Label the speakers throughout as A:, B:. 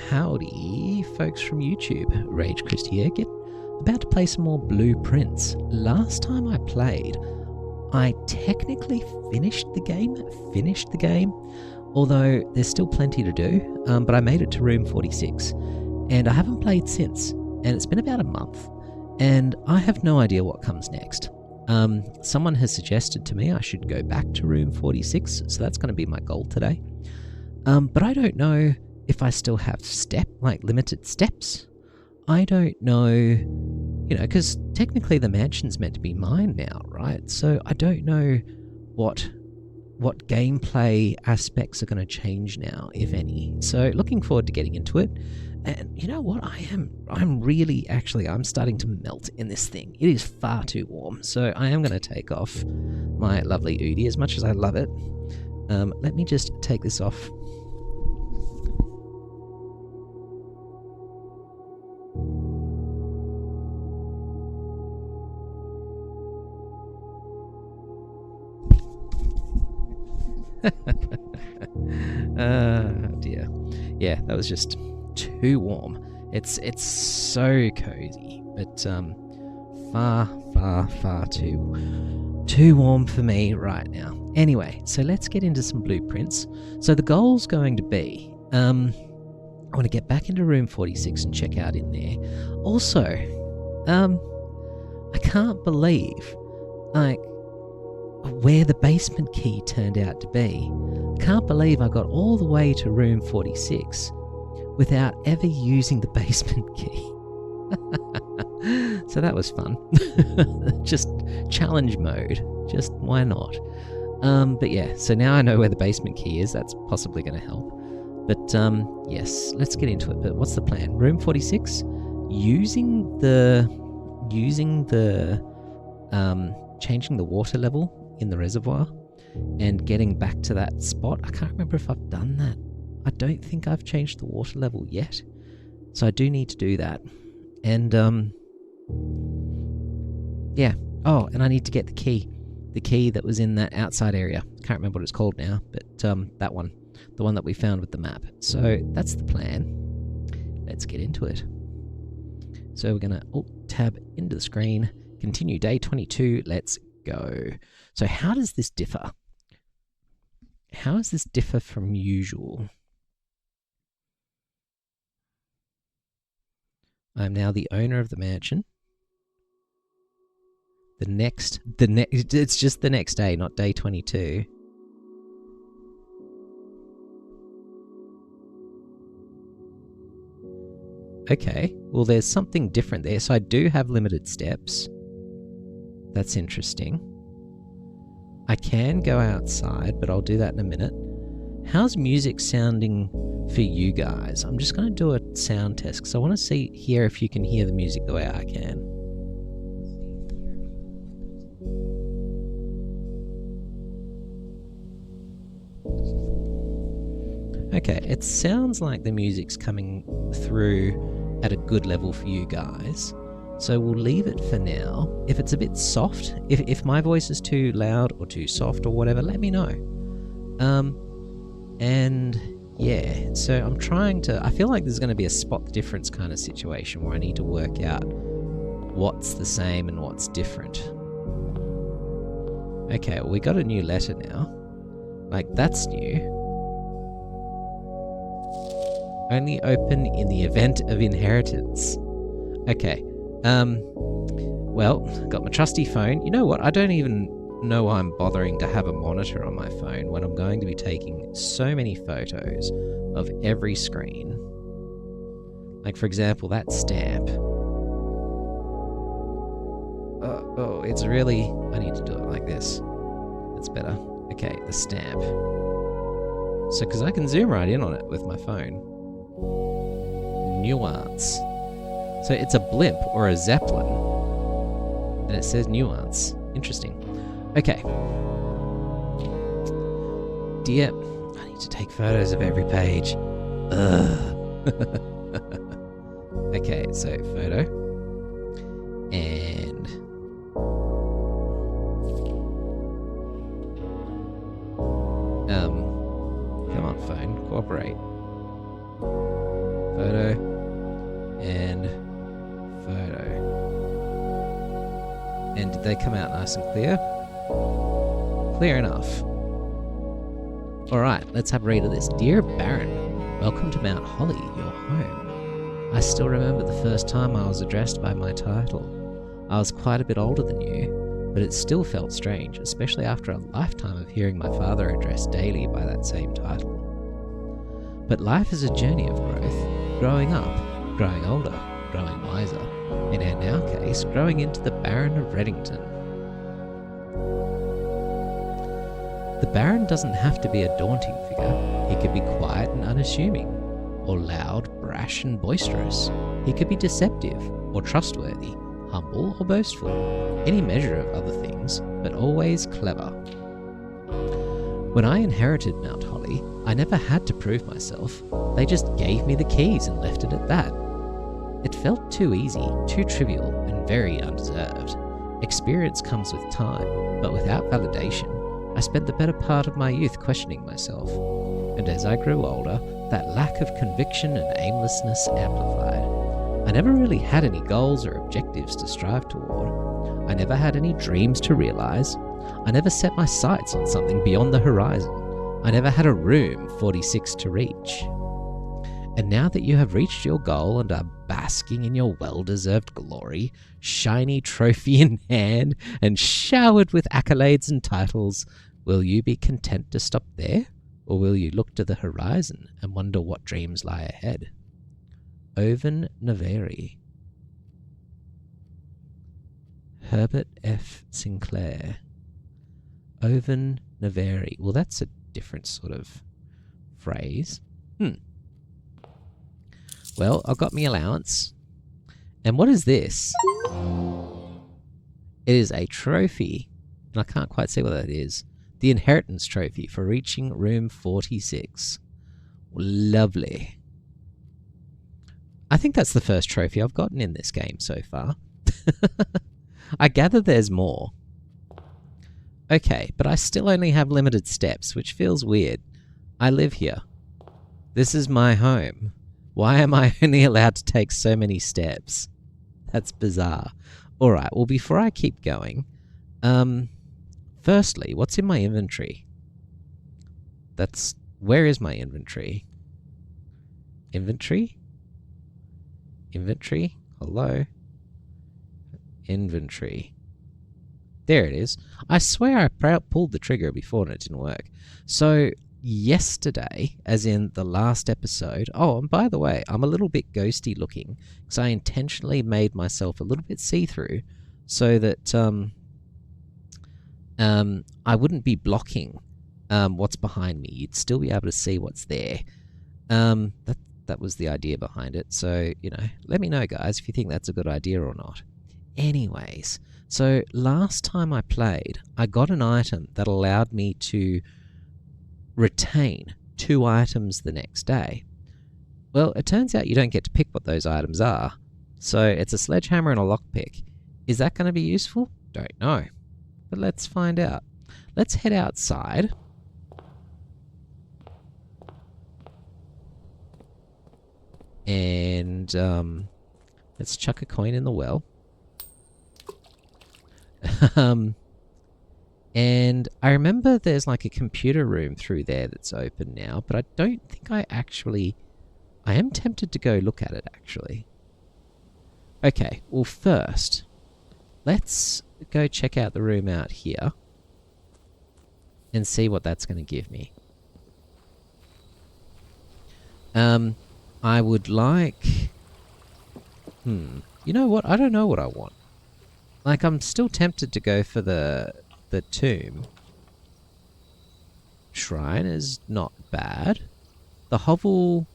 A: Howdy, folks from YouTube. Rage Christie here, about to play some more Blueprints. Last time I played, I technically finished the game, although there's still plenty to do, but I made it to room 46, and I haven't played since, and it's been about a month, and I have no idea what comes next. Someone has suggested to me I should go back to room 46, so that's going to be my goal today. But I don't know if I still have limited steps. I don't know, because technically the mansion's meant to be mine now, right? So I don't know what gameplay aspects are going to change now, if any. So looking forward to getting into it. And you know what? I'm starting to melt in this thing. It is far too warm. So I am going to take off my lovely Udi, as much as I love it. Let me just take this off. Dear. Yeah, that was just too warm. It's so cozy, but far too warm for me right now. Anyway, so let's get into some blueprints. So the goal's going to be I want to get back into room 46 and check out in there. Also, I can't believe where the basement key turned out to be. Can't believe I got all the way to room 46 without ever using the basement key. So that was fun. Just challenge mode. Just why not? But yeah, so now I know where the basement key is. That's possibly going to help. But yes, let's get into it. But what's the plan? Room 46, changing the water level in the reservoir and getting back to that spot. I can't remember if I've done that. I don't think I've changed the water level yet. So I do need to do that. And yeah. Oh, and I need to get the key. The key that was in that outside area. Can't remember what it's called now, but that one. The one that we found with the map. So that's the plan. Let's get into it. So we're going to tab into the screen. Continue day 22. Let's go. So how does this differ? How does this differ from usual? I'm now the owner of the mansion. It's just the next day, not day 22. Okay, well there's something different there. So I do have limited steps. That's interesting. I can go outside, but I'll do that in a minute. How's music sounding for you guys? I'm just going to do a sound test because I want to hear if you can hear the music the way I can. Okay, it sounds like the music's coming through at a good level for you guys. So we'll leave it for now. If it's a bit soft, if my voice is too loud or too soft or whatever, let me know. And yeah, so I'm trying to, I feel like there's going to be a spot difference kind of situation where I need to work out what's the same and what's different. Okay, well we got a new letter now. That's new. Only open in the event of inheritance. Okay. Well, got my trusty phone. You know what? I don't even know why I'm bothering to have a monitor on my phone when I'm going to be taking so many photos of every screen. For example, that stamp. Oh, it's really... I need to do it like this. That's better. Okay, the stamp. So, because I can zoom right in on it with my phone. Nuance. So it's a blimp or a zeppelin. And it says nuance. Interesting. Okay. Dear, I need to take photos of every page. Ugh. Okay, so photo. And... come on, phone. Cooperate. Did they come out nice and clear? Clear enough. Alright, let's have a read of this. Dear Baron, welcome to Mount Holly, your home. I still remember the first time I was addressed by my title. I was quite a bit older than you, but it still felt strange, especially after a lifetime of hearing my father addressed daily by that same title. But life is a journey of growth, growing up, growing older, growing wiser, and in our case, growing into the Baron of Reddington. The Baron doesn't have to be a daunting figure. He could be quiet and unassuming, or loud, brash and boisterous. He could be deceptive, or trustworthy, humble or boastful, any measure of other things, but always clever. When I inherited Mount Holly, I never had to prove myself. They just gave me the keys and left it at that. It felt too easy, too trivial, and very undeserved. Experience comes with time, but without validation. I spent the better part of my youth questioning myself, and as I grew older, that lack of conviction and aimlessness amplified. I never really had any goals or objectives to strive toward. I never had any dreams to realize. I never set my sights on something beyond the horizon. I never had a room 46 to reach. And now that you have reached your goal and are basking in your well-deserved glory, shiny trophy in hand, and showered with accolades and titles, will you be content to stop there? Or will you look to the horizon and wonder what dreams lie ahead? Owen Naveri. Herbert F. Sinclair. Owen Naveri. Well, that's a different sort of phrase. Well, I've got my allowance. And what is this? It is a trophy, and I can't quite see what that is. The inheritance trophy for reaching room 46. Lovely. I think that's the first trophy I've gotten in this game so far. I gather there's more. Okay, but I still only have limited steps, which feels weird. I live here. This is my home. Why am I only allowed to take so many steps? That's bizarre. Alright, well, before I keep going, firstly, what's in my inventory? Where is my inventory? Inventory? Inventory? Hello? Inventory. There it is. I swear I pulled the trigger before and it didn't work. So, yesterday, as in the last episode... Oh, and by the way, I'm a little bit ghosty looking, because I intentionally made myself a little bit see-through so that I wouldn't be blocking what's behind me. You'd still be able to see what's there. That was the idea behind it. So, let me know, guys, if you think that's a good idea or not. Anyways, so last time I played, I got an item that allowed me to retain 2 items the next day. Well, it turns out you don't get to pick what those items are. So it's a sledgehammer and a lockpick. Is that going to be useful? Don't know. But let's find out. Let's head outside. And let's chuck a coin in the well. And I remember there's like a computer room through there that's open now, but I don't think I am tempted to go look at it, actually. Okay, well first, let's go check out the room out here and see what that's going to give me. I would like... You know what? I don't know what I want. Like, I'm still tempted to go for the tomb. Shrine is not bad. The hovel...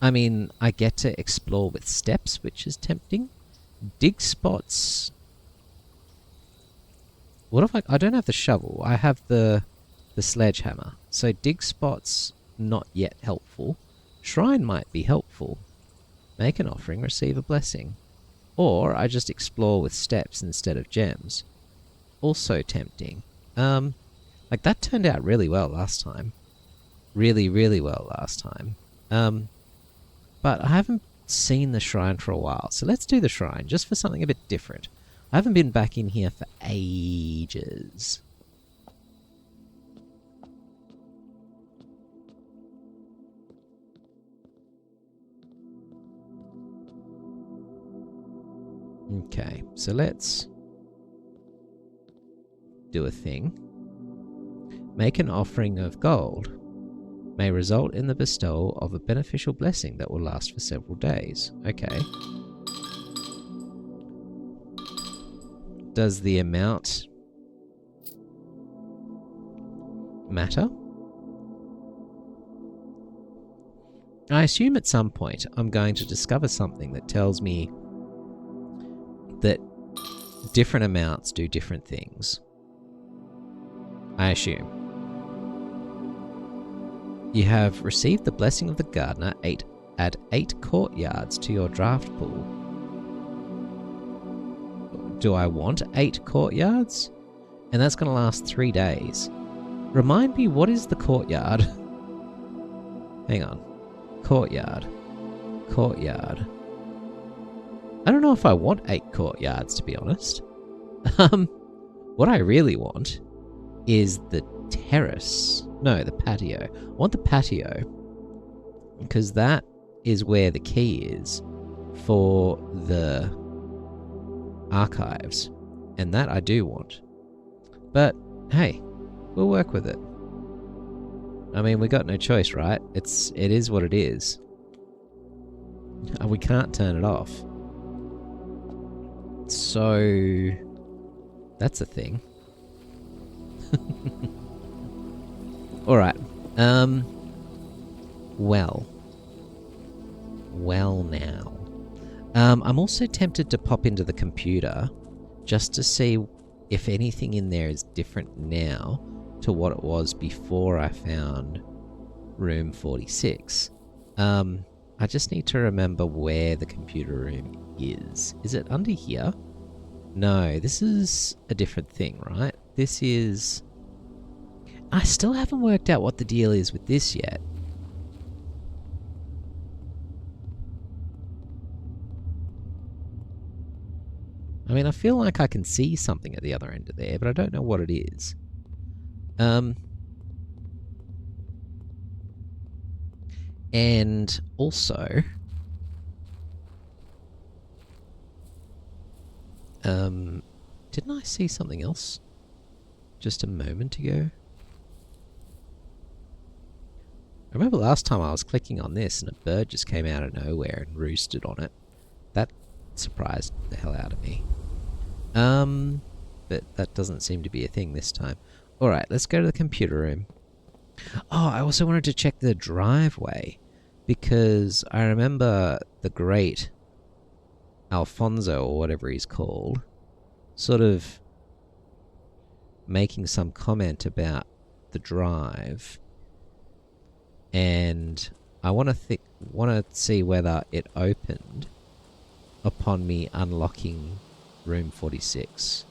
A: I mean, I get to explore with steps, which is tempting. Dig spots... What if I don't have the shovel. I have the sledgehammer. So dig spots, not yet helpful. Shrine might be helpful. Make an offering, receive a blessing. Or I just explore with steps instead of gems. Also tempting. Like that turned out really well last time. Really, really well last time. But I haven't seen the shrine for a while. So let's do the shrine, just for something a bit different. I haven't been back in here for ages. Okay, so let's do a thing. Make an offering of gold. May result in the bestowal of a beneficial blessing that will last for several days. Okay. Does the amount matter? I assume at some point I'm going to discover something that tells me that different amounts do different things. I assume. You have received the blessing of the gardener. Add 8 courtyards to your draft pool. Do I want 8 courtyards? And that's going to last 3 days. Remind me, what is the courtyard? Hang on. Courtyard. Courtyard. I don't know if I want 8 courtyards, to be honest. What I really want is the terrace. No, the patio. I want the patio because that is where the key is for the archives, and that I do want. But hey, we'll work with it. I mean, we got no choice, right? It is what it is. We can't turn it off. So that's a thing. Alright. Well now. I'm also tempted to pop into the computer just to see if anything in there is different now to what it was before I found room 46. I just need to remember where the computer room is. Is it under here? No, this is a different thing, right? This is... I still haven't worked out what the deal is with this yet. I mean, I feel like I can see something at the other end of there, but I don't know what it is. And also... didn't I see something else just a moment ago? I remember last time I was clicking on this and a bird just came out of nowhere and roosted on it. That surprised the hell out of me. But that doesn't seem to be a thing this time. Alright, let's go to the computer room. Oh, I also wanted to check the driveway, because I remember the great Alfonso, or whatever he's called, sort of making some comment about the drive, and I want to see whether it opened upon me unlocking room 46.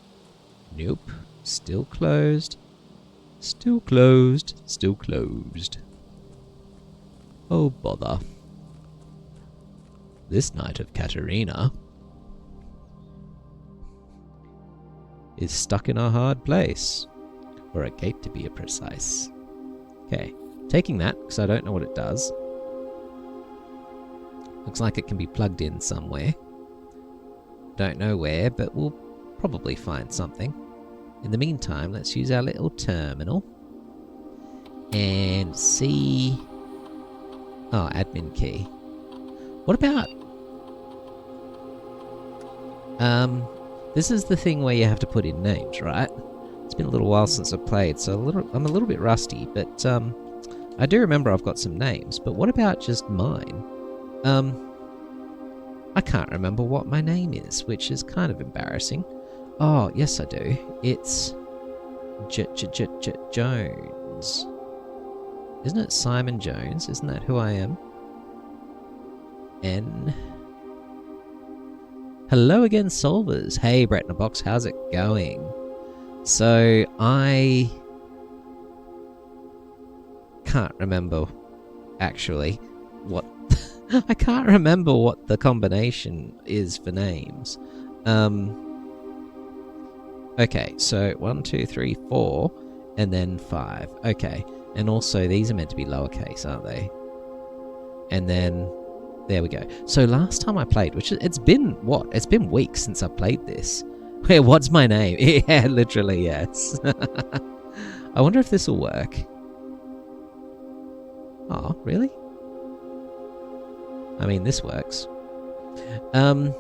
A: Nope, still closed. Still closed. Still closed. Oh bother. This night of Katerina is stuck in a hard place. Or a gate, to be precise. Okay, taking that, because I don't know what it does. Looks like it can be plugged in somewhere. Don't know where, but we'll probably find something. In the meantime, let's use our little terminal and see... Oh, admin key. What about... this is the thing where you have to put in names, right? It's been a little while since I've played, so I'm a little bit rusty, but I do remember I've got some names. But what about just mine? I can't remember what my name is, which is kind of embarrassing. Oh, yes I do. It's Jones. Isn't it Simon Jones? Isn't that who I am? N. Hello again, Solvers. Hey, Brett in a Box, how's it going? So, I can't remember, actually, what... I can't remember what the combination is for names. Okay, so 1, 2, 3, 4, and then 5. Okay, and also these are meant to be lowercase, aren't they? And then there we go. So last time I played, which it's been what? It's been weeks since I played this. Hey, what's my name? Yeah, literally, yes. I wonder if this will work. Oh, really? I mean, this works. I'm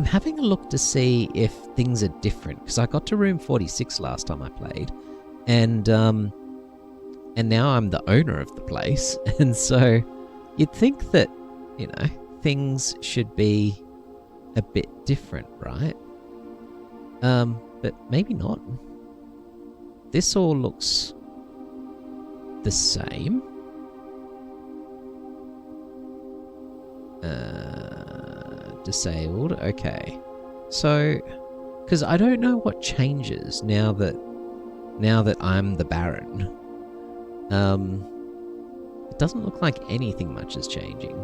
A: having a look to see if things are different, because I got to room 46 last time I played, and now I'm the owner of the place, and so you'd think that, you know, things should be a bit different, right? But maybe not. This all looks the same. Disabled. Okay. So, because I don't know what changes now that I'm the Baron. It doesn't look like anything much is changing.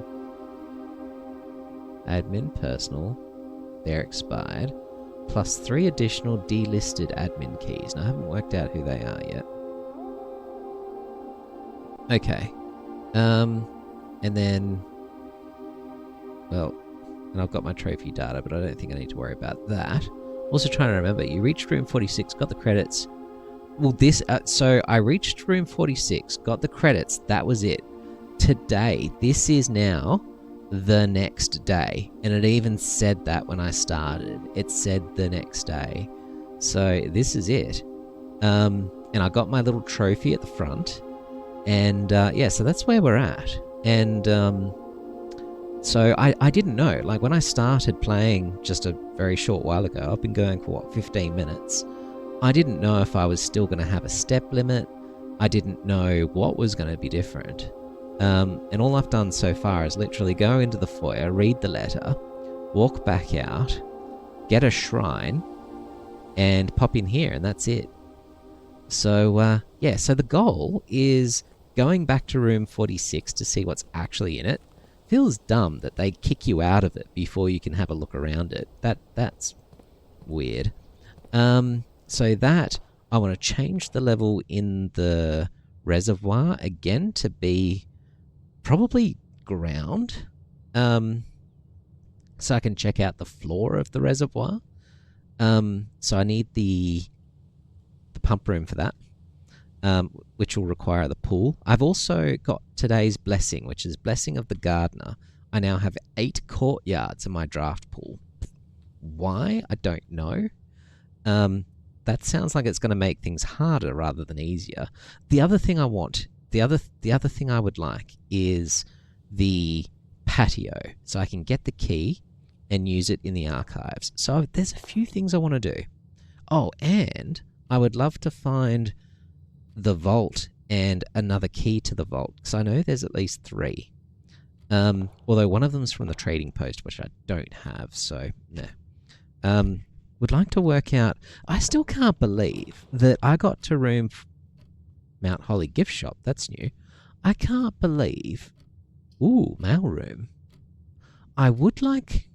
A: Admin, personal, they're expired. Plus 3 additional delisted admin keys. Now, I haven't worked out who they are yet. Okay. And then, well, and I've got my trophy data, but I don't think I need to worry about that. Also trying to remember, you reached room 46, got the credits. Well, so I reached room 46, got the credits, that was it. Today, this is now the next day. And it even said that when I started. It said the next day. So this is it. And I got my little trophy at the front. And yeah, so that's where we're at. And so I didn't know. Like, when I started playing just a very short while ago, I've been going for, what, 15 minutes. I didn't know if I was still going to have a step limit. I didn't know what was going to be different. And all I've done so far is literally go into the foyer, read the letter, walk back out, get a shrine, and pop in here, and that's it. So, yeah, so the goal is going back to room 46 to see what's actually in it. Feels dumb that they kick you out of it before you can have a look around it. That's weird. So that, I want to change the level in the reservoir again to be probably ground. So I can check out the floor of the reservoir. So I need the pump room for that. Which will require the pool. I've also got today's blessing, which is Blessing of the Gardener. I now have 8 courtyards in my draft pool. Why? I don't know. That sounds like it's going to make things harder rather than easier. The other thing I want, the other thing I would like is the patio, so I can get the key and use it in the archives. So there's a few things I want to do. Oh, and I would love to find the vault and another key to the vault, because I know there's at least 3. Although one of them's from the trading post, which I don't have, so no. Would like to work out. I still can't believe that I got to room Mount Holly gift shop. That's new. I can't believe. Ooh, mail room. I would like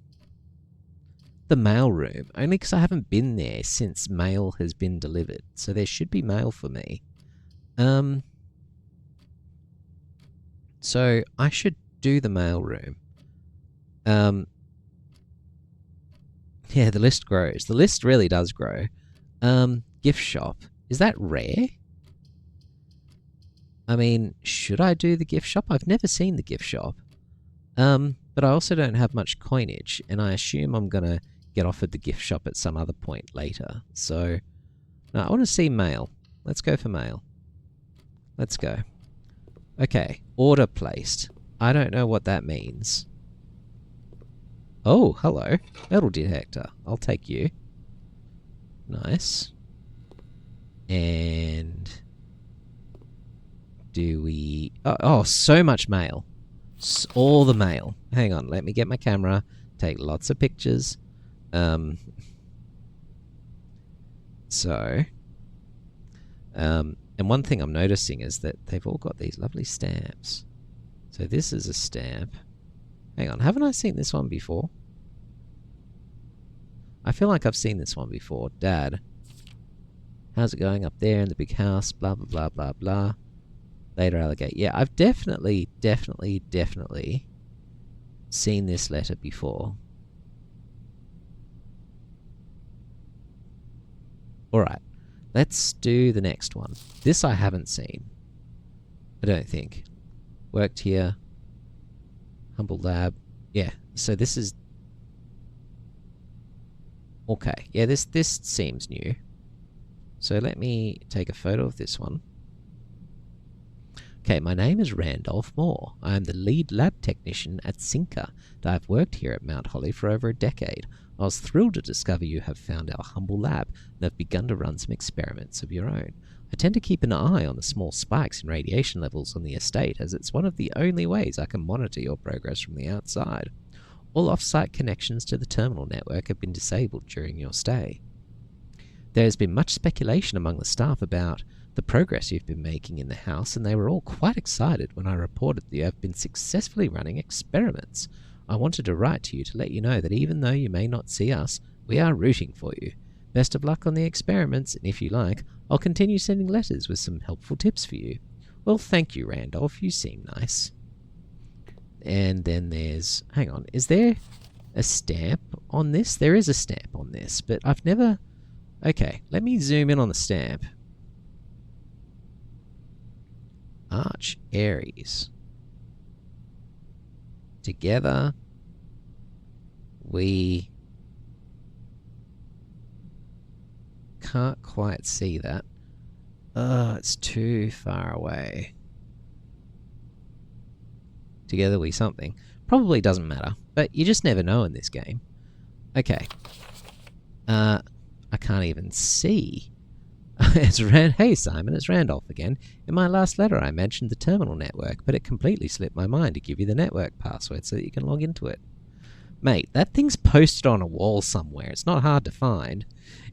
A: the mail room, only because I haven't been there since mail has been delivered. So there should be mail for me. So I should do the mail room. Yeah, the list grows. The list really does grow. Gift shop. Is that rare? I mean, should I do the gift shop? I've never seen the gift shop. But I also don't have much coinage, and I assume I'm going to get offered the gift shop at some other point later. So, no, I want to see mail. Let's go for mail. Let's go. Okay, order placed. I don't know what that means. Oh, hello. Metal detector. I'll take you. Nice. And do we... Oh, so much mail. All the mail. Hang on, let me get my camera. Take lots of pictures. And one thing I'm noticing is that they've all got these lovely stamps. So this is a stamp. Hang on, haven't I seen this one before? I feel like I've seen this one before. Dad, how's it going up there in the big house? Blah, blah, blah, blah, blah. Later, alligator. Yeah, I've definitely seen this letter before. Alright, let's do the next one. This I haven't seen. I don't think. Worked here. Humble lab. Yeah, so this is... Okay, yeah, this seems new. So let me take a photo of this one. Okay, my name is Randolph Moore. I am the lead lab technician at Sinker, and I've worked here at Mount Holly for over a decade. I was thrilled to discover you have found our humble lab and have begun to run some experiments of your own. I tend to keep an eye on the small spikes in radiation levels on the estate, as it's one of the only ways I can monitor your progress from the outside. All off-site connections to the terminal network have been disabled during your stay. There has been much speculation among the staff about the progress you've been making in the house, and they were all quite excited when I reported that you have been successfully running experiments. I wanted to write to you to let you know that even though you may not see us, we are rooting for you. Best of luck on the experiments, and if you like, I'll continue sending letters with some helpful tips for you. Well, thank you, Randolph. You seem nice. And then there's... Hang on. Is there a stamp on this? There is a stamp on this, but I've never... Okay, let me zoom in on the stamp. Arch Aries. Together, we... Can't quite see that. Oh, it's too far away. Together we something. Probably doesn't matter, but you just never know in this game. Okay. I can't even see. Hey Simon, it's Randolph again. In my last letter I mentioned the terminal network, but it completely slipped my mind to give you the network password so that you can log into it. Mate, that thing's posted on a wall somewhere. It's not hard to find.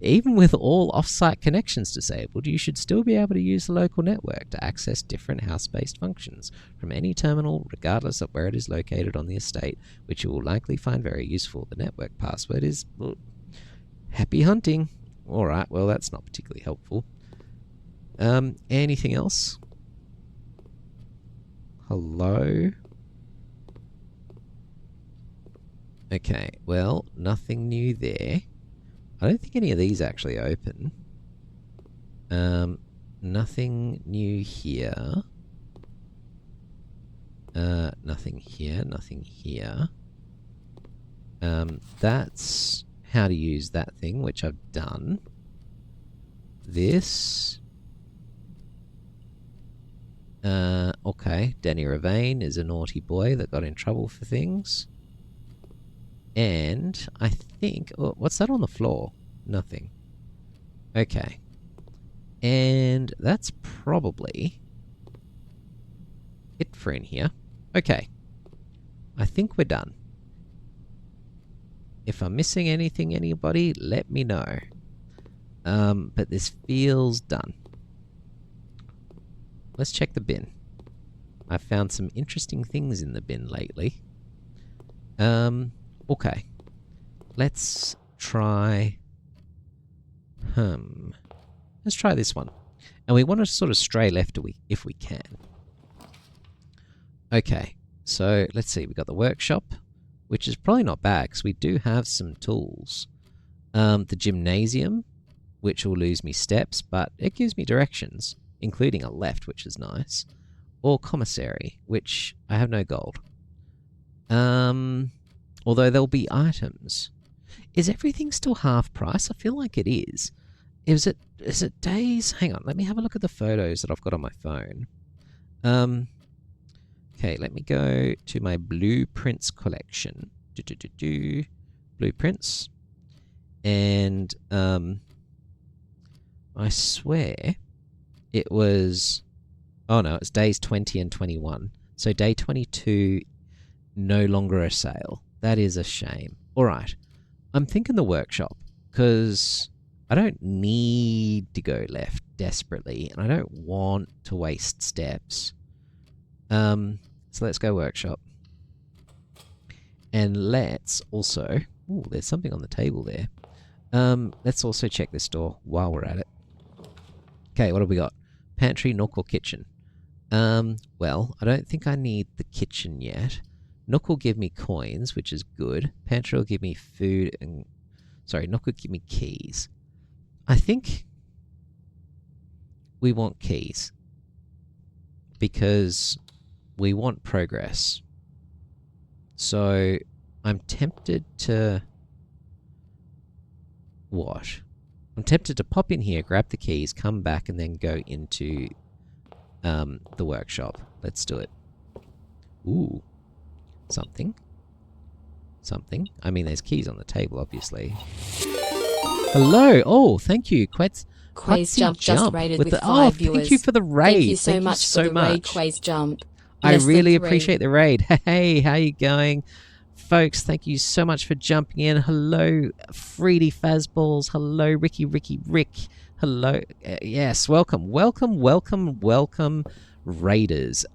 A: Even with all off-site connections disabled, you should still be able to use the local network to access different house-based functions from any terminal, regardless of where it is located on the estate, which you will likely find very useful. The network password is... well, happy hunting. Alright, well that's not particularly helpful. Anything else? Hello? Okay, well, nothing new there. I don't think any of these actually open. Nothing new here. Nothing here, nothing here. That's how to use that thing, which I've done. This... okay, Danny Ravane is a naughty boy that got in trouble for things. And I think... oh, what's that on the floor? Nothing. Okay. And that's probably it for in here. Okay. I think we're done. If I'm missing anything, anybody, let me know. But this feels done. Let's check the bin. I've found some interesting things in the bin lately. Okay. Let's try... Let's try this one. And we want to sort of stray left if we can. Okay. So, let's see. We've got the workshop, which is probably not bad, because we do have some tools. The gymnasium, which will lose me steps, but it gives me directions, including a left, which is nice. Or commissary, which I have no gold. Although there'll be items. Is everything still half price? I feel like it is. Is it days? Hang on, let me have a look at the photos that I've got on my phone. Okay, let me go to my blueprints collection. Blueprints. And I swear it was... oh no, it's days 20 and 21. So day 22, no longer a sale. That is a shame. Alright, I'm thinking the workshop, because I don't need to go left desperately, and I don't want to waste steps. So let's go workshop. And let's also... ooh, there's something on the table there. Let's also check this door while we're at it. Okay, what have we got? Pantry, nook, or kitchen? Well, I don't think I need the kitchen yet. Nook will give me coins, which is good. Pantry will give me food and... Sorry, Nook will give me keys. I think we want keys because we want progress. So I'm tempted to... What? I'm tempted to pop in here, grab the keys, come back, and then go into the workshop. Let's do it. Ooh. Something. Something. I mean, there's keys on the table, obviously. Hello! Oh, thank you, Quetz.
B: Quaze Jump just raided with 5 viewers.
A: Thank you for the raid.
B: Thank you so much for the raid, Quaze Jump.
A: I really appreciate the raid. Hey, how you going? Folks, thank you so much for jumping in. Hello, Freedy Fazballs. Hello, Rick. Hello. Yes, welcome, raiders.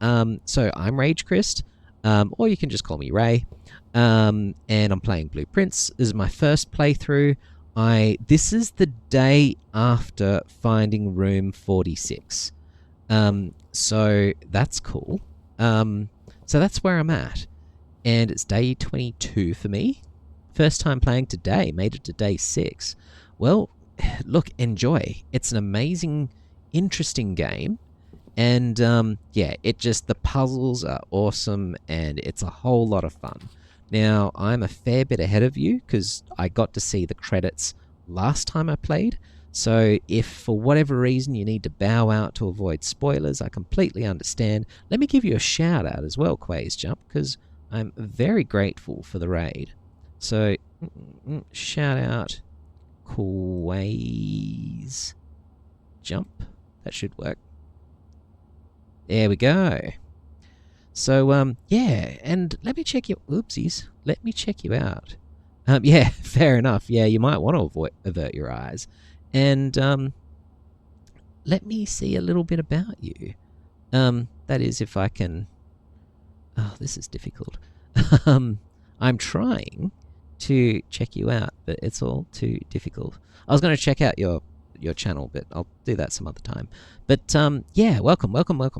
A: So I'm Rage Christ, or you can just call me Ray. And I'm playing Blueprints. This is my first playthrough. This is the day after finding room 46. So that's cool. So that's where I'm at. And it's day 22 for me. First time playing today, made it to day 6. Well, look, enjoy. It's an amazing, interesting game. And yeah, the puzzles are awesome and it's a whole lot of fun. Now, I'm a fair bit ahead of you because I got to see the credits last time I played. So if for whatever reason you need to bow out to avoid spoilers, I completely understand. Let me give you a shout out as well, Quaze Jump, because I'm very grateful for the raid. So, shout out Quaze Jump. That should work. There we go. So, yeah, and let me check you... Oopsies. Let me check you out. Yeah, fair enough. Yeah, you might want to avert your eyes. And, let me see a little bit about you. That is, if I can... Oh, this is difficult. I'm trying to check you out, but it's all too difficult. I was going to check out your channel, but I'll do that some other time. But, yeah, welcome.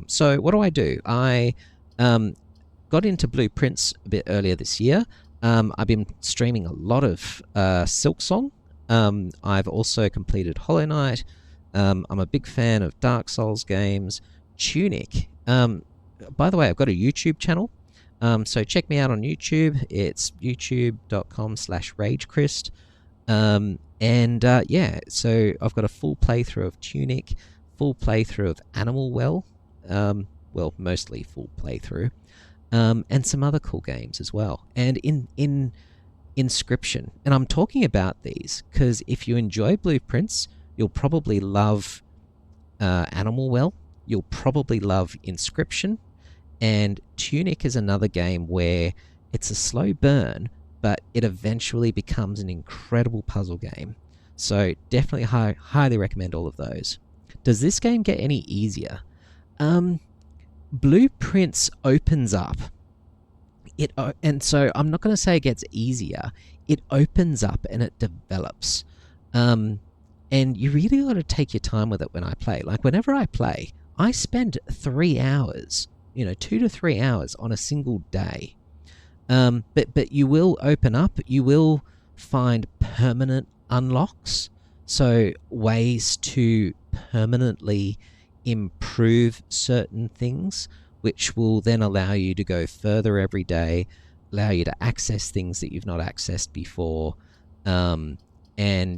A: So, what do? I got into Blueprints a bit earlier this year. I've been streaming a lot of Silksong. I've also completed Hollow Knight. I'm a big fan of Dark Souls games. Tunic. By the way, I've got a YouTube channel. So check me out on YouTube. It's youtube.com/ragechrist. Yeah, so I've got a full playthrough of Tunic, full playthrough of Animal Well, mostly full playthrough, and some other cool games as well. And in Inscription. And I'm talking about these because if you enjoy Blueprints, you'll probably love Animal Well. You'll probably love Inscription. And Tunic is another game where it's a slow burn, but it eventually becomes an incredible puzzle game. So definitely highly recommend all of those. Does this game get any easier? Blueprints opens up. And so I'm not going to say it gets easier. It opens up and it develops. And you really got to take your time with it when I play. Like whenever I play, I spend 3 hours, 2 to 3 hours on a single day. But you will open up, you will find permanent unlocks. So ways to permanently improve certain things, which will then allow you to go further every day, allow you to access things that you've not accessed before. And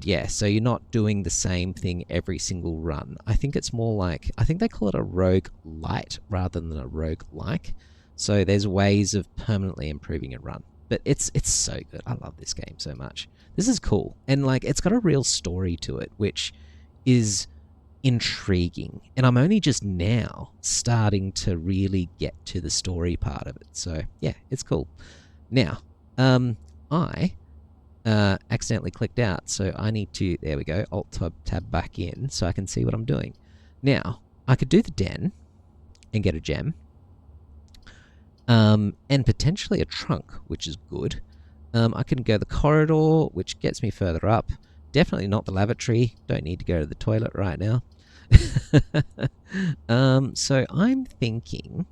A: yeah, so you're not doing the same thing every single run. I think it's more like, I think they call it a rogue light rather than a rogue like. So there's ways of permanently improving a run. But it's so good. I love this game so much. This is cool. And like it's got a real story to it, which is intriguing. And I'm only just now starting to really get to the story part of it. So yeah, it's cool. Now, I accidentally clicked out, so I need to, there we go, Alt tab back in so I can see what I'm doing. Now, I could do the den and get a gem, and potentially a trunk, which is good. I can go the corridor, which gets me further up. definitely not the lavatory. Don't need to go to the toilet right now. So I'm thinking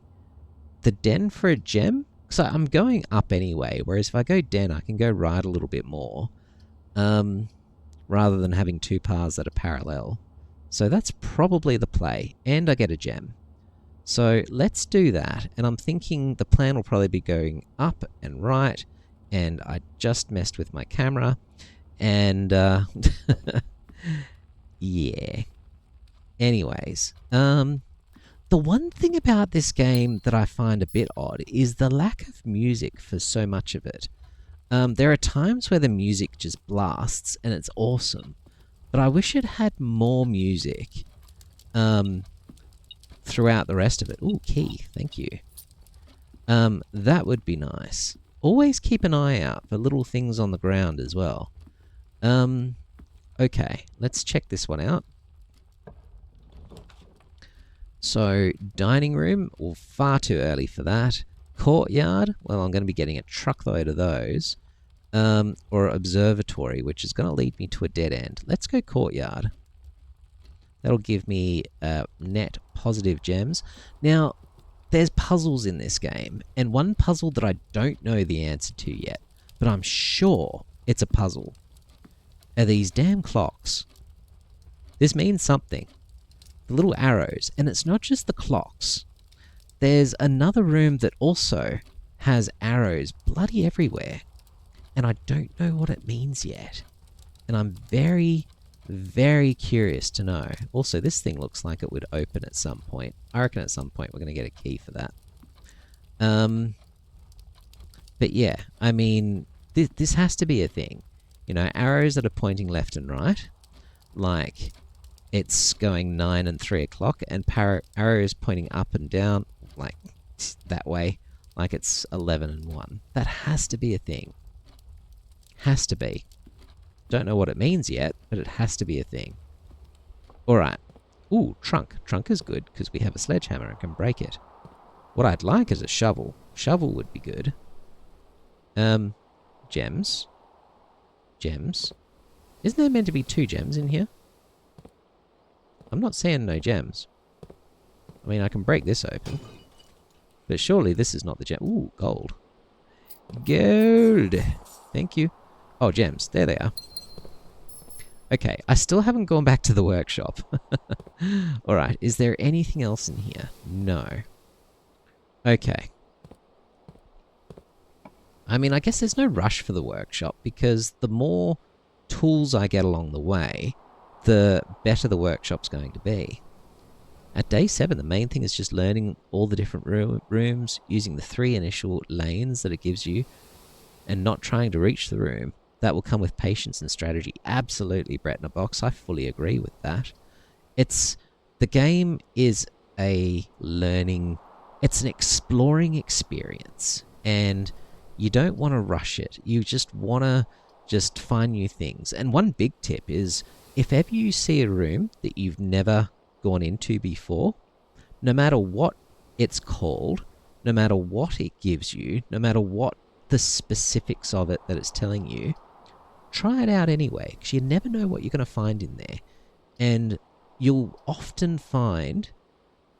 A: the den for a gem. So I'm going up anyway, whereas if I go den, I can go right a little bit more, rather than having two paths that are parallel. So that's probably the play, and I get a gem. So let's do that, and I'm thinking the plan will probably be going up and right, and I just messed with my camera, and yeah. Anyways, the one thing about this game that I find a bit odd is the lack of music for so much of it. There are times where the music just blasts and it's awesome, but I wish it had more music throughout the rest of it. Ooh, key, thank you. That would be nice. Always keep an eye out for little things on the ground as well. Okay, let's check this one out. So, dining room, well, far too early for that. Courtyard, well, I'm going to be getting a truckload of those. Or observatory, which is going to lead me to a dead end. Let's go courtyard. That'll give me net positive gems. Now, there's puzzles in this game, and one puzzle that I don't know the answer to yet, but I'm sure it's a puzzle, are these damn clocks. This means something. The little arrows, and it's not just the clocks. There's another room that also has arrows bloody everywhere, and I don't know what it means yet. And I'm very, very curious to know. Also, this thing looks like it would open at some point. I reckon at some point we're going to get a key for that. But yeah, I mean, this has to be a thing. You know, arrows that are pointing left and right, like it's going 9 and 3 o'clock, and arrows pointing up and down, like that way, like it's 11 and 1. That has to be a thing. Has to be. Don't know what it means yet, but it has to be a thing. Alright. Ooh, trunk. Trunk is good, because we have a sledgehammer and can break it. What I'd like is a shovel. Shovel would be good. Gems. Gems. Isn't there meant to be 2 gems in here? I'm not saying no gems. I mean, I can break this open. But surely this is not the gem. Ooh, gold. Gold! Thank you. Oh, gems. There they are. Okay, I still haven't gone back to the workshop. Alright, is there anything else in here? No. Okay. I mean, I guess there's no rush for the workshop, because the more tools I get along the way, the better the workshop's going to be. At day 7, the main thing is just learning all the different rooms, using the 3 initial lanes that it gives you, and not trying to reach the room. That will come with patience and strategy. Absolutely, Brett in a Box. I fully agree with that. The game is a learning, it's an exploring experience, and you don't want to rush it. You just want to find new things. And one big tip is, if ever you see a room that you've never gone into before, no matter what it's called, no matter what it gives you, no matter what the specifics of it that it's telling you, try it out anyway, because you never know what you're going to find in there. And you'll often find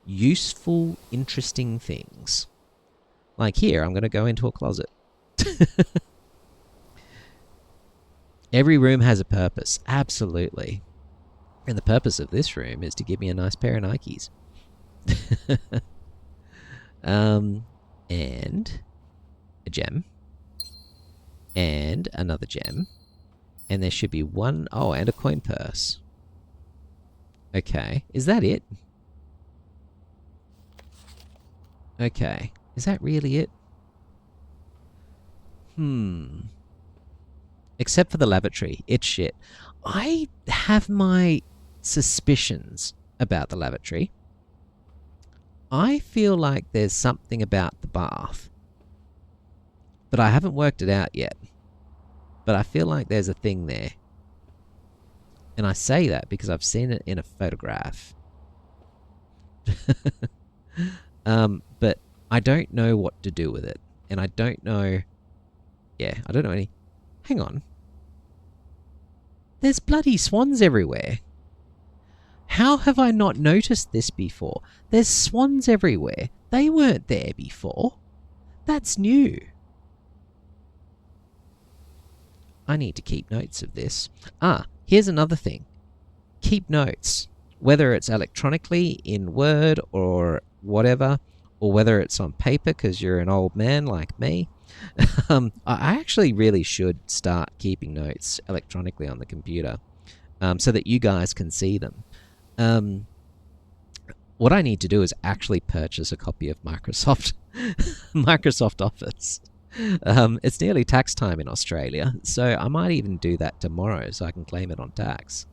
A: useful, interesting things. Like here, I'm going to go into a closet. Every room has a purpose, absolutely. And the purpose of this room is to give me a nice pair of Nikes. And a gem. And another gem. And there should be one... Oh, and a coin purse. Okay. Is that it? Okay. Is that really it? Except for the lavatory. It's shit. I have my suspicions about the lavatory. I feel like there's something about the bath. But I haven't worked it out yet. But I feel like there's a thing there. And I say that because I've seen it in a photograph. But I don't know what to do with it. And I don't know... Yeah, I don't know any... Hang on. There's bloody swans everywhere. How have I not noticed this before? There's swans everywhere. They weren't there before. That's new. I need to keep notes of this. Here's another thing. Keep notes. Whether it's electronically in Word or whatever, or whether it's on paper because you're an old man like me. I actually really should start keeping notes electronically on the computer so that you guys can see them. What I need to do is actually purchase a copy of Microsoft Office. It's nearly tax time in Australia, so I might even do that tomorrow so I can claim it on tax.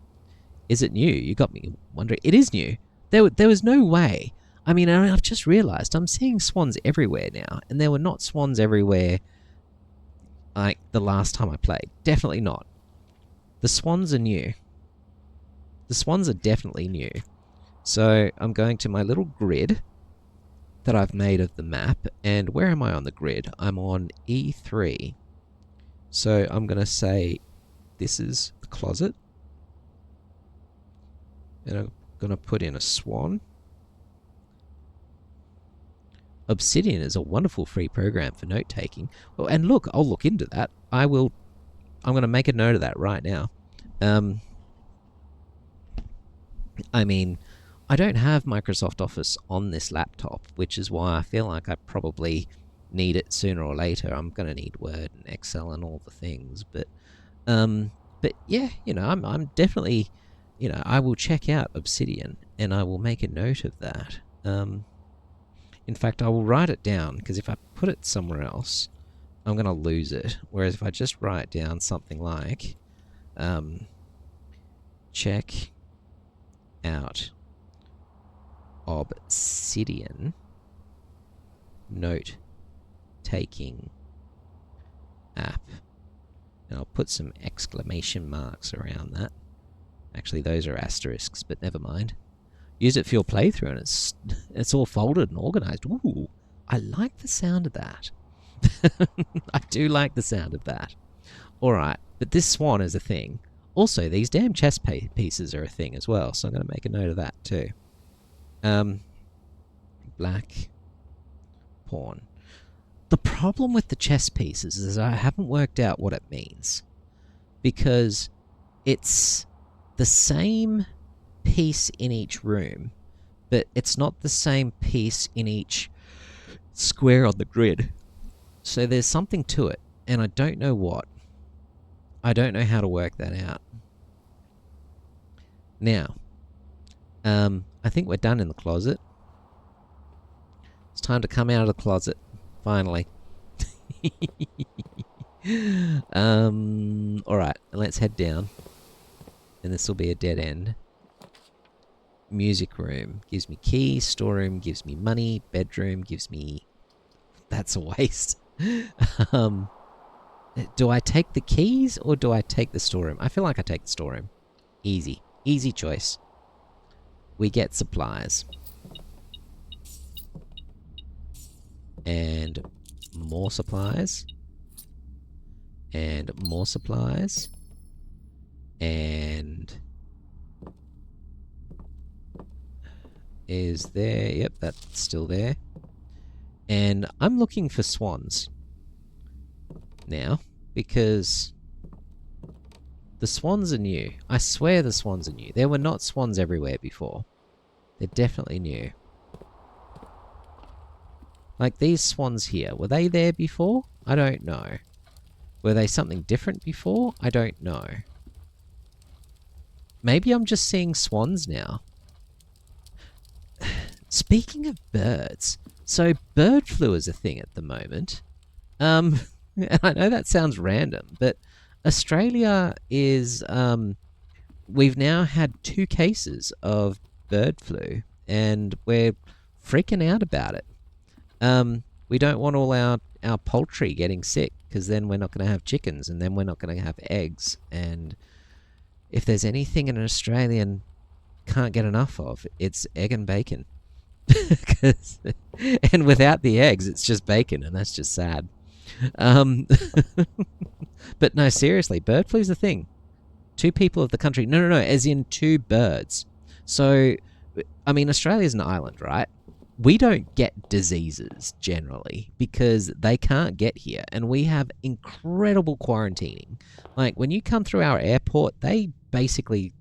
A: Is it new? You got me wondering. It is new. There was no way. I mean, I've just realised I'm seeing swans everywhere now, and there were not swans everywhere like the last time I played. Definitely not. The swans are new. The swans are definitely new. So I'm going to my little grid that I've made of the map, and where am I on the grid? I'm on E3. So I'm going to say this is the closet. And I'm going to put in a swan. Obsidian is a wonderful free program for note-taking. Well, and look, I'll look into that. I'm going to make a note of that right now. I mean, I don't have Microsoft Office on this laptop, which is why I feel like I probably need it sooner or later. I'm going to need Word and Excel and all the things. But yeah, you know, I'm definitely, you know, I will check out Obsidian and I will make a note of that. In fact, I will write it down, because if I put it somewhere else, I'm going to lose it. Whereas if I just write down something like, check out Obsidian note-taking app. And I'll put some exclamation marks around that. Actually, those are asterisks, but never mind. Use it for your playthrough, and it's all folded and organized. Ooh, I like the sound of that. I do like the sound of that. All right, but this swan is a thing. Also, these damn chess pieces are a thing as well, so I'm going to make a note of that too. Black pawn. The problem with the chess pieces is I haven't worked out what it means, because it's the same piece in each room, but it's not the same piece in each square on the grid. So there's something to it, and I don't know what. I don't know how to work that out. Now, I think we're done in the closet. It's time to come out of the closet, finally. Alright, let's head down. And this will be a dead end. Music room gives me keys, storeroom gives me money, bedroom gives me... That's a waste. Do I take the keys or do I take the storeroom? I feel like I take the storeroom. Easy. Easy choice. We get supplies. And more supplies. And more supplies. And... is there... Yep, that's still there. And I'm looking for swans now, because the swans are new. I swear the swans are new. There were not swans everywhere before. They're definitely new. Like these swans here, were they there before? I don't know. Were they something different before? I don't know. Maybe I'm just seeing swans now. Speaking of birds, so bird flu is a thing at the moment. And I know that sounds random, but Australia is... we've now had 2 cases of bird flu, and we're freaking out about it. We don't want all our poultry getting sick, because then we're not going to have chickens, and then we're not going to have eggs. And if there's anything an Australian can't get enough of, it's egg and bacon. And without the eggs, it's just bacon, and that's just sad. But no, seriously, bird flu's a thing. 2 people of the country. No, as in 2 birds. So, I mean, Australia's an island, right? We don't get diseases generally because they can't get here, and we have incredible quarantining. Like, when you come through our airport, they basically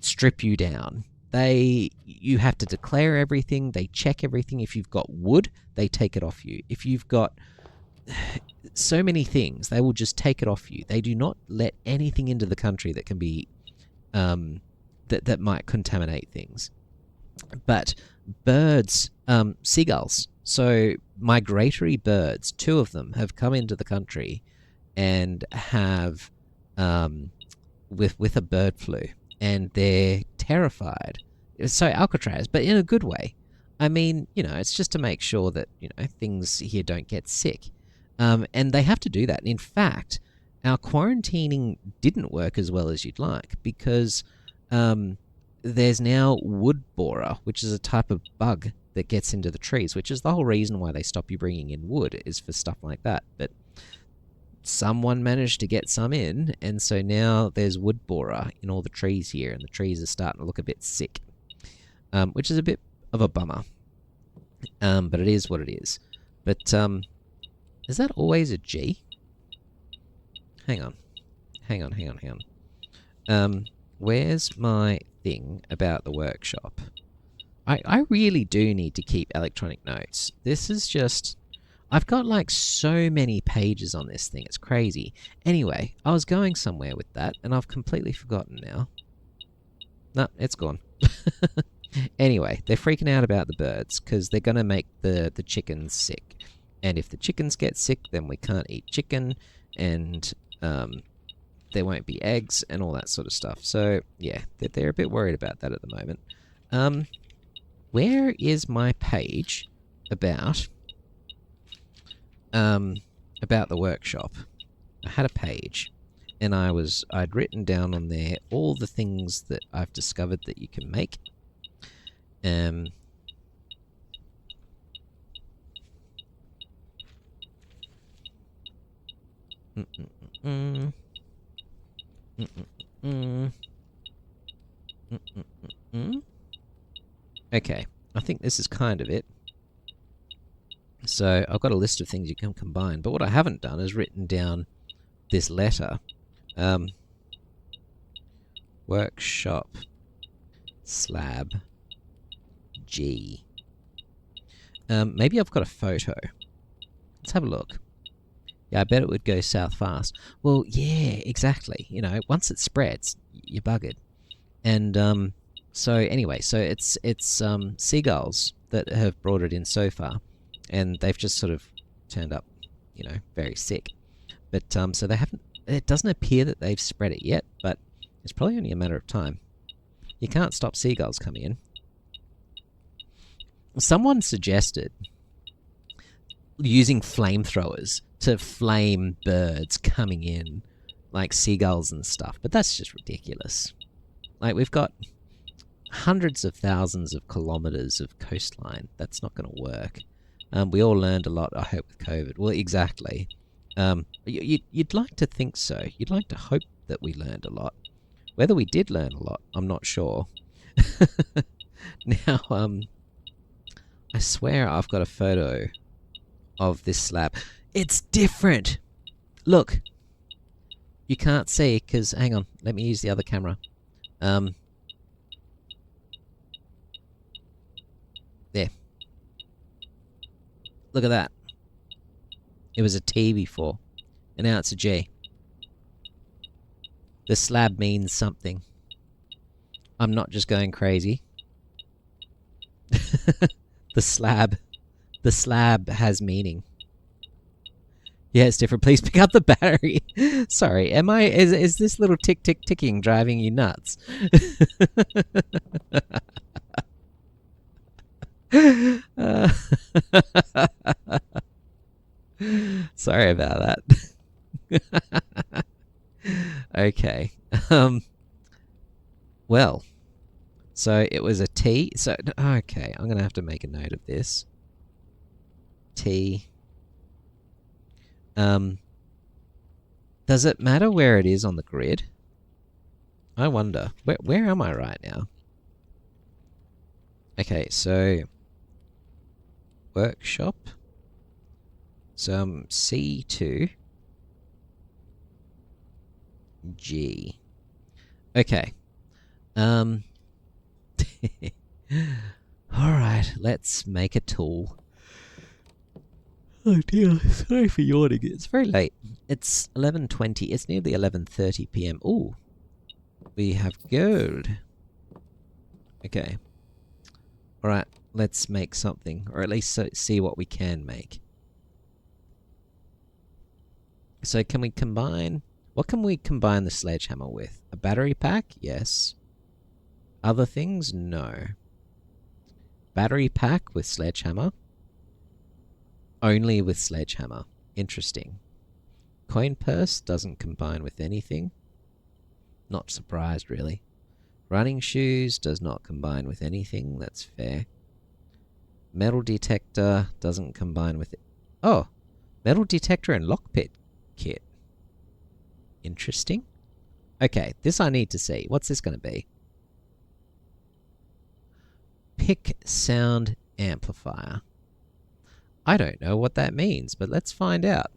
A: strip you down. You have to declare everything. They check everything. If you've got wood, they take it off you. If you've got so many things, they will just take it off you. They do not let anything into the country that can be that might contaminate things. But birds, seagulls, so migratory birds, 2 of them have come into the country and have with a bird flu, and they're terrified. So Alcatraz, but in a good way. I mean, it's just to make sure that things here don't get sick, and they have to do that. In fact, our quarantining didn't work as well as you'd like because there's now wood borer, which is a type of bug that gets into the trees, which is the whole reason why they stop you bringing in wood, is for stuff like that. But someone managed to get some in, and so now there's wood borer in all the trees here, and the trees are starting to look a bit sick, which is a bit of a bummer. But it is what it is. But is that always a G? Hang on. Where's my thing about the workshop? I really do need to keep electronic notes. This is just... I've got like so many pages on this thing. It's crazy. Anyway, I was going somewhere with that, and I've completely forgotten now. No, it's gone. Anyway, they're freaking out about the birds because they're going to make the chickens sick. And if the chickens get sick, then we can't eat chicken, and there won't be eggs and all that sort of stuff. So, yeah, they're a bit worried about that at the moment. Where is my page about the workshop? I had a page, and I'd written down on there all the things that I've discovered that you can make. Okay, I think this is kind of it. So I've got a list of things you can combine, but what I haven't done is written down this letter. Workshop slab G. Maybe I've got a photo. Let's have a look. Yeah, I bet it would go south fast. Well, yeah, exactly. Once it spreads, you're buggered. And so anyway, so it's seagulls that have brought it in so far, and they've just sort of turned up, very sick. But so they haven't. It doesn't appear that they've spread it yet, but it's probably only a matter of time. You can't stop seagulls coming in. Someone suggested using flamethrowers to flame birds coming in, like seagulls and stuff, but that's just ridiculous. Like, we've got hundreds of thousands of kilometers of coastline. That's not going to work. We all learned a lot, I hope, with COVID. Well, exactly. You'd like to think so. You'd like to hope that we learned a lot. Whether we did learn a lot, I'm not sure. Now, I swear I've got a photo of this slab. It's different! Look! You can't see, because... Hang on, let me use the other camera. There. Look at that. It was a T before, and now it's a G. The slab means something. I'm not just going crazy. The slab has meaning. Yeah, it's different. Please pick up the battery. Sorry, is this little ticking driving you nuts? Sorry about that. Okay. Well, so it was a T. So, okay, I'm going to have to make a note of this. T. Does it matter where it is on the grid? I wonder. Where am I right now? Okay, so... Workshop. So C2. G. Okay. Alright, let's make a tool. Oh dear, sorry for yawning. It's very late. It's 11:20. It's nearly 11:30 p.m. Ooh. We have gold. Okay. Alright, let's make something. Or at least see what we can make. So can we combine... What can we combine the sledgehammer with? A battery pack? Yes. Other things? No. Battery pack with sledgehammer? Only with sledgehammer. Interesting. Coin purse doesn't combine with anything. Not surprised, really. Running shoes does not combine with anything. That's fair. Metal detector doesn't combine with it. Oh! Metal detector and lockpick kit. Interesting. Okay, this I need to see. What's this going to be? Pick sound amplifier. I don't know what that means, but let's find out.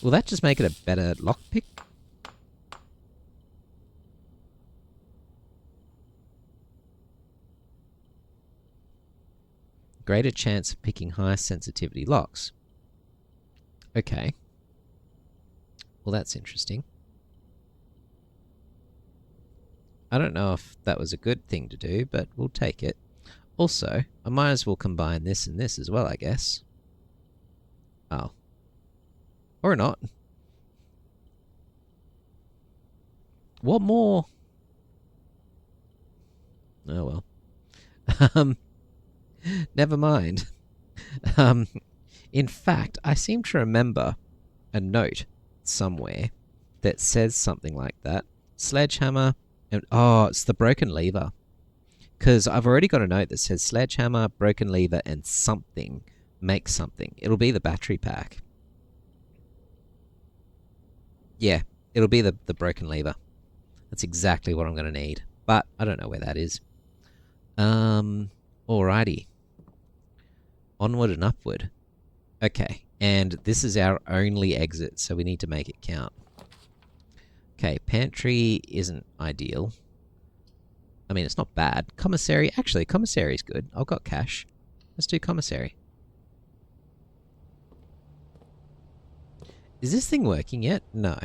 A: Will that just make it a better lockpick? Greater chance of picking high sensitivity locks. Okay. Well, that's interesting. I don't know if that was a good thing to do, but we'll take it. Also, I might as well combine this and this as well, I guess. Oh. Or not. What more? Oh well. Never mind. In fact, I seem to remember a note somewhere that says something like that. Sledgehammer, and oh, it's the broken lever. Because I've already got a note that says sledgehammer, broken lever, and something. Make something. It'll be the battery pack. Yeah, it'll be the broken lever. That's exactly what I'm going to need. But I don't know where that is. Alrighty. Onward and upward. Okay, and this is our only exit, so we need to make it count. Okay, pantry isn't ideal. I mean, it's not bad. Commissary, actually, commissary's good. I've got cash. Let's do commissary. Is this thing working yet? No.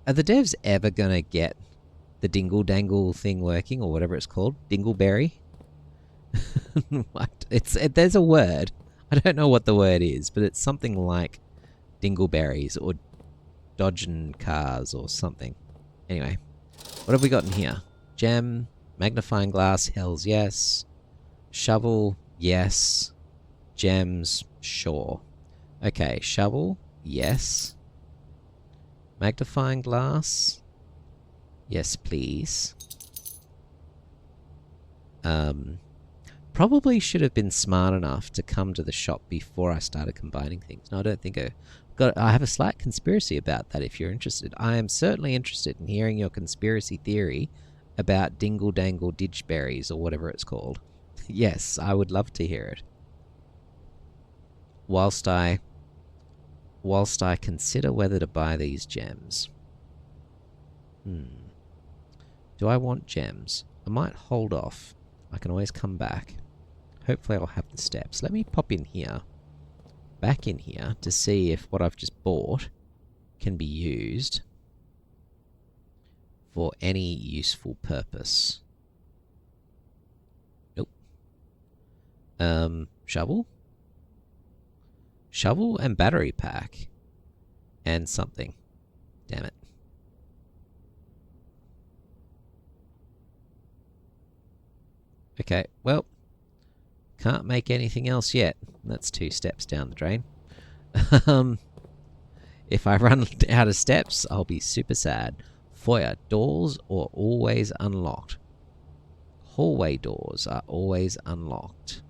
A: Are the devs ever gonna get the Dingle Dangle thing working, or whatever it's called? Dingleberry? What? There's a word. I don't know what the word is, but it's something like dingleberries or dodging cars or something. Anyway, what have we got in here? Gem, magnifying glass, hells yes. Shovel, yes. Gems, sure. Okay, shovel, yes. Magnifying glass, yes please. Probably should have been smart enough to come to the shop before I started combining things. No, I don't think I have a slight conspiracy about that if you're interested. I am certainly interested in hearing your conspiracy theory about Dingle Dangle Ditchberries or whatever it's called. Yes, I would love to hear it. Whilst I consider whether to buy these gems. Do I want gems? I might hold off. I can always come back. Hopefully I'll have the steps. Let me pop in here, back in here, to see if what I've just bought can be used for any useful purpose. Nope. Shovel? Shovel and battery pack. And something. Damn it. Okay, well, can't make anything else yet. That's 2 steps down the drain. If I run out of steps, I'll be super sad. Foyer doors are always unlocked. Hallway doors are always unlocked.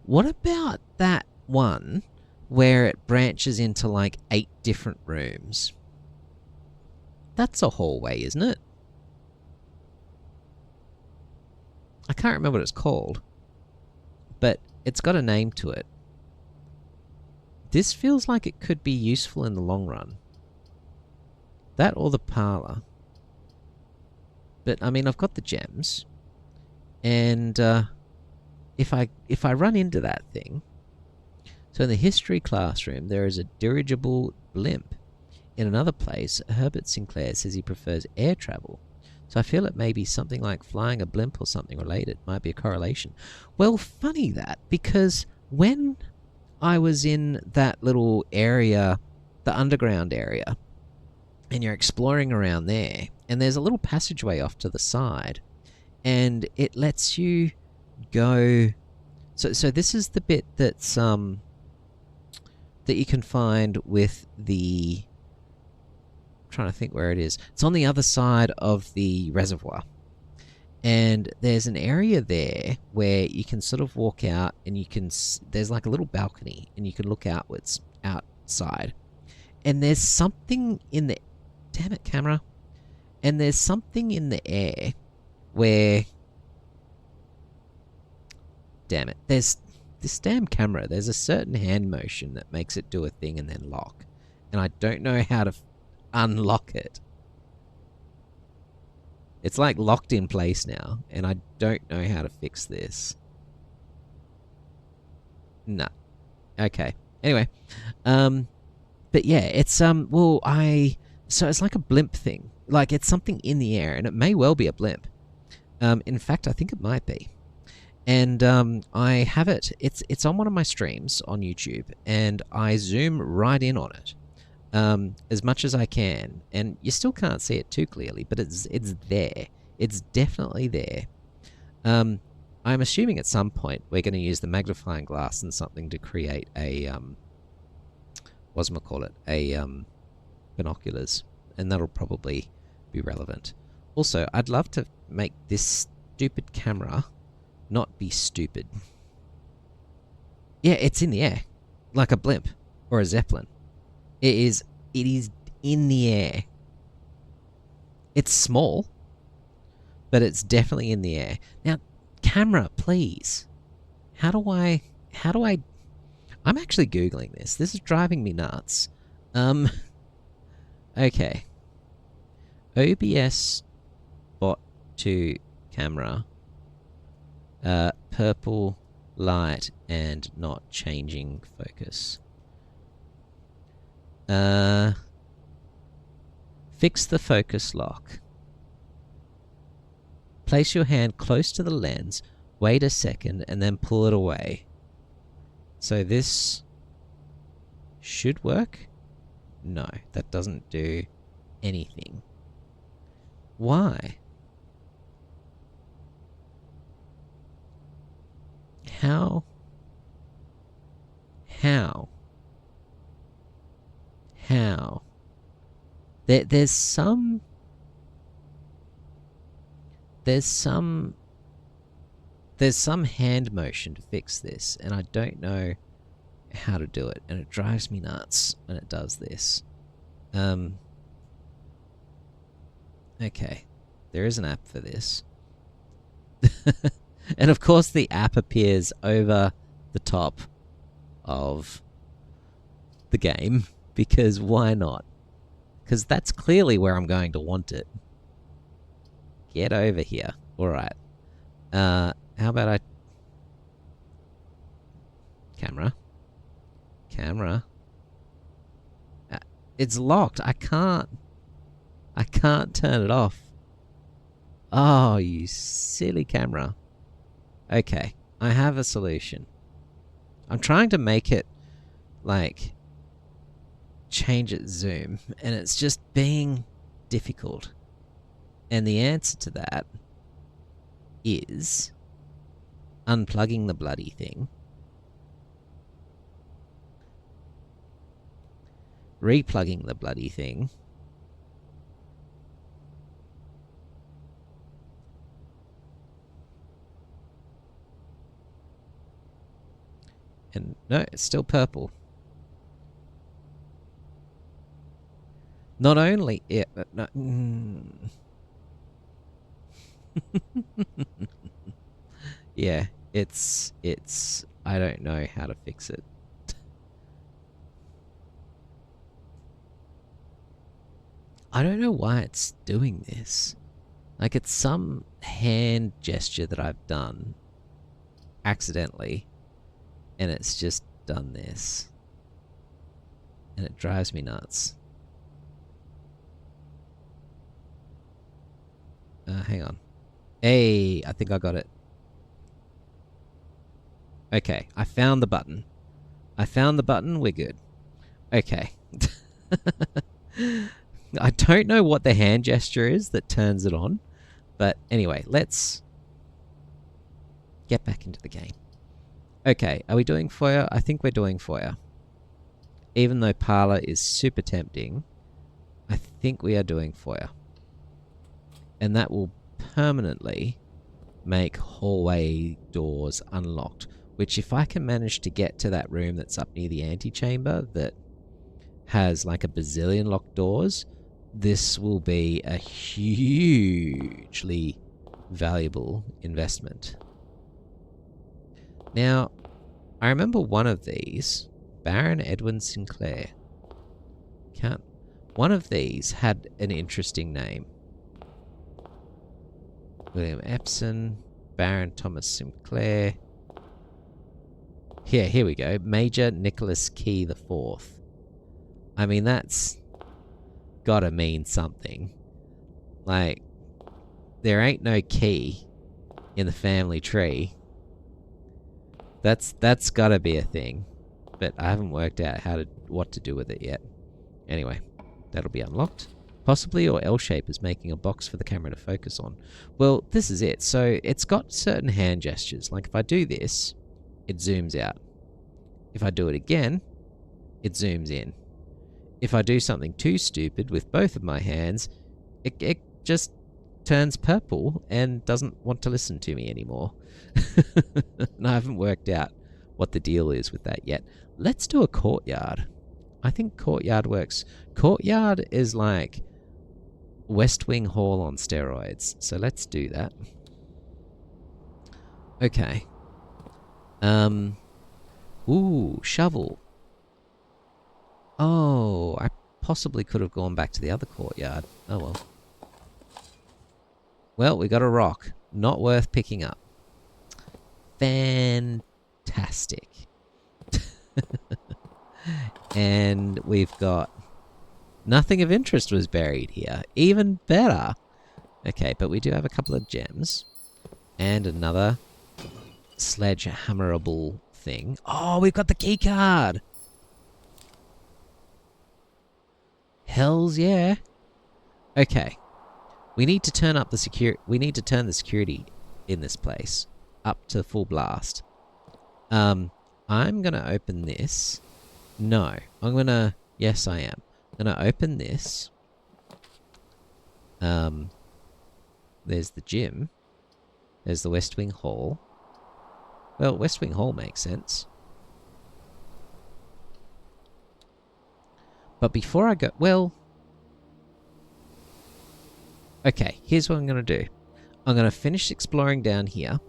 A: What about that one where it branches into like 8 different rooms. That's a hallway, isn't it? I can't remember what it's called, but it's got a name to it. This feels like it could be useful in the long run. That or the parlour. But, I mean, I've got the gems. And if I run into that thing... So in the history classroom, there is a dirigible blimp. In another place, Herbert Sinclair says he prefers air travel. So I feel it may be something like flying a blimp or something related. Might be a correlation. Well, funny that, because when I was in that little area, the underground area, and you're exploring around there, and there's a little passageway off to the side, and it lets you go... So this is the bit that's that you can find with the... I'm trying to think where it is. It's on the other side of the reservoir. And there's an area there where you can sort of walk out and you can... There's like a little balcony and you can look outwards, outside. And there's something in the... Damn it, camera. And there's something in the air where... Damn it. There's this damn camera. There's a certain hand motion that makes it do a thing and then lock. And I don't know how to unlock it. It's like locked in place now, and I don't know how to fix this. Nah. Okay. Anyway, but yeah, it's so it's like a blimp thing. Like it's something in the air, and it may well be a blimp. In fact, I think it might be. And I have it. It's on one of my streams on YouTube, and I zoom right in on it. As much as I can, and you still can't see it too clearly, but it's there. It's definitely there. I'm assuming at some point we're going to use the magnifying glass and something to create a binoculars, and that'll probably be relevant. Also, I'd love to make this stupid camera not be stupid. Yeah, it's in the air, like a blimp or a zeppelin. It is in the air. It's small, but it's definitely in the air. Now, camera, please. How do I... I'm actually Googling this. This is driving me nuts. Okay. OBS bot to camera. Purple light and not changing focus. Fix the focus lock. Place your hand close to the lens, wait a second, and then pull it away. So this should work? No, that doesn't do anything. Why? How? There's some hand motion to fix this, and I don't know how to do it, and it drives me nuts when it does this. Okay, there is an app for this. And of course the app appears over the top of the game, because why not? Because that's clearly where I'm going to want it. Get over here. Alright. How about I... Camera. It's locked. I can't turn it off. Oh, you silly camera. Okay, I have a solution. I'm trying to make it, like, change its zoom, and it's just being difficult. And the answer to that is unplugging the bloody thing, replugging the bloody thing, and no, it's still purple. Not only it, no, yeah, it's. I don't know how to fix it. I don't know why it's doing this. Like, it's some hand gesture that I've done accidentally, and it's just done this. And it drives me nuts. Hang on. Hey, I think I got it. Okay, I found the button. We're good. Okay. I don't know what the hand gesture is that turns it on. But anyway, let's get back into the game. Okay, are we doing foyer? I think we're doing foyer. Even though parlor is super tempting, I think we are doing foyer. And that will permanently make hallway doors unlocked. Which, if I can manage to get to that room that's up near the antechamber that has like a bazillion locked doors, this will be a hugely valuable investment. Now, I remember one of these, Baron Edwin Sinclair. One of these had an interesting name. William Epson, Baron Thomas Sinclair. Yeah, here we go. Major Nicholas Key IV. I mean, that's gotta mean something. Like, there ain't no key in the family tree. That's gotta be a thing. But I haven't worked out what to do with it yet. Anyway, that'll be unlocked. Possibly your L-shape is making a box for the camera to focus on. Well, this is it. So it's got certain hand gestures. Like if I do this, it zooms out. If I do it again, it zooms in. If I do something too stupid with both of my hands, it just turns purple and doesn't want to listen to me anymore. And I haven't worked out what the deal is with that yet. Let's do a courtyard. I think courtyard works. Courtyard is like West Wing Hall on steroids. So let's do that. Okay. Ooh, shovel. Oh, I possibly could have gone back to the other courtyard. Oh well. Well, we got a rock. Not worth picking up. Fantastic. And we've got nothing of interest was buried here. Even better. Okay, but we do have a couple of gems. And another sledgehammerable thing. Oh, we've got the key card. Hells yeah. Okay. We need to turn up the turn the security in this place up to full blast. I'm gonna open this. No, I'm gonna. Yes, I am. I'm gonna open this. There's the gym. There's the West Wing Hall. Well, West Wing Hall makes sense. But before I go... Well... Okay, here's what I'm going to do. I'm going to finish exploring down here.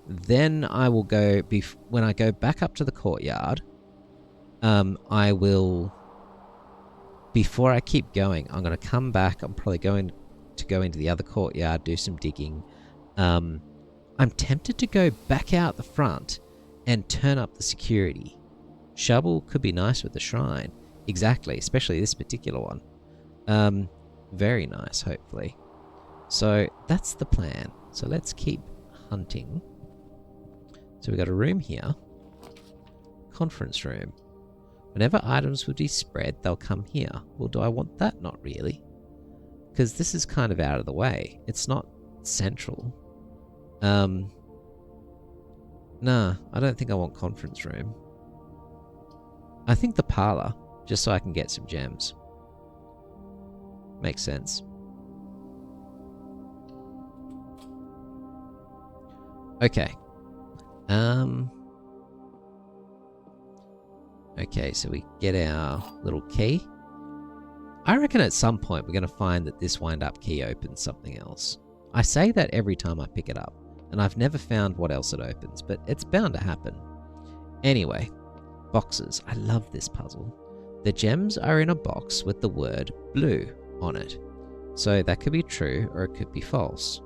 A: Then I will go... When I go back up to the courtyard, I will... Before I keep going, I'm going to come back. I'm probably going to go into the other courtyard, do some digging. I'm tempted to go back out the front and turn up the security. Shovel could be nice with the shrine. Exactly, especially this particular one. Very nice, hopefully. So that's the plan. So let's keep hunting. So we've got a room here. Conference room. Whenever items would be spread, they'll come here. Well, do I want that? Not really. Because this is kind of out of the way. It's not central. Nah, I don't think I want conference room. I think the parlor, just so I can get some gems. Makes sense. Okay. Okay, so we get our little key. I reckon at some point we're going to find that this wind-up key opens something else. I say that every time I pick it up, and I've never found what else it opens, but it's bound to happen. Anyway, boxes. I love this puzzle. The gems are in a box with the word blue on it. So that could be true or it could be false.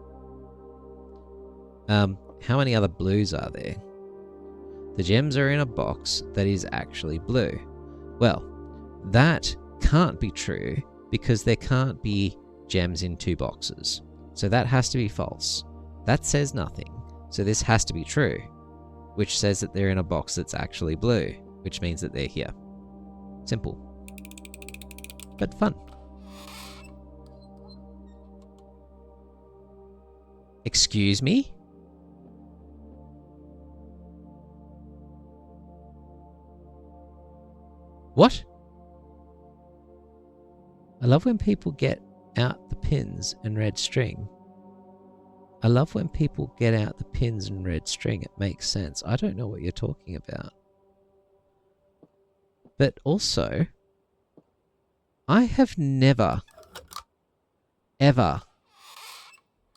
A: How many other blues are there? The gems are in a box that is actually blue. Well, that can't be true because there can't be gems in two boxes. So that has to be false. That says nothing. So this has to be true, which says that they're in a box that's actually blue, which means that they're here. Simple. But fun. Excuse me? What? I love when people get out the pins and red string. I love when people get out the pins and red string. It makes sense. I don't know what you're talking about. But also, I have never, ever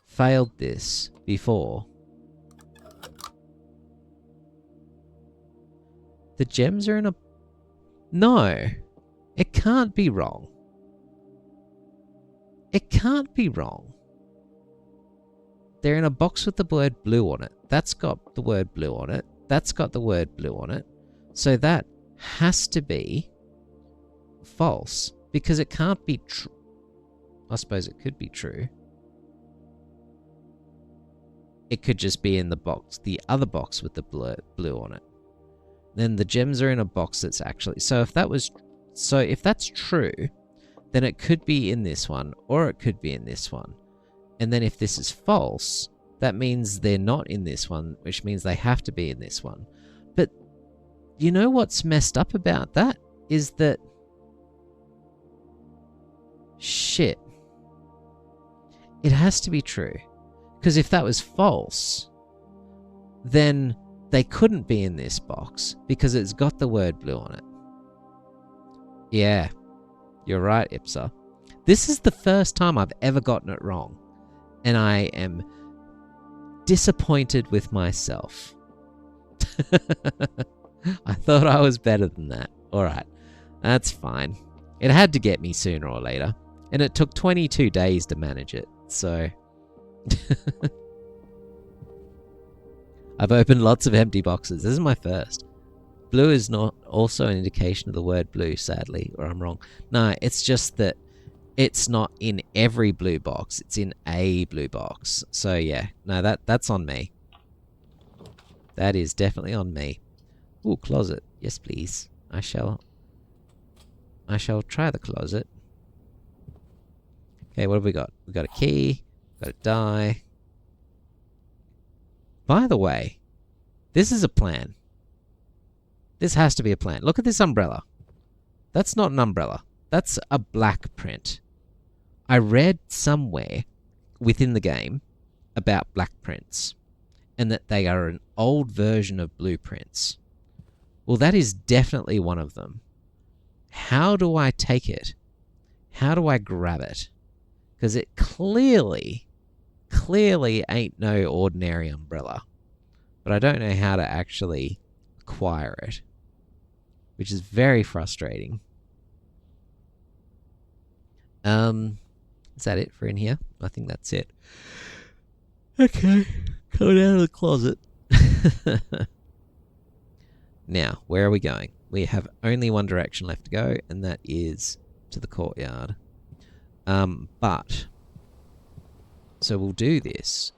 A: failed this before. The gems are in a... No, it can't be wrong. It can't be wrong. They're in a box with the word blue on it. That's got the word blue on it. That's got the word blue on it. So that has to be false because it can't be true. I suppose it could be true. It could just be in the box, the other box with the blue on it. Then the gems are in a box that's actually... So if that's true, then it could be in this one, or it could be in this one. And then if this is false, that means they're not in this one, which means they have to be in this one. But you know what's messed up about that? Is that... Shit. It has to be true. Because if that was false, then they couldn't be in this box because it's got the word blue on it. Yeah, you're right, Ipsa. This is the first time I've ever gotten it wrong, and I am disappointed with myself. I thought I was better than that. Alright, that's fine. It had to get me sooner or later, and it took 22 days to manage it, so... I've opened lots of empty boxes. This is my first. Blue is not also an indication of the word blue, sadly, or I'm wrong. No, it's just that it's not in every blue box. It's in a blue box. So yeah, no, that's on me. That is definitely on me. Ooh, closet. Yes, please. I shall try the closet. Okay, what have we got? We've got a key. Got a die. By the way, this is a plan. This has to be a plan. Look at this umbrella. That's not an umbrella. That's a black print. I read somewhere within the game about black prints and that they are an old version of blueprints. Well, that is definitely one of them. How do I take it? How do I grab it? Because it clearly ain't no ordinary umbrella. But I don't know how to actually acquire it, which is very frustrating. Is that it for in here? I think that's it. Okay, coming out of the closet. Now, where are we going? We have only one direction left to go, and that is to the courtyard. So we'll do this,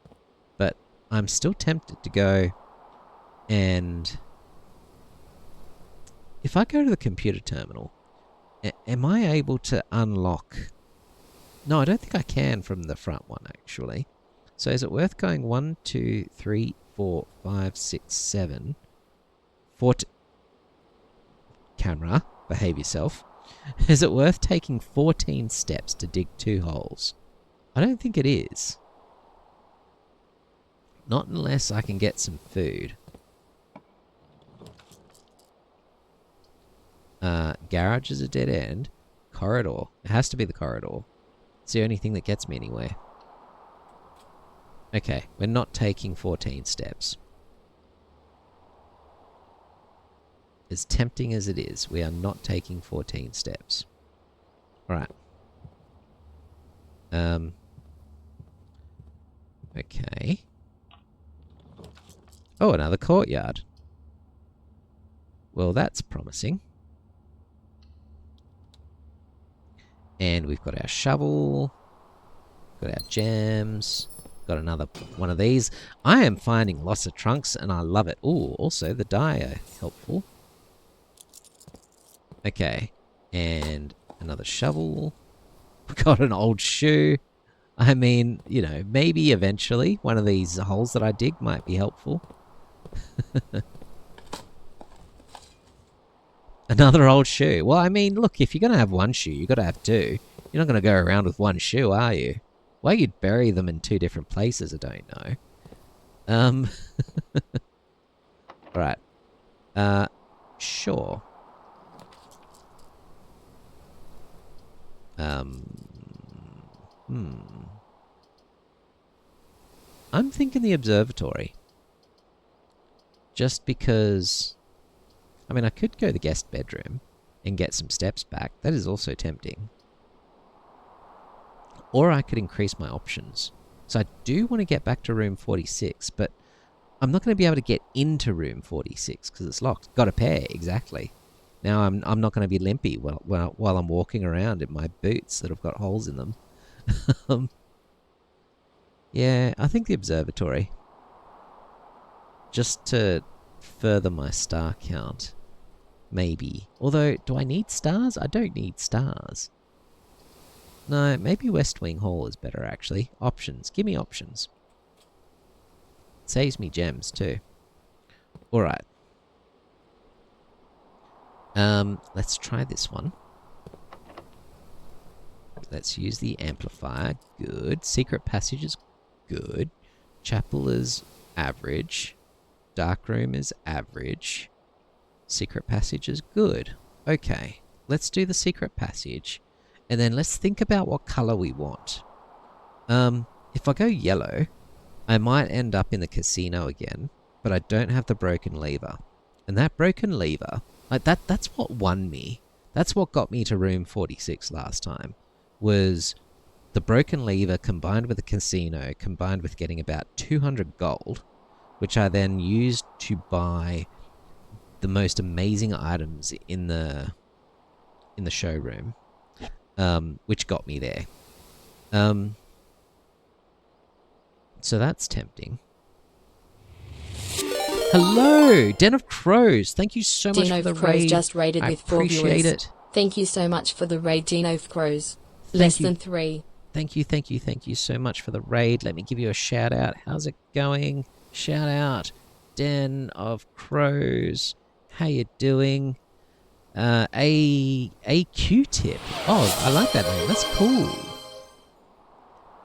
A: but I'm still tempted to go and... If I go to the computer terminal, am I able to unlock... No, I don't think I can from the front one, actually. So is it worth going 1, 2, 3, 4, 5, 6, 7... Camera, behave yourself. Is it worth taking 14 steps to dig 2 holes? I don't think it is. Not unless I can get some food. Garage is a dead end. corridor. It has to be the corridor. It's the only thing that gets me anywhere. Okay, we're not taking 14 steps. As tempting as it is, we are not taking 14 steps. Alright. Okay. Oh, another courtyard. Well, that's promising. And we've got our shovel. Got our gems. Got another one of these. I am finding lots of trunks, and I love it. Ooh, also the dye are helpful. Okay. And another shovel. We've got an old shoe. I mean, you know, maybe eventually one of these holes that I dig might be helpful. Another old shoe. Well, I mean, look, if you're going to have one shoe, you've got to have two. You're not going to go around with one shoe, are you? Why you'd bury them in two different places, I don't know. Alright. Sure. I'm thinking the observatory. Just because... I mean, I could go to the guest bedroom and get some steps back. That is also tempting. Or I could increase my options. So I do want to get back to room 46, but I'm not going to be able to get into room 46 because it's locked. Got a pair, exactly. Now I'm not going to be limpy while I'm walking around in my boots that have got holes in them. Yeah, I think the observatory. Just to further my star count. Maybe. Although, do I need stars? I don't need stars. No, maybe West Wing Hall is better, actually. Options. Give me options. It saves me gems, too. Alright. Let's try this one. Let's use the amplifier. Good. Secret passage is good. Chapel is average. Darkroom is average. Secret passage is good. Okay. Let's do the secret passage. And then let's think about what colour we want. If I go yellow, I might end up in the casino again, but I don't have the broken lever. And that broken lever, like that's what won me. That's what got me to room 46 last time, was the broken lever combined with the casino, combined with getting about 200 gold, which I then used to buy the most amazing items in the showroom. Which got me there. So that's tempting. Hello, Den of Crows. Thank you so much for the raid.
B: Just raided
A: I
B: with 4
A: appreciate
B: viewers.
A: it.
B: Thank you so much for the raid, Den of Crows. Less than 3.
A: Thank you so much for the raid. Let me give you a shout out. How's it going? Shout out, Den of Crows. How you doing? A Q-tip. Oh, I like that name. That's cool.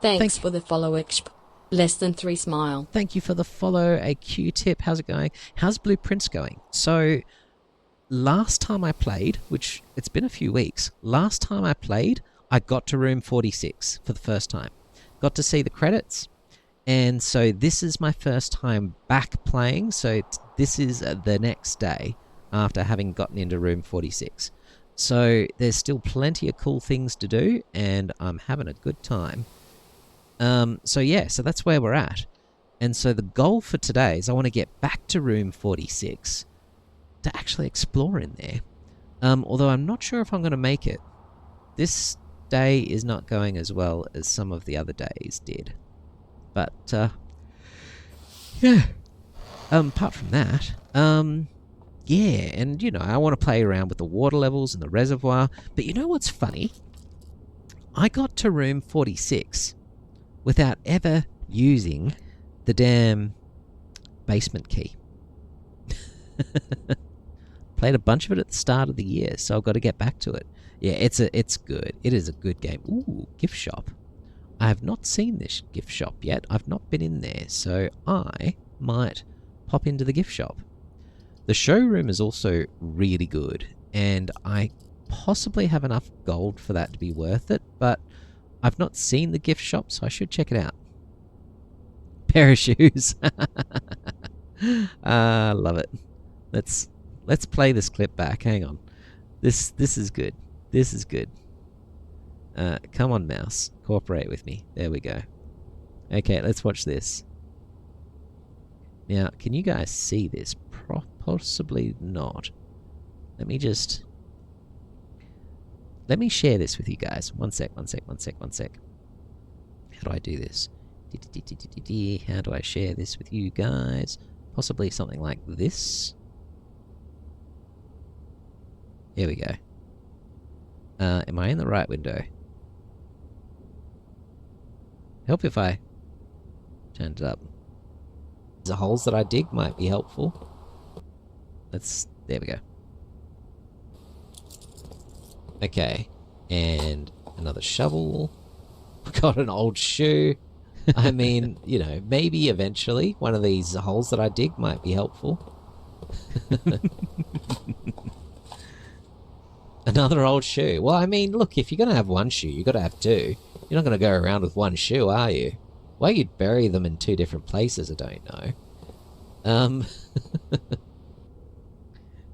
B: Thanks for the follow, exp. Less than 3 smile.
A: Thank you for the follow, a Q-tip. How's it going? How's Blueprints going? So, last time I played, which it's been a few weeks, last time I played, I got to room 46 for the first time. Got to see the credits. And so this is my first time back playing. So this is the next day after having gotten into room 46. So there's still plenty of cool things to do, and I'm having a good time. So that's where we're at. And so the goal for today is I want to get back to room 46 to actually explore in there. Although I'm not sure if I'm going to make it. This day is not going as well as some of the other days did. But, yeah. Apart from that, yeah, and, you know, I want to play around with the water levels and the reservoir. But you know what's funny? I got to room 46 without ever using the damn basement key. Played a bunch of it at the start of the year, so I've got to get back to it. Yeah, it's good. It is a good game. Ooh, gift shop. I have not seen this gift shop yet. I've not been in there, so I might pop into the gift shop. The showroom is also really good, and I possibly have enough gold for that to be worth it, but I've not seen the gift shop, so I should check it out. Pair of shoes. Love it. Let's play this clip back. Hang on. This is good. This is good. Come on, mouse. Cooperate with me. There we go. Okay, let's watch this. Now, can you guys see this? Possibly not. Let me share this with you guys. One sec. How do I do this? How do I share this with you guys? Possibly something like this. Here we go. Am I in the right window? Help if I turn it up. The holes that I dig might be helpful. There we go. Okay, and another shovel. Got an old shoe. I mean, you know, maybe eventually one of these holes that I dig might be helpful. Another old shoe. Well, I mean, look, if you're going to have one shoe, you've got to have two. You're not going to go around with one shoe, are you? Why you'd bury them in two different places, I don't know.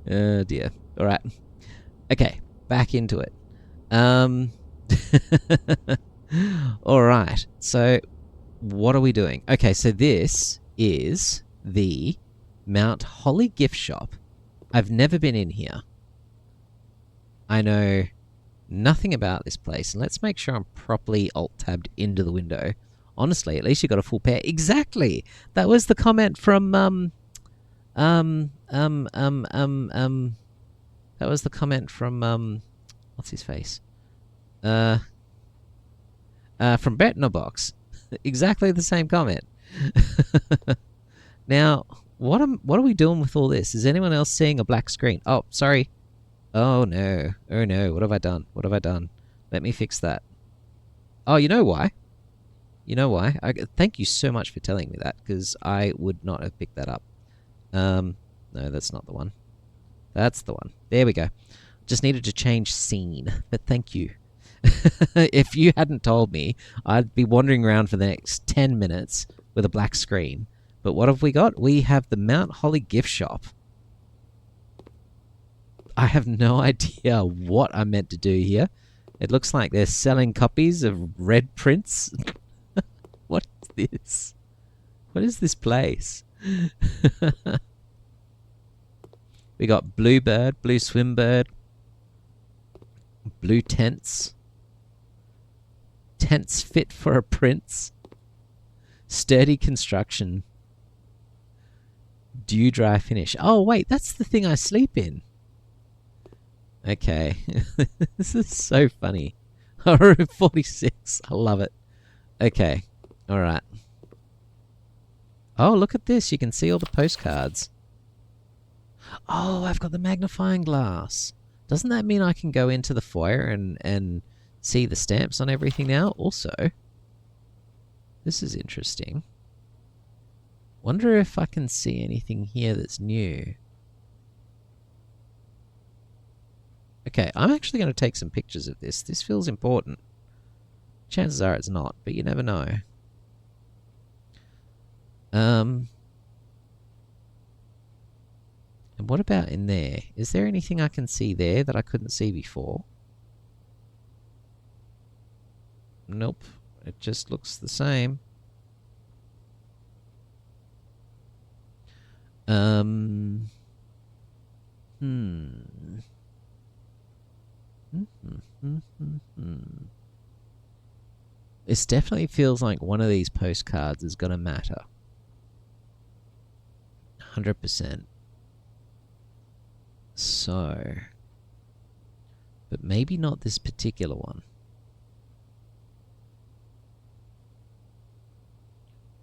A: Oh dear. Alright. Okay, back into it. Alright, so what are we doing? Okay, so this is the Mount Holly gift shop. I've never been in here. I know nothing about this place, and let's make sure I'm properly alt-tabbed into the window. Honestly, at least you got a full pair. Exactly! That was the comment from, that was the comment from, what's his face? From Betnobox. Exactly the same comment. Now, what are we doing with all this? Is anyone else seeing a black screen? Oh, sorry. Oh no. Oh no. What have I done? What have I done? Let me fix that. Oh, you know why? You know why? Thank you so much for telling me that, because I would not have picked that up. No, that's not the one. That's the one. There we go. Just needed to change scene, but thank you. If you hadn't told me, I'd be wandering around for the next 10 minutes with a black screen. But what have we got? We have the Mount Holly gift shop. I have no idea what I'm meant to do here. It looks like they're selling copies of red prints. What is this? What is this place? We got bluebird, blue swimbird, blue tents, tents fit for a prince, sturdy construction, dew dry finish. Oh wait, that's the thing I sleep in. Okay. This is so funny. Room 46. I love it. Okay. Alright. Oh, look at this. You can see all the postcards. Oh, I've got the magnifying glass. Doesn't that mean I can go into the foyer and see the stamps on everything now? Also, this is interesting. Wonder if I can see anything here that's new. Okay, I'm actually going to take some pictures of this. This feels important. Chances are it's not, but you never know. And what about in there? Is there anything I can see there that I couldn't see before? Nope. It just looks the same. This definitely feels like one of these postcards is going to matter. 100%. So, but maybe not this particular one.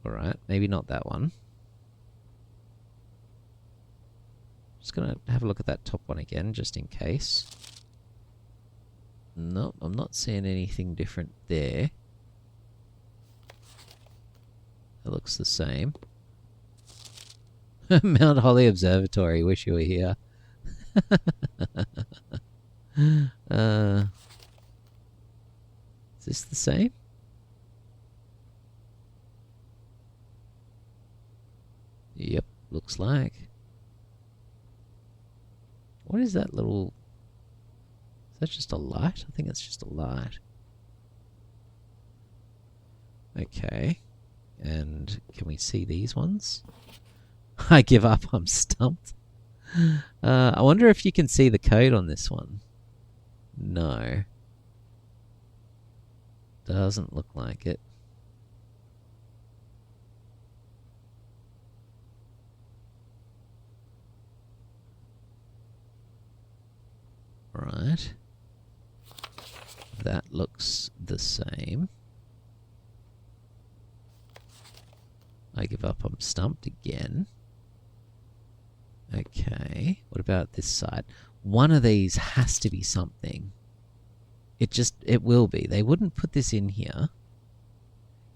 A: Alright, maybe not that one. Just gonna have a look at that top one again, just in case. Nope, I'm not seeing anything different there. It looks the same. Mount Holly Observatory, wish you were here. Is this the same? Yep, looks like. What is that little... Is that just a light? I think it's just a light. Okay. And can we see these ones? I give up, I'm stumped. I wonder if you can see the code on this one. No. Doesn't look like it. Right. That looks the same. I give up, I'm stumped again. Okay, what about this side? One of these has to be something. It will be. They wouldn't put this in here.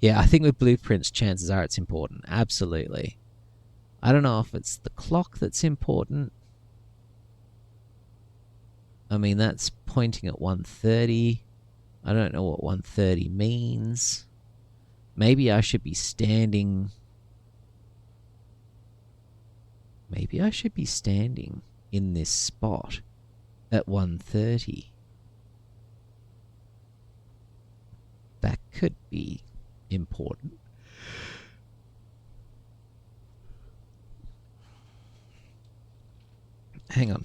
A: Yeah, I think with blueprints, chances are it's important. Absolutely. I don't know if it's the clock that's important. I mean, that's pointing at 1:30. I don't know what 1:30 means. Maybe I should be standing... Maybe I should be standing in this spot at 1:30. That could be important. Hang on.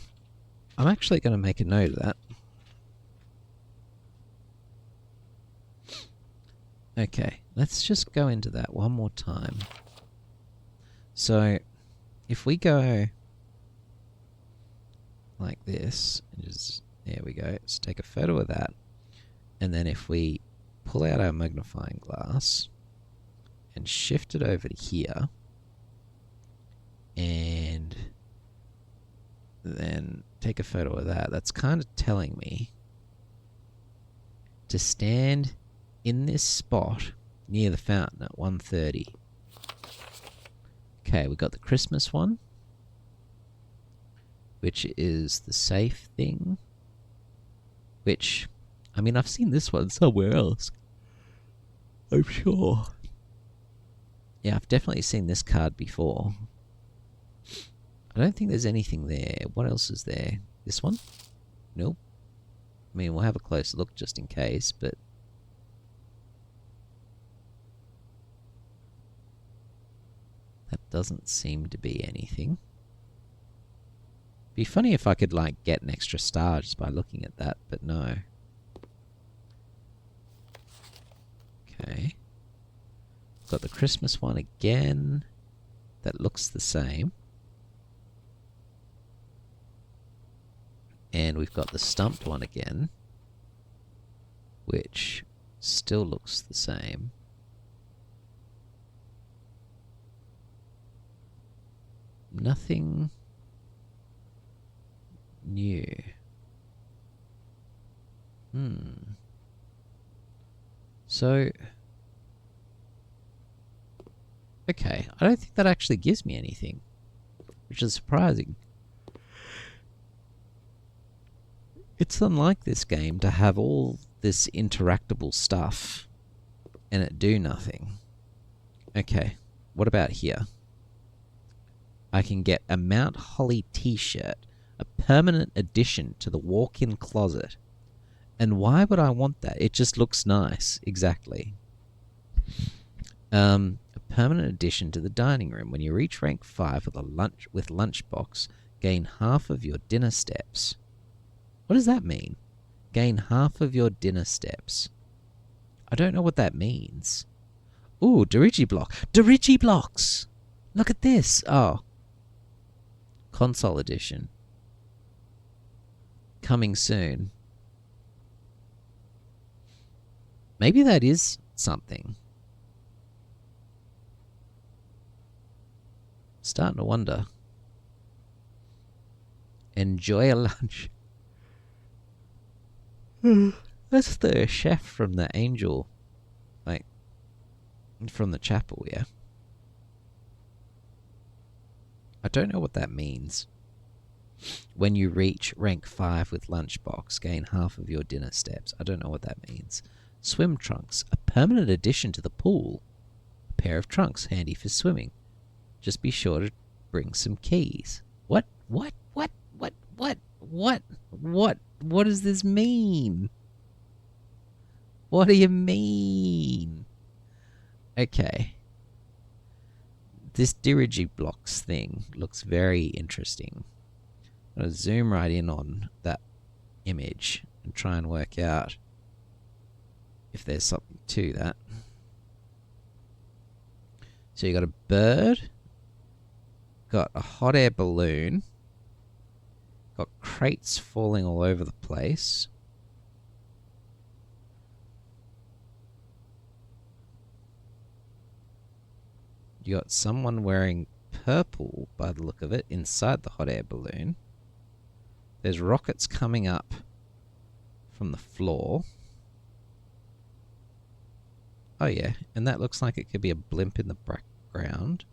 A: I'm actually going to make a note of that. Okay, let's just go into that one more time. So, if we go like this, and just, there we go, let's take a photo of that. And then if we pull out our magnifying glass and shift it over to here, and then take a photo of that, that's kind of telling me to stand in this spot near the fountain at 1:30. Okay, we got the Christmas one, which is the safe thing, which, I mean, I've seen this one somewhere else, I'm sure. Yeah, I've definitely seen this card before. I don't think there's anything there. What else is there? This one? Nope. I mean, we'll have a closer look just in case, but... that doesn't seem to be anything. Be funny if I could, like, get an extra star just by looking at that, but no. Okay. Got the Christmas one again. That looks the same. And we've got the stumped one again, which still looks the same. Nothing new. So, okay, I don't think that actually gives me anything, which is surprising. It's unlike this game to have all this interactable stuff and it do nothing. Okay, what about here? I can get a Mount Holly t-shirt, a permanent addition to the walk-in closet. And why would I want that? It just looks nice. Exactly. A permanent addition to the dining room. When you reach rank 5 with lunchbox, gain half of your dinner steps. What does that mean? Gain half of your dinner steps. I don't know what that means. Ooh, Dirigiblock. Dirigiblocks! Look at this. Oh. Console edition. Coming soon. Maybe that is something. Starting to wonder. Enjoy a lunch. That's the chef from the Angel, like, from the chapel, yeah? I don't know what that means. When you reach rank 5 with lunchbox, gain half of your dinner steps. I don't know what that means. Swim trunks, a permanent addition to the pool. A pair of trunks, handy for swimming. Just be sure to bring some keys. What does this mean? What do you mean? Okay. This dirigiblocks thing looks very interesting. I'm going to zoom right in on that image and try and work out if there's something to that. So you got a bird, got a hot air balloon, got crates falling all over the place. You got someone wearing purple, by the look of it, inside the hot air balloon. There's rockets coming up from the floor. Oh yeah, and that looks like it could be a blimp in the background.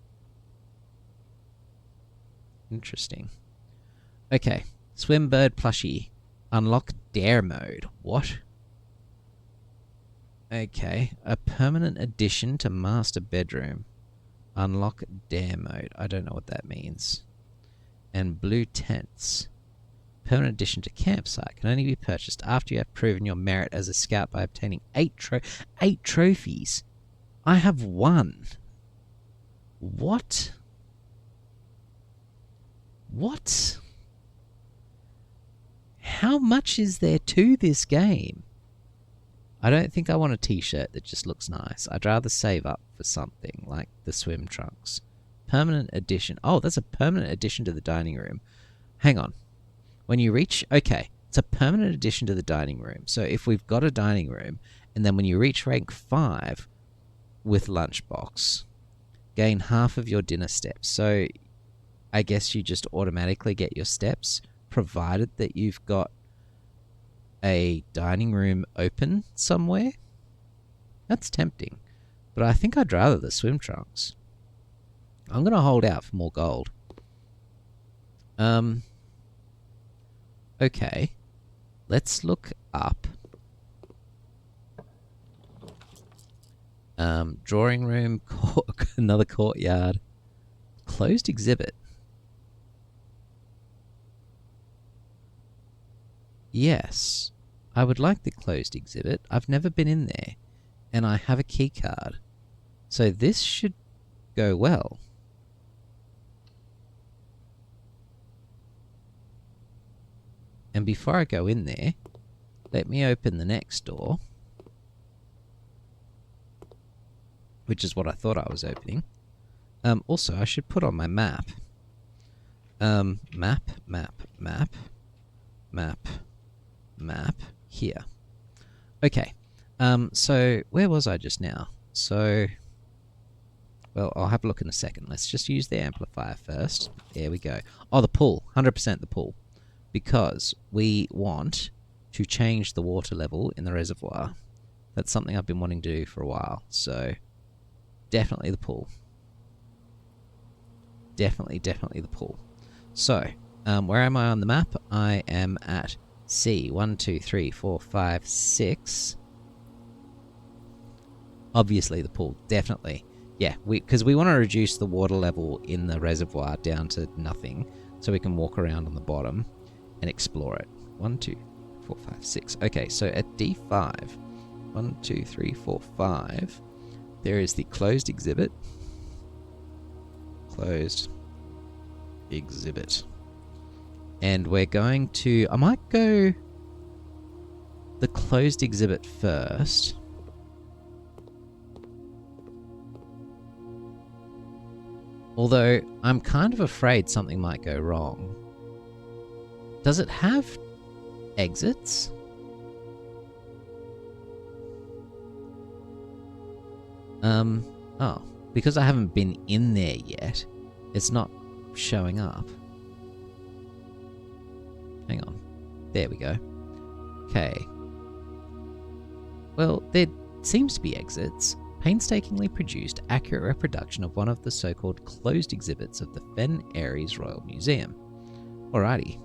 A: Interesting. Okay, swim bird plushie. Unlock dare mode. What? Okay, a permanent addition to master bedroom. Unlock dare mode. I don't know what that means. And blue tents. Permanent addition to campsite. Can only be purchased after you have proven your merit as a scout by obtaining 8 trophies. I have 1. What? What? How much is there to this game? I don't think I want a t-shirt that just looks nice. I'd rather save up for something like the swim trunks. Permanent addition. Oh, that's a permanent addition to the dining room. Hang on. When you reach... Okay, it's a permanent addition to the dining room. So if we've got a dining room, and then when you reach rank 5 with lunchbox, gain half of your dinner steps. So I guess you just automatically get your steps, provided that you've got a dining room open somewhere. That's tempting, but I think I'd rather the swim trunks. I'm going to hold out for more gold. Okay, let's look up drawing room, another courtyard, closed exhibit. Yes, I would like the closed exhibit. I've never been in there, and I have a key card. So this should go well. And before I go in there, let me open the next door, which is what I thought I was opening. Also, I should put on my map. Map, here. Okay, so where was I just now? So, well, I'll have a look in a second. Let's just use the amplifier first. There we go. Oh, the pool. 100% the pool. Because we want to change the water level in the reservoir. That's something I've been wanting to do for a while. So, definitely the pool. Definitely the pool. So, where am I on the map? I am at C. 1, 2, 3, 4, 5, 6. Obviously the pool. Definitely. Yeah, because we want to reduce the water level in the reservoir down to nothing, so we can walk around on the bottom and explore it. 1, 2, 4, 5, 6. Okay, so at D5, 1, 2, 3, 4, 5, there is the closed exhibit. Closed exhibit. And we're going to... I might go the closed exhibit first. Although, I'm kind of afraid something might go wrong. Does it have exits? Oh, because I haven't been in there yet, it's not showing up. Hang on. There we go. Okay. Well, there seems to be exits. Painstakingly produced accurate reproduction of one of the so-called closed exhibits of the Fen Ares Royal Museum. Alrighty.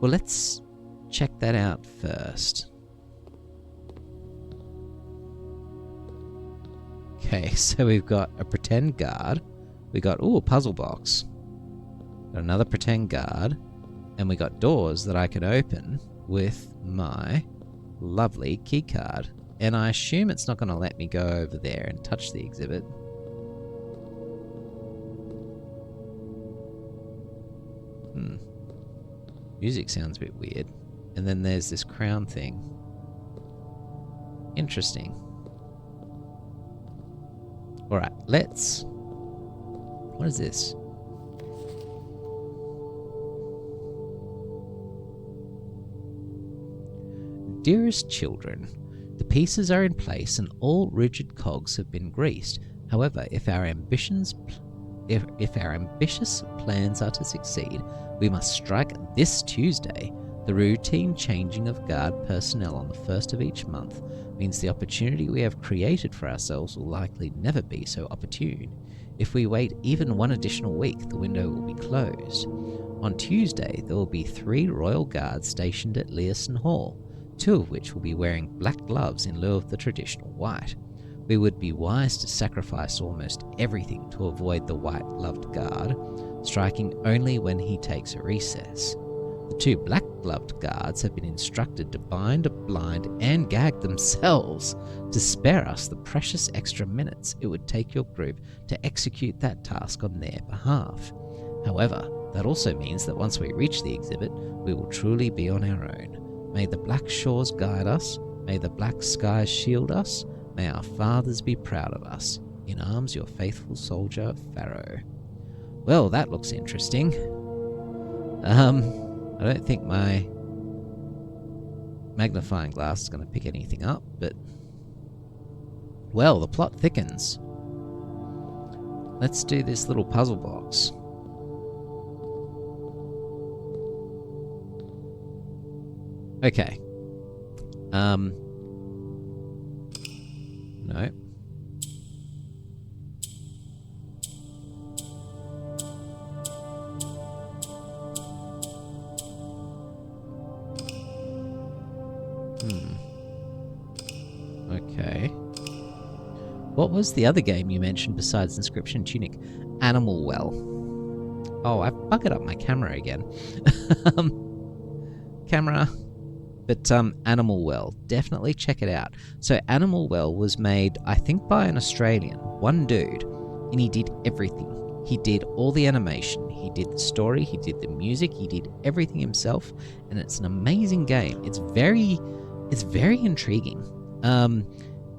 A: Well, let's check that out first. Okay, so we've got a pretend guard. We got, a puzzle box. Got another pretend guard. And we got doors that I can open with my lovely key card. And I assume it's not going to let me go over there and touch the exhibit. Music sounds a bit weird. And then there's this crown thing. Interesting. Alright, let's... What is this? Dearest children, the pieces are in place and all rigid cogs have been greased. However, if our ambitious plans are to succeed, we must strike this Tuesday. The routine changing of guard personnel on the first of each month means the opportunity we have created for ourselves will likely never be so opportune. If we wait even one additional week, the window will be closed. On Tuesday, there will be 3 royal guards stationed at Learson Hall, 2 of which will be wearing black gloves in lieu of the traditional white. We would be wise to sacrifice almost everything to avoid the white-gloved guard, striking only when he takes a recess. The 2 black-gloved guards have been instructed to bind, blind, and gag themselves to spare us the precious extra minutes it would take your group to execute that task on their behalf. However, that also means that once we reach the exhibit, we will truly be on our own. May the black shores guide us, may the black skies shield us, may our fathers be proud of us. In arms, your faithful soldier, Pharaoh. Well, that looks interesting. I don't think my magnifying glass is going to pick anything up, but... Well, the plot thickens. Let's do this little puzzle box. Okay. No. Okay. What was the other game you mentioned besides Inscription Tunic? Animal Well. Oh, I've buggered up my camera again. Camera. But Animal Well, definitely check it out. So Animal Well was made, I think, by an Australian, one dude, and he did everything. He did all the animation, he did the story, he did the music, he did everything himself, and it's an amazing game. It's very intriguing.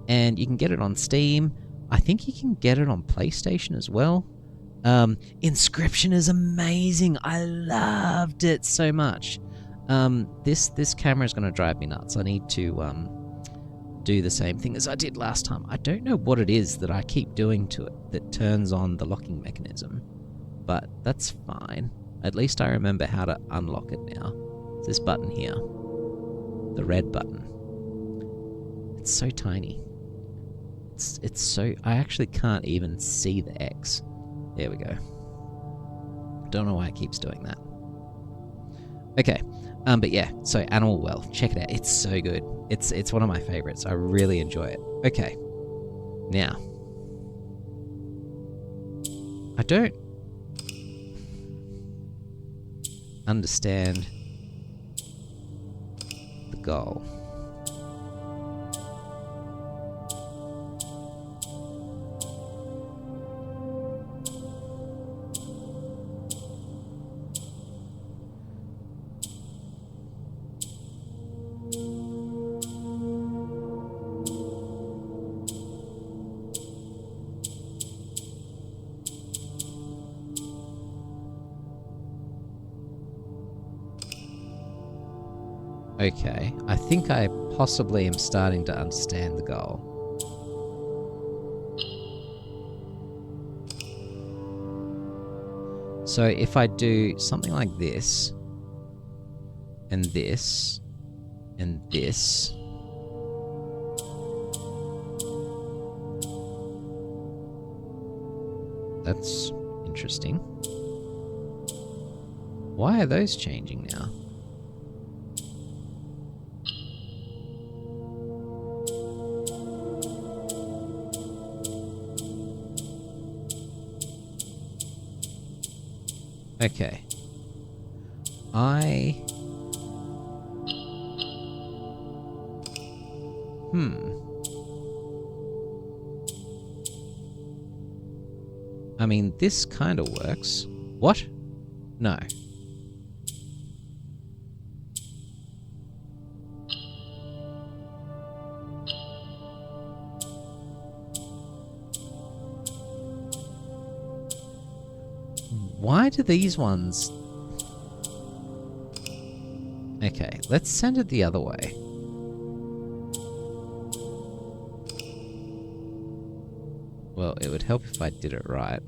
A: And you can get it on Steam. I think you can get it on PlayStation as well. Inscription is amazing. I loved it so much. This camera is going to drive me nuts. I need to do the same thing as I did last time. I don't know what it is that I keep doing to it that turns on the locking mechanism, but that's fine. At least I remember how to unlock it now. It's this button here, the red button. It's so tiny. It's so... I actually can't even see the X. There we go. Don't know why it keeps doing that. Okay. But yeah, so Animal Well, check it out. It's so good. It's one of my favorites. I really enjoy it. Okay. Now. I don't understand the goal. Okay, I think I possibly am starting to understand the goal. So if I do something like this, and this, and this, that's interesting. Why are those changing now? Okay. I mean, this kind of works. What? No. Why do these ones... Okay, let's send it the other way. Well, it would help if I did it right.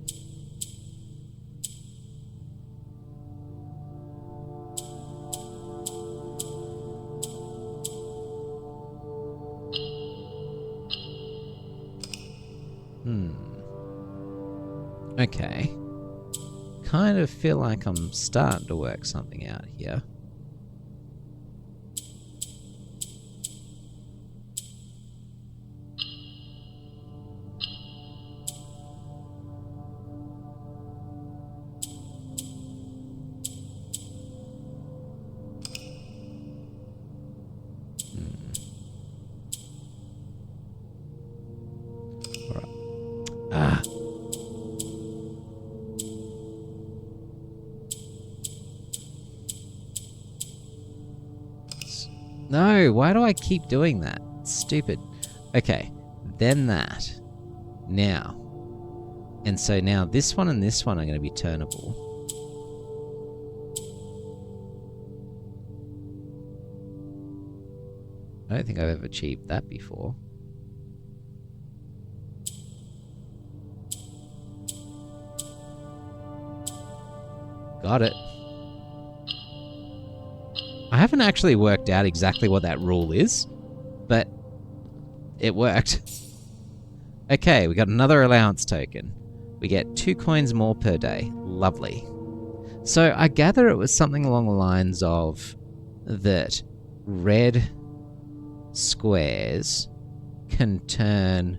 A: Okay. Kind of feel like I'm starting to work something out here. No, why do I keep doing that? Stupid. Okay, then that. Now. And so now this one and this one are going to be turnable. I don't think I've ever achieved that before. Got it. I haven't actually worked out exactly what that rule is, but it worked. Okay, we got another allowance token. We get 2 coins more per day. Lovely. So I gather it was something along the lines of that red squares can turn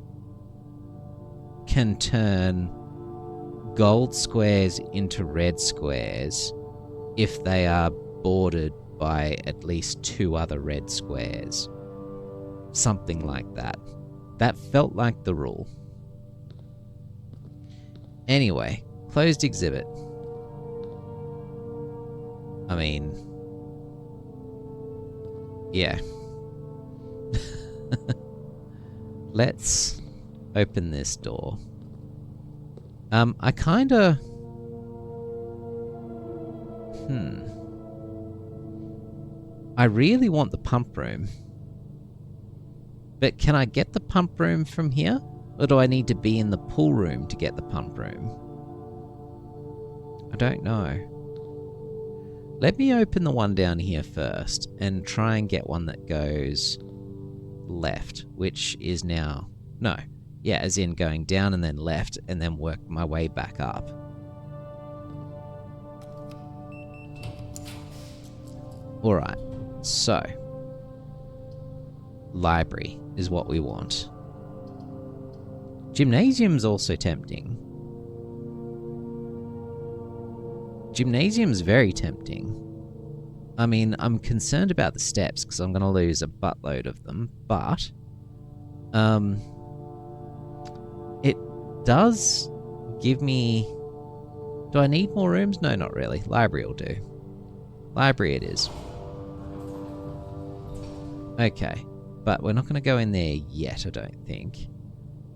A: gold squares into red squares if they are bordered by at least 2 other red squares. Something like that. That felt like the rule. Anyway, closed exhibit. I mean... yeah. Let's open this door. I kinda... I really want the pump room. But can I get the pump room from here? Or do I need to be in the pool room to get the pump room? I don't know. Let me open the one down here first and try and get one that goes left, which is now... no. Yeah, as in going down and then left and then work my way back up. Alright, so... library is what we want. Gymnasium's also tempting. Gymnasium's very tempting. I mean, I'm concerned about the steps because I'm going to lose a buttload of them, but... it does give me... do I need more rooms? No, not really. Library will do. Library it is. Okay. But we're not going to go in there yet, I don't think.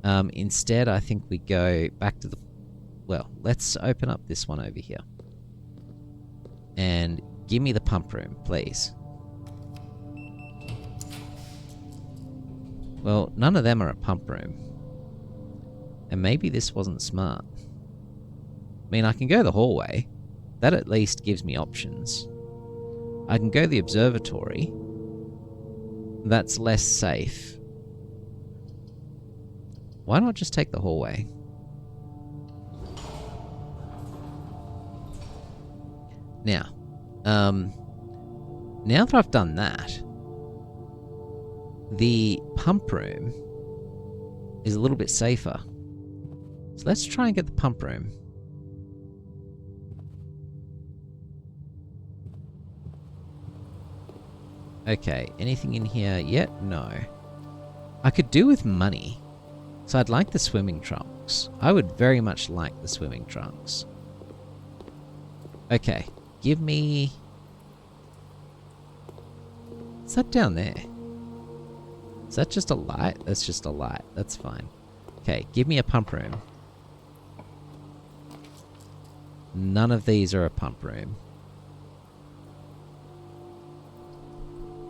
A: Instead, I think we go back to the... well, let's open up this one over here. And give me the pump room, please. Well, none of them are a pump room. And maybe this wasn't smart. I mean, I can go the hallway. That at least gives me options. I can go the observatory. That's less safe. Why not just take the hallway? Now, Now that I've done that, the pump room is a little bit safer. So let's try and get the pump room. Okay, anything in here yet? No. I could do with money. So I'd like the swimming trunks. I would very much like the swimming trunks. Okay, give me... What's that down there? Is that just a light? That's just a light. That's fine. Okay, give me a pump room. None of these are a pump room.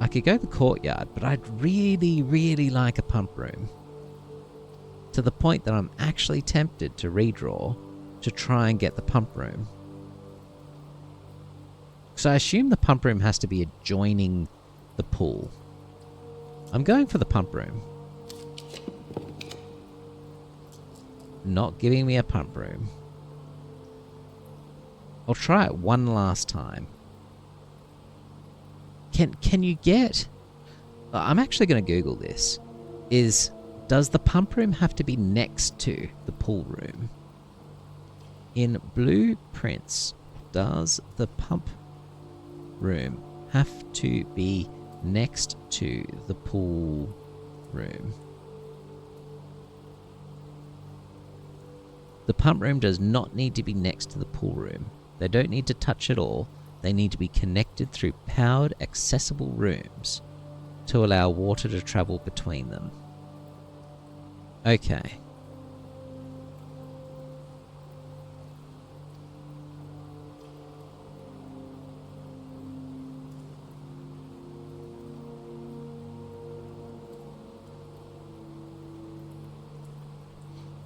A: I could go to the courtyard, but I'd really, really like a pump room. To the point that I'm actually tempted to redraw to try and get the pump room. So I assume the pump room has to be adjoining the pool. I'm going for the pump room. Not giving me a pump room. I'll try it one last time. Can you get... I'm actually going to Google this. Does the pump room have to be next to the pool room? In blueprints, does the pump room have to be next to the pool room? The pump room does not need to be next to the pool room. They don't need to touch at all. They need to be connected through powered, accessible rooms to allow water to travel between them. Okay.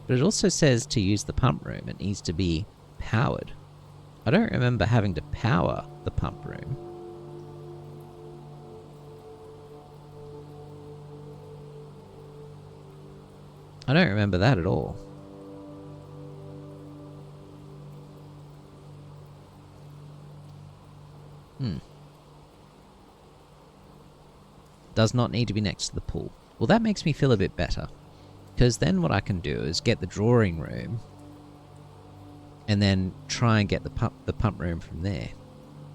A: But it also says to use the pump room, it needs to be powered. I don't remember having to power the pump room. I don't remember that at all. Does not need to be next to the pool. Well, that makes me feel a bit better. Because then what I can do is get the drawing room and then try and get the pump room from there.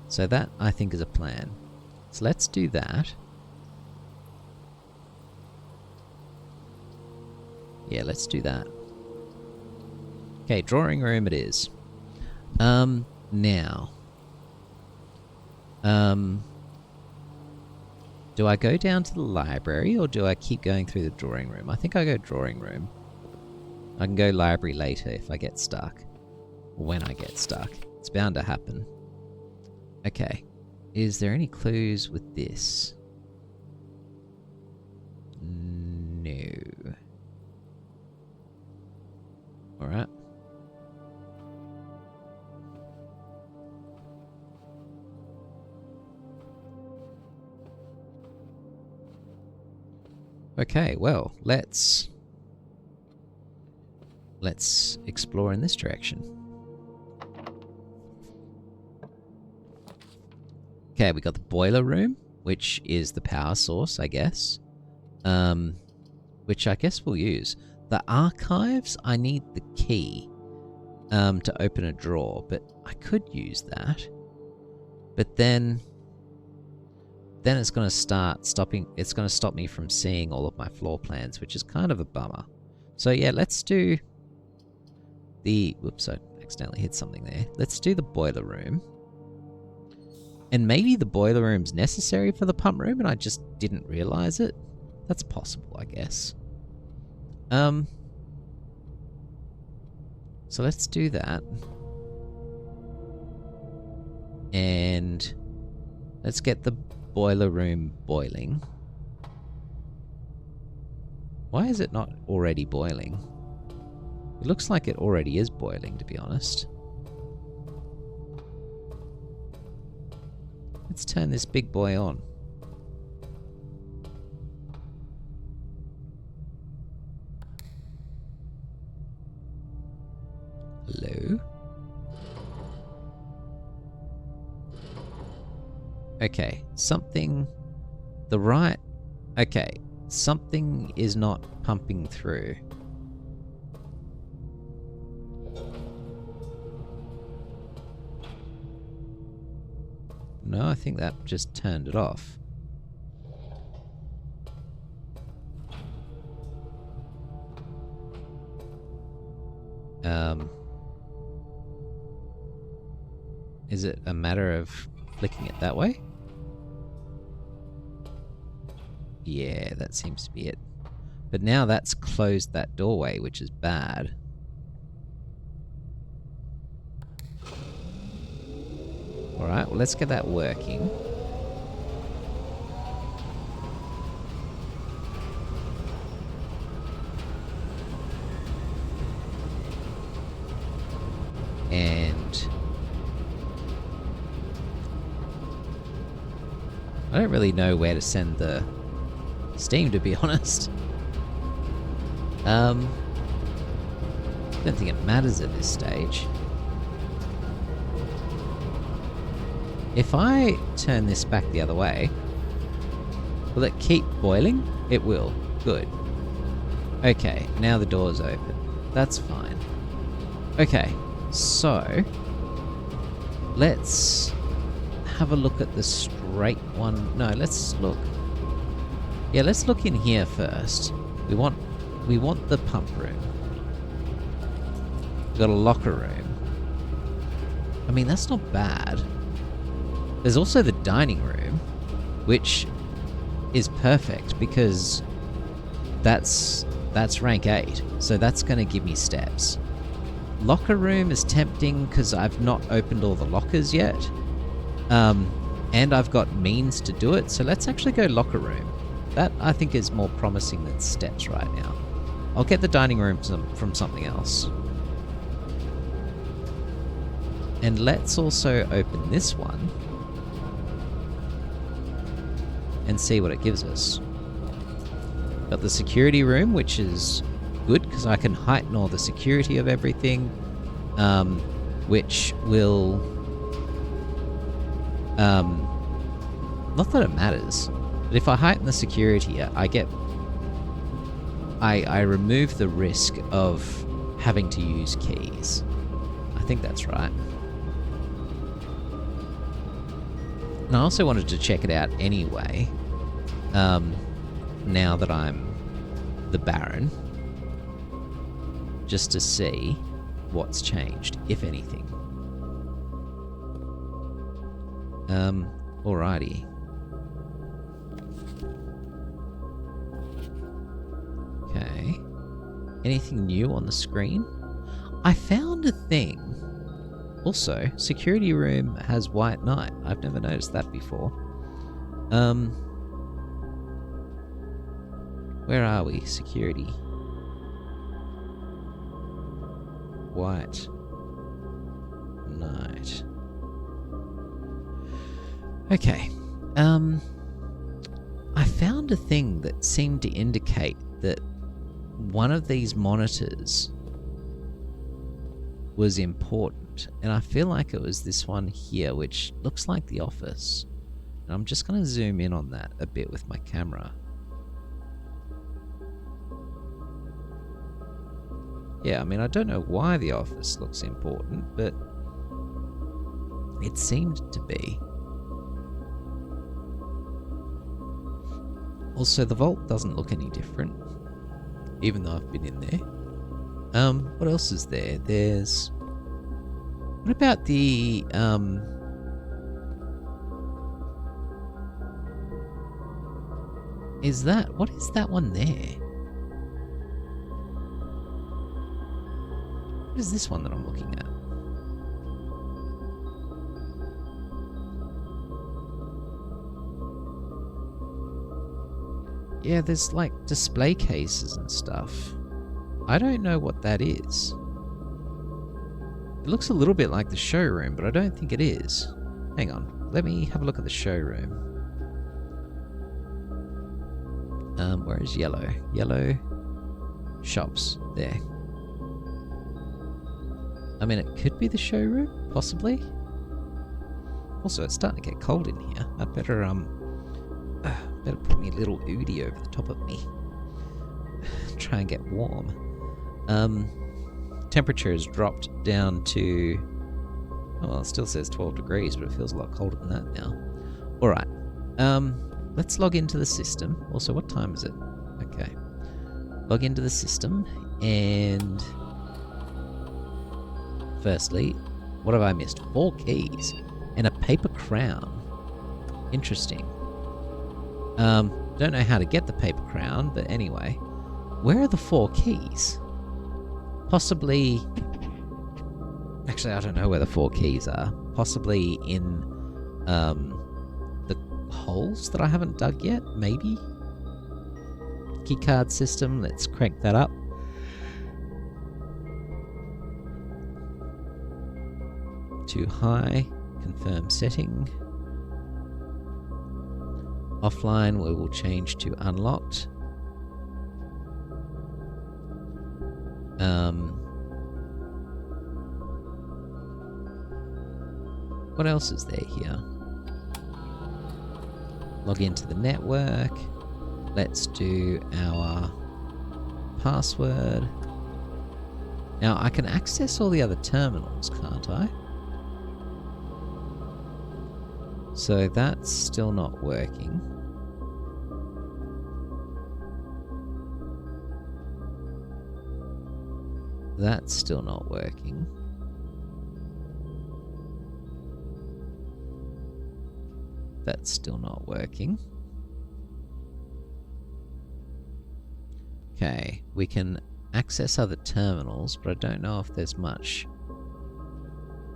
A: So that, I think, is a plan. So let's do that. Yeah, let's do that. Okay, drawing room it is. Now. Do I go down to the library or do I keep going through the drawing room? I think I go drawing room. I can go library later if I get stuck. When I get stuck. It's bound to happen. Okay. Is there any clues with this? No. Alright. Okay, well, let's explore in this direction. Okay, we got the boiler room, which is the power source, I guess. Which I guess we'll use. The archives, I need the key to open a drawer, but I could use that. But then it's going to stop me from seeing all of my floor plans, which is kind of a bummer. So yeah, let's do the... Whoops, I accidentally hit something there. Let's do the boiler room. And maybe the boiler room's necessary for the pump room and I just didn't realize it. That's possible, I guess. So let's do that. And let's get the boiler room boiling. Why is it not already boiling? It looks like it already is boiling, to be honest. Let's turn this big boy on. Hello? Okay, something... The right... Okay, something is not pumping through. No, I think that just turned it off. Is it a matter of flicking it that way? Yeah, that seems to be it. But now that's closed that doorway, which is bad. Alright, well, let's get that working. And I don't really know where to send the steam, to be honest. Don't think it matters at this stage. If I turn this back the other way, will it keep boiling? It will. Good. Okay, now the door's open. That's fine. Okay, so let's have a look at the straight one. No, let's look. Yeah, let's look in here first. We want the pump room. We've got a locker room. I mean, that's not bad. There's also the dining room, which is perfect because that's rank 8, so that's going to give me steps. Locker room is tempting because I've not opened all the lockers yet, and I've got means to do it, so let's actually go locker room. That, I think, is more promising than steps right now. I'll get the dining room from something else. And let's also open this one and see what it gives us. Got the security room, which is good because I can heighten all the security of everything, which will... not that it matters, but if I heighten the security, I remove the risk of having to use keys. I think that's right. And I also wanted to check it out anyway, now that I'm the Baron, just to see what's changed, if anything. Alrighty. Okay. Anything new on the screen? I found a thing. Also, security room has white knight. I've never noticed that before. Where are we? Security. White knight. Okay. I found a thing that seemed to indicate that one of these monitors was important, and I feel like it was this one here, which looks like the office. And I'm just going to zoom in on that a bit with my camera. Yeah, I mean, I don't know why the office looks important, but it seemed to be. Also, the vault doesn't look any different, even though I've been in there. What else is there? There's... What about the, Is that... What is that one there? What is this one that I'm looking at? Yeah, there's like display cases and stuff. I don't know what that is. It looks a little bit like the showroom, but I don't think it is. Hang on, let me have a look at the showroom. Where is yellow? Yellow shops, there. I mean, it could be the showroom, possibly. Also, it's starting to get cold in here. I'd better put me a little Udi over the top of me. Try and get warm. Temperature has dropped down to... Oh, well, it still says 12 degrees, but it feels a lot colder than that now. Alright. Let's log into the system. Also, what time is it? Okay. Log into the system, and... Firstly, what have I missed? 4 keys and a paper crown. Interesting. Don't know how to get the paper crown, but anyway. Where are the 4 keys? Possibly... Actually, I don't know where the 4 keys are. Possibly in the holes that I haven't dug yet, maybe? Keycard system, let's crank that up. Too high, confirm setting. Offline, we will change to unlocked. What else is there here? Log into the network. Let's do our password. Now, I can access all the other terminals, can't I? So that's still not working. That's still not working. That's still not working. Okay, we can access other terminals, but I don't know if there's much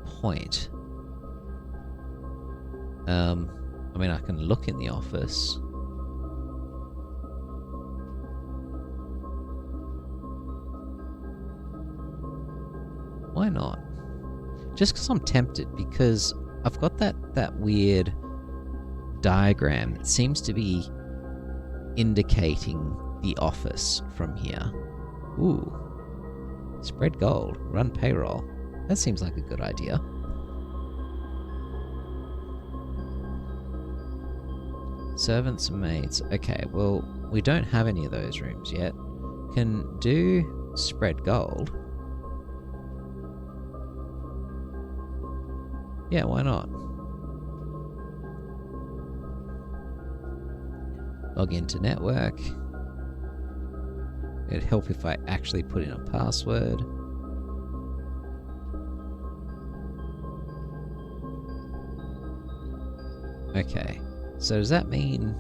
A: point. I mean, I can look in the office. Why not? Just because I'm tempted, because I've got that weird diagram that seems to be indicating the office from here. Ooh. Spread gold. Run payroll. That seems like a good idea. Servants and maids. Okay, well, we don't have any of those rooms yet. Can do spread gold. Yeah, why not? Log into network. It'd help if I actually put in a password. Okay, so does that mean...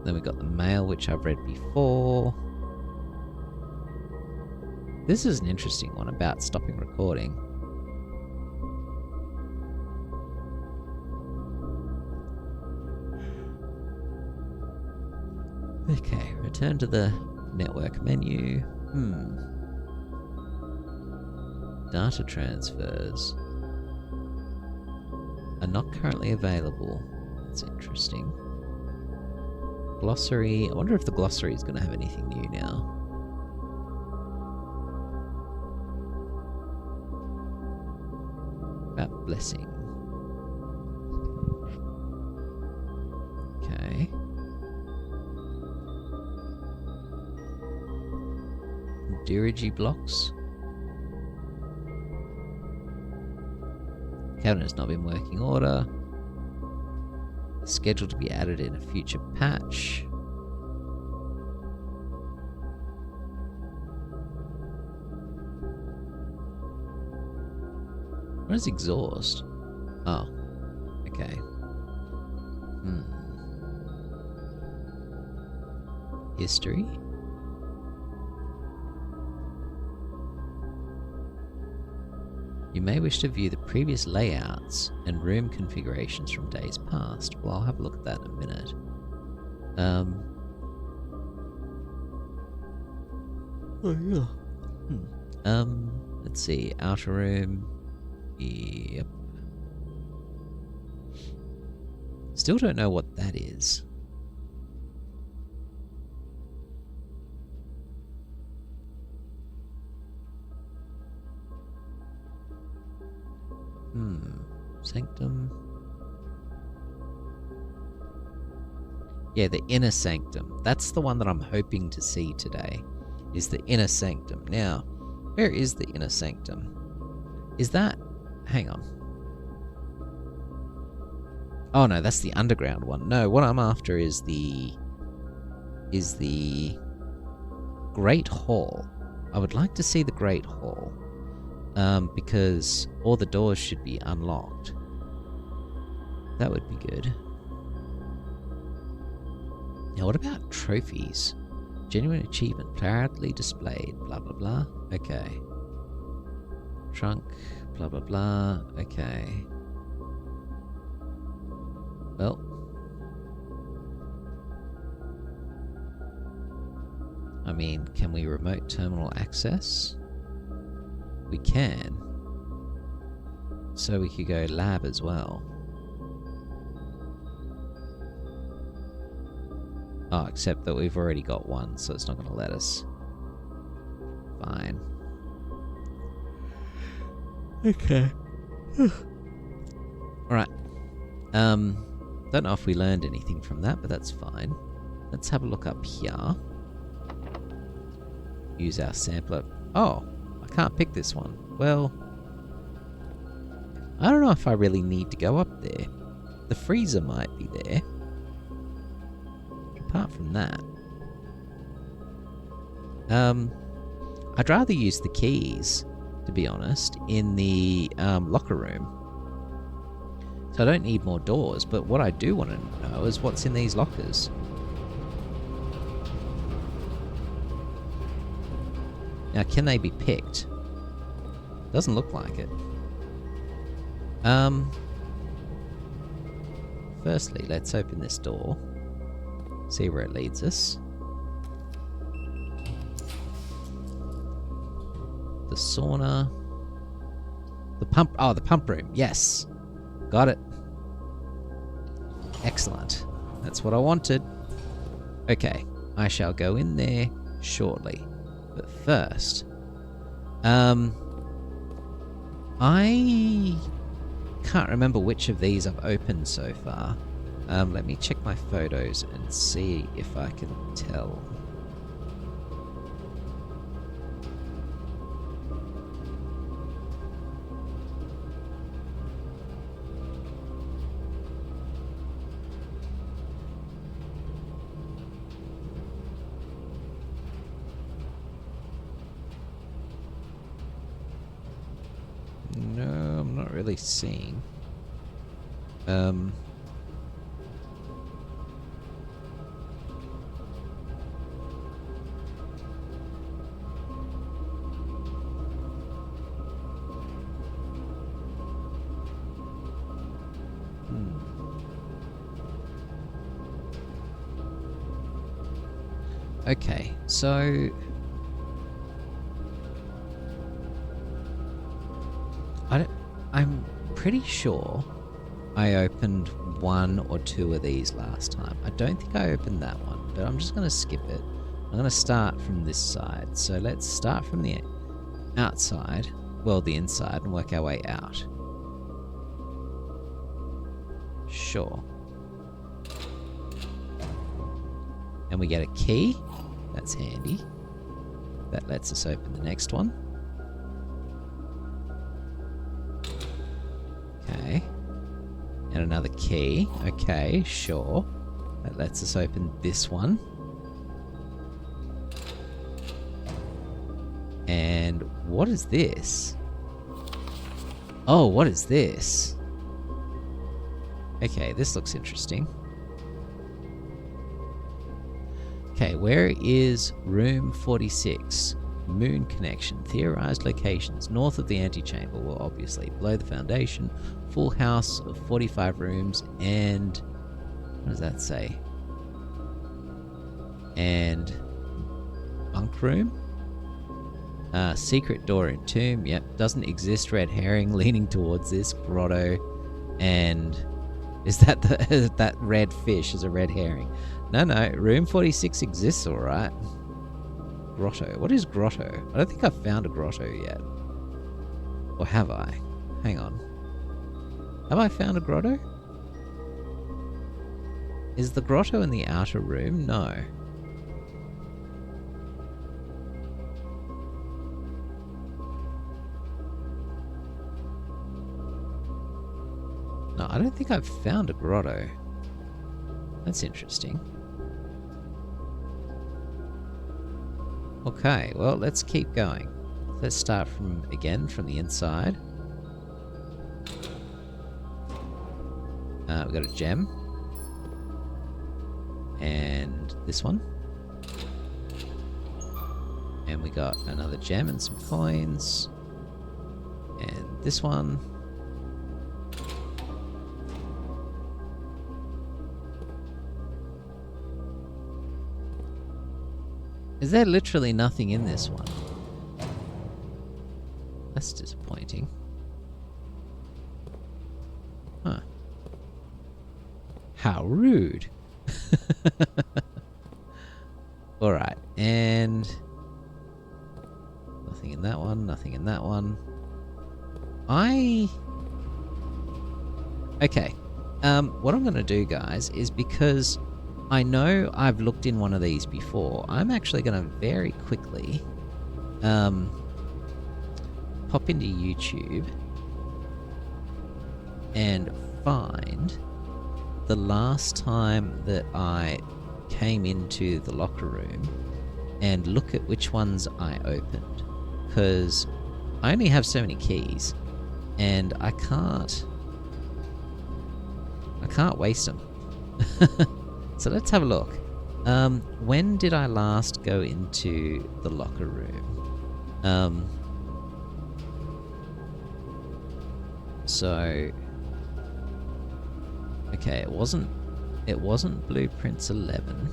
A: Then we got the mail, which I've read before. This is an interesting one about stopping recording. Okay, return to the network menu. Data transfers are not currently available. That's interesting. Glossary. I wonder if the glossary is going to have anything new now. About blessing. Okay. Dirigi blocks. Cabinet has not been working order. Scheduled to be added in a future patch. What is exhaust? Oh. Okay. History. You may wish to view the previous layouts and room configurations from days past. Well, I'll have a look at that in a minute. Oh, yeah. Let's see. Outer room. Yep. Still don't know what that is. Sanctum. Yeah, the inner sanctum. That's the one that I'm hoping to see today, is the inner sanctum. Now, where is the inner sanctum? Is that... Hang on. Oh no, that's the underground one. No, what I'm after is the Great Hall. I would like to see the Great Hall, because all the doors should be unlocked. That would be good. Now, what about trophies? Genuine achievement, proudly displayed, blah blah blah. Okay. Trunk, blah blah blah. Okay. Well, I mean, can we remote terminal access? We can. So we could go lab as well. Oh, except that we've already got one, so it's not going to let us. Fine. Okay. Alright. Don't know if we learned anything from that, but that's fine. Let's have a look up here. Use our sampler. Oh, I can't pick this one. Well, I don't know if I really need to go up there. The freezer might be there. Apart from that, I'd rather use the keys, to be honest, in the locker room. So I don't need more doors, but what I do want to know is what's in these lockers. Now, can they be picked? Doesn't look like it. Firstly, let's open this door. See where it leads us. The sauna. The pump. Oh, the pump room. Yes. Got it. Excellent. That's what I wanted. Okay. I shall go in there shortly. But first, I can't remember which of these I've opened so far. Let me check my photos and see if I can tell. No, I'm not really seeing. Okay, so I'm pretty sure I opened one or two of these last time. I don't think I opened that one, but I'm just going to skip it. I'm going to start from this side. So let's start from the outside, well, the inside, and work our way out. Sure. And we get a key. That's handy. That lets us open the next one. Okay. And another key. Okay, sure. That lets us open this one. And what is this? Oh, what is this? Okay, this looks interesting. Okay, where is room 46? Moon connection. Theorized locations. North of the antechamber. Well, obviously. Below the foundation. Full house of 45 rooms and... what does that say? And... bunk room? Secret door in tomb. Yep. Doesn't exist. Red herring leaning towards this. Grotto. And... is that the that red fish is a red herring? No, room 46 exists, alright. Grotto. What is grotto? I don't think I've found a grotto yet. Or have I? Hang on. Have I found a grotto? Is the grotto in the outer room? No. No, I don't think I've found a grotto. That's interesting. Okay, well, let's keep going. Let's start from the inside. We've got a gem. And this one. And we got another gem and some coins. And this one. Is there literally nothing in this one? That's disappointing. Huh. How rude. Alright, and nothing in that one, nothing in that one. Okay. What I'm gonna do, guys, is because I know I've looked in one of these before, I'm actually gonna very quickly pop into YouTube and find the last time that I came into the locker room and look at which ones I opened, because I only have so many keys and I can't waste them. So let's have a look. When did I last go into the locker room? So okay, it wasn't Blueprints 11.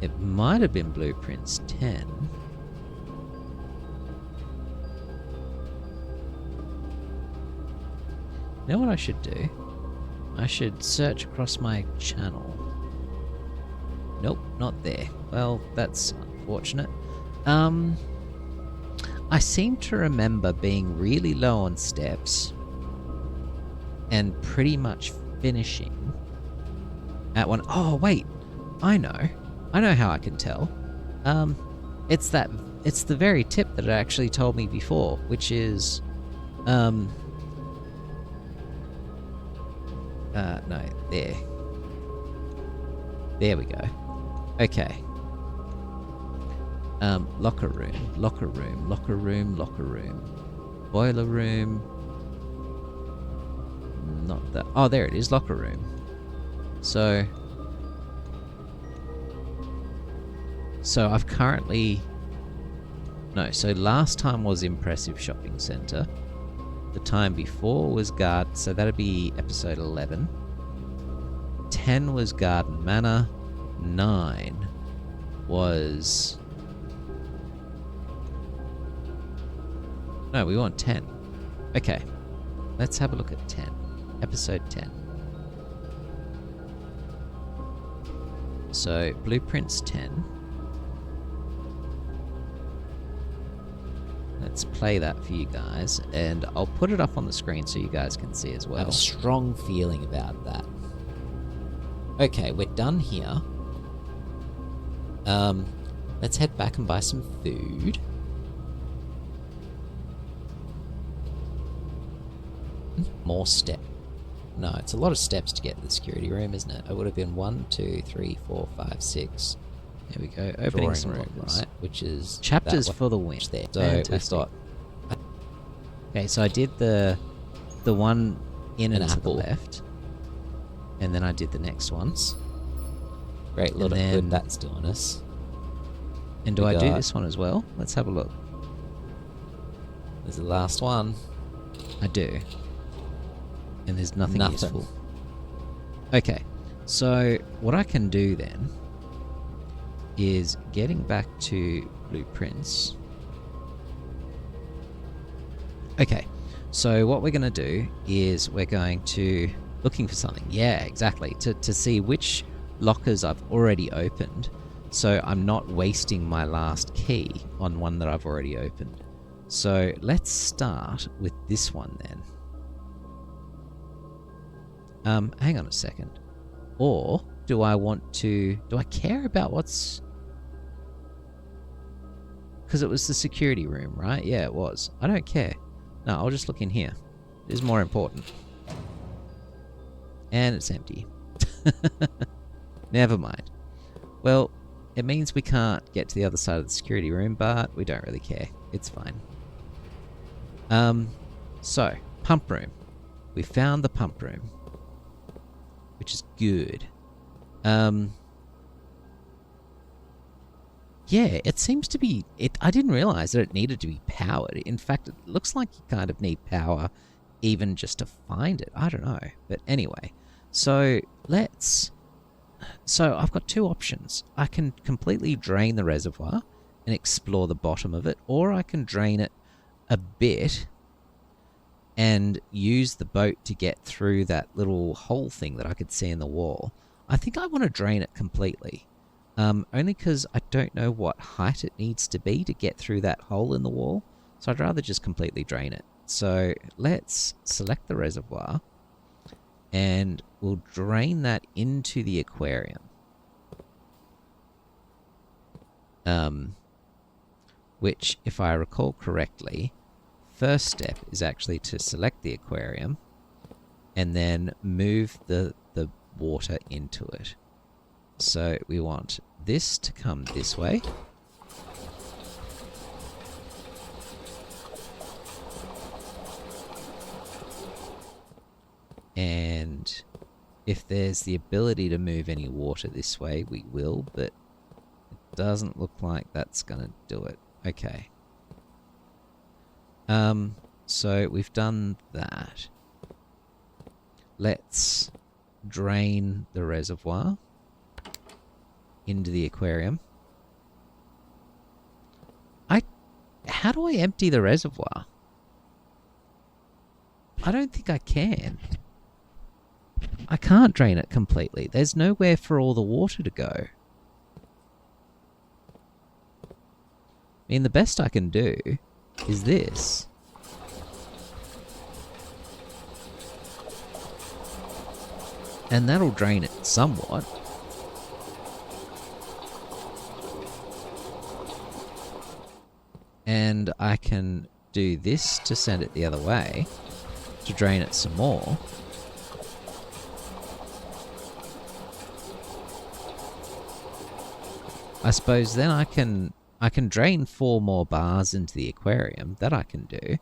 A: It might have been Blueprints 10. You know what I should do? I should search across my channel. Nope, not there. Well, that's unfortunate. I seem to remember being really low on steps and pretty much finishing at one. Oh, wait. I know how I can tell. It's the very tip that it actually told me before, which is, no, there. There we go. Okay. Locker room. Boiler room. Not that. Oh, there it is. Locker room. So I've currently... No, so last time was Impressive Shopping Centre. The time before was Garden... So that'd be episode 11. 10 was Garden Manor. 9 was... No, we want 10. Okay. Let's have a look at 10. Episode 10. So, Blueprints 10. Let's play that for you guys, and I'll put it up on the screen so you guys can see as well. I have a strong feeling about that. Okay, we're done here. Let's head back and buy some food. More step. No, it's a lot of steps to get to the security room, isn't it? It would have been 1, 2, 3, 4, 5, 6. There we go. Opening some rooms, right? Which is chapters for the win. There. So we've got. Okay, so I did the one in and to the left, and then I did the next ones. Great lot of good that's doing us. And do I do this one as well? Let's have a look. There's the last one. I do. And there's nothing useful. Okay, so what I can do then is getting back to Blueprints. Okay, so what we're going to do is we're going to... Looking for something. Yeah, exactly. To see which lockers I've already opened, so I'm not wasting my last key on one that I've already opened. So let's start with this one then. Hang on a second. Or do I want to... Do I care about what's... Because it was the security room, right? Yeah, it was. I don't care. No, I'll just look in here. It is more important. And it's empty. Never mind. Well, it means we can't get to the other side of the security room, but we don't really care. It's fine. So, pump room. We found the pump room, which is good. Yeah, it seems to be... I didn't realize that it needed to be powered. In fact, it looks like you kind of need power even just to find it. I don't know. But anyway, so let's... So I've got two options. I can completely drain the reservoir and explore the bottom of it, or I can drain it a bit and use the boat to get through that little hole thing that I could see in the wall. I think I want to drain it completely. Only because I don't know what height it needs to be to get through that hole in the wall. So I'd rather just completely drain it. So let's select the reservoir and we'll drain that into the aquarium. Which, if I recall correctly, first step is actually to select the aquarium and then move the water into it. So we want this to come this way. And if there's the ability to move any water this way, we will, but it doesn't look like that's going to do it. Okay. So we've done that. Let's drain the reservoir into the aquarium. How do I empty the reservoir? I don't think I can. I can't drain it completely. There's nowhere for all the water to go. I mean, the best I can do is this. And that'll drain it somewhat. And I can do this to send it the other way, to drain it some more. I suppose then I can drain 4 more bars into the aquarium. That I can do.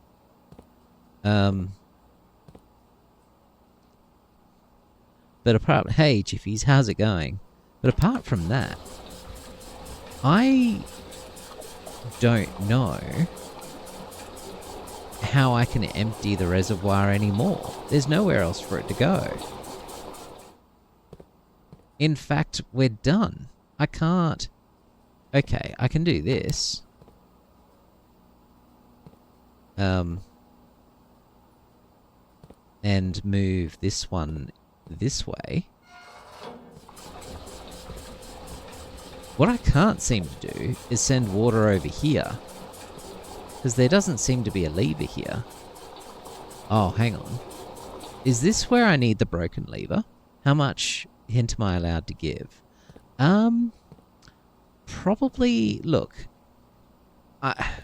A: But apart... Hey, Jiffies, how's it going? But apart from that, I don't know how I can empty the reservoir anymore. There's nowhere else for it to go. In fact, we're done. I can't... Okay, I can do this. And move this one this way. What I can't seem to do is send water over here. Because there doesn't seem to be a lever here. Oh, hang on. Is this where I need the broken lever? How much hint am I allowed to give? Probably... Look. I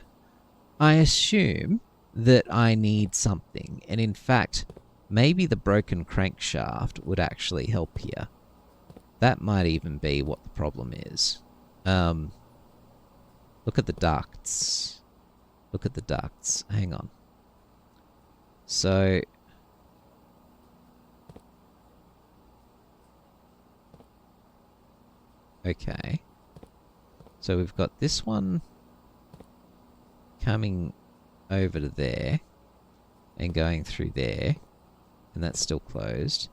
A: assume that I need something. And in fact, maybe the broken crankshaft would actually help here. That might even be what the problem is. Look at the ducts. Look at the ducts. Hang on. So... Okay. So we've got this one coming over to there and going through there, and that's still closed.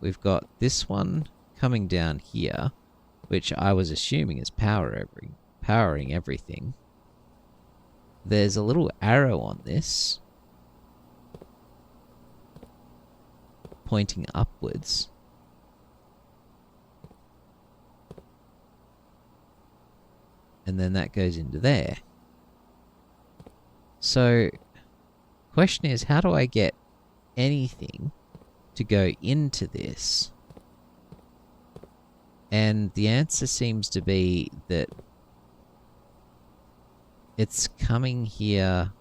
A: We've got this one coming down here, which I was assuming is powering everything. There's a little arrow on this pointing upwards. And then that goes into there. So, question is, how do I get anything to go into this? And the answer seems to be that it's coming here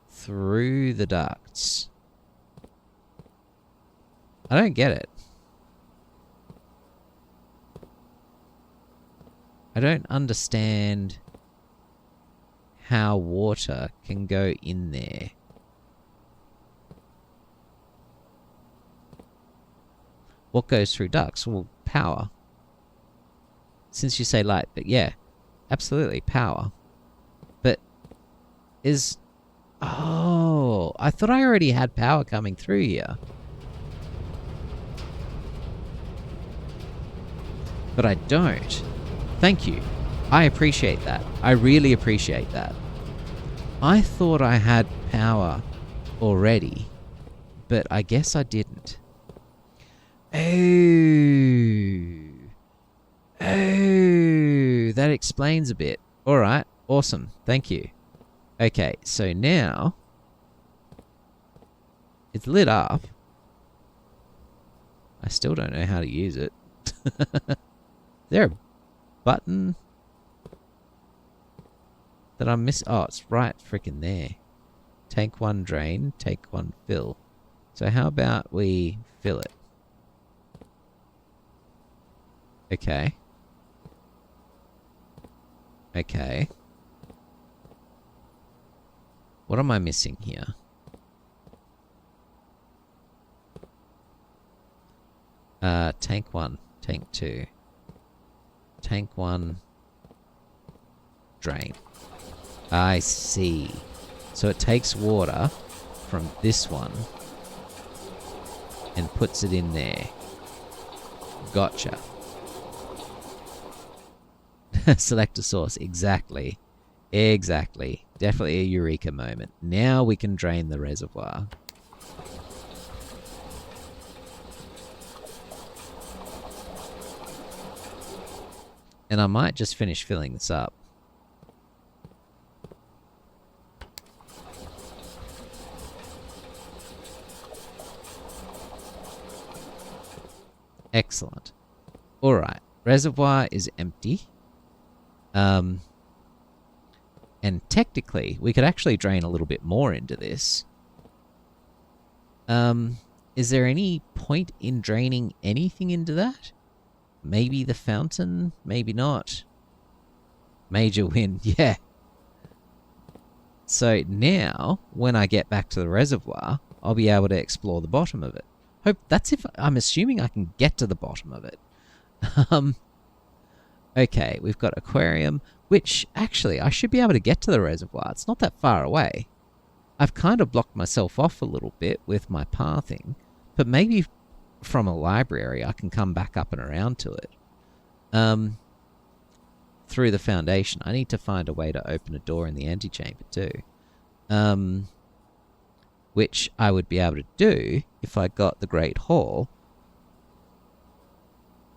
A: through the ducts. I don't get it. I don't understand how water can go in there. What goes through ducts? Well, power. Since you say light, but yeah, absolutely, power. But is... Oh, I thought I already had power coming through here. But I don't. Thank you. I appreciate that. I really appreciate that. I thought I had power already, but I guess I didn't. Oh. Oh, that explains a bit. All right, awesome. Thank you. Okay, so now it's lit up. I still don't know how to use it. Is there a button that I'm missing? Oh, it's right freaking there. Tank 1 drain, tank 1 fill. So how about we fill it? Okay. Okay. What am I missing here? Tank 1, tank 2. Tank 1, drain. I see. So it takes water from this one and puts it in there. Gotcha. Select a source. Exactly. Exactly. Definitely a eureka moment. Now we can drain the reservoir. And I might just finish filling this up. Excellent. Alright. Reservoir is empty. And technically, we could actually drain a little bit more into this. Is there any point in draining anything into that? Maybe the fountain? Maybe not. Major wind, yeah. So now, when I get back to the reservoir, I'll be able to explore the bottom of it. Hope that's if I'm assuming I can get to the bottom of it. Okay, we've got aquarium, which actually I should be able to get to the reservoir. It's not that far away. I've kind of blocked myself off a little bit with my pathing, but maybe from a library I can come back up and around to it. Through the foundation. I need to find a way to open a door in the antechamber too. Which I would be able to do if I got the Great Hall.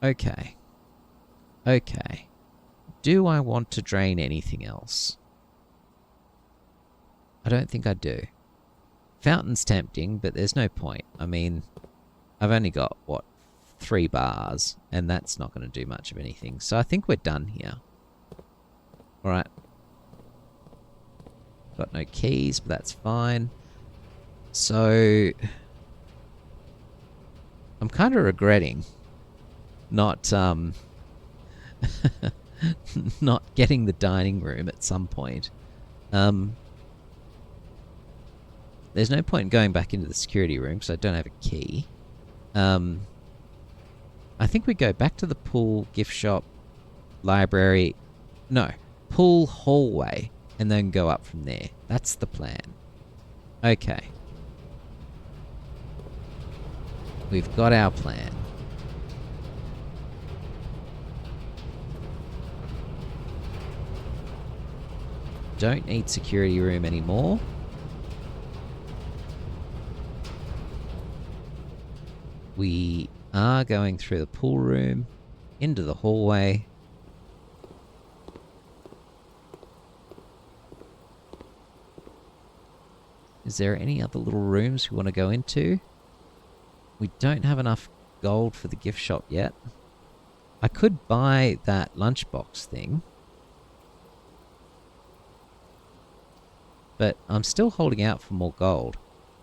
A: Okay. Okay. Do I want to drain anything else? I don't think I do. Fountain's tempting, but there's no point. I mean, I've only got, what, 3 bars, and that's not going to do much of anything. So I think we're done here. Alright. Got no keys, but that's fine. So I'm kind of regretting not not getting the dining room at some point. There's no point in going back into the security room because I don't have a key. I think we go back to the pool, gift shop, library. No, pool, hallway, and then go up from there. That's the plan. Okay. We've got our plan. Don't need security room anymore. We are going through the pool room, into the hallway. Is there any other little rooms we want to go into? We don't have enough gold for the gift shop yet. I could buy that lunchbox thing. But I'm still holding out for more gold.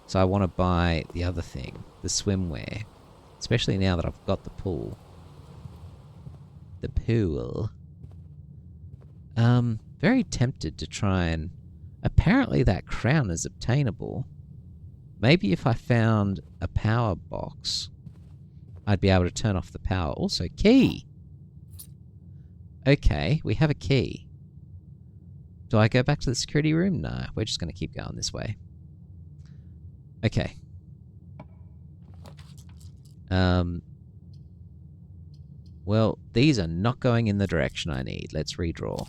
A: So I want to buy the other thing, the swimwear. Especially now that I've got the pool. The pool. Very tempted to try and... Apparently that crown is obtainable. Maybe if I found a power box, I'd be able to turn off the power. Also, key! Okay, we have a key. Do I go back to the security room? No, we're just going to keep going this way. Okay. Well, these are not going in the direction I need. Let's redraw.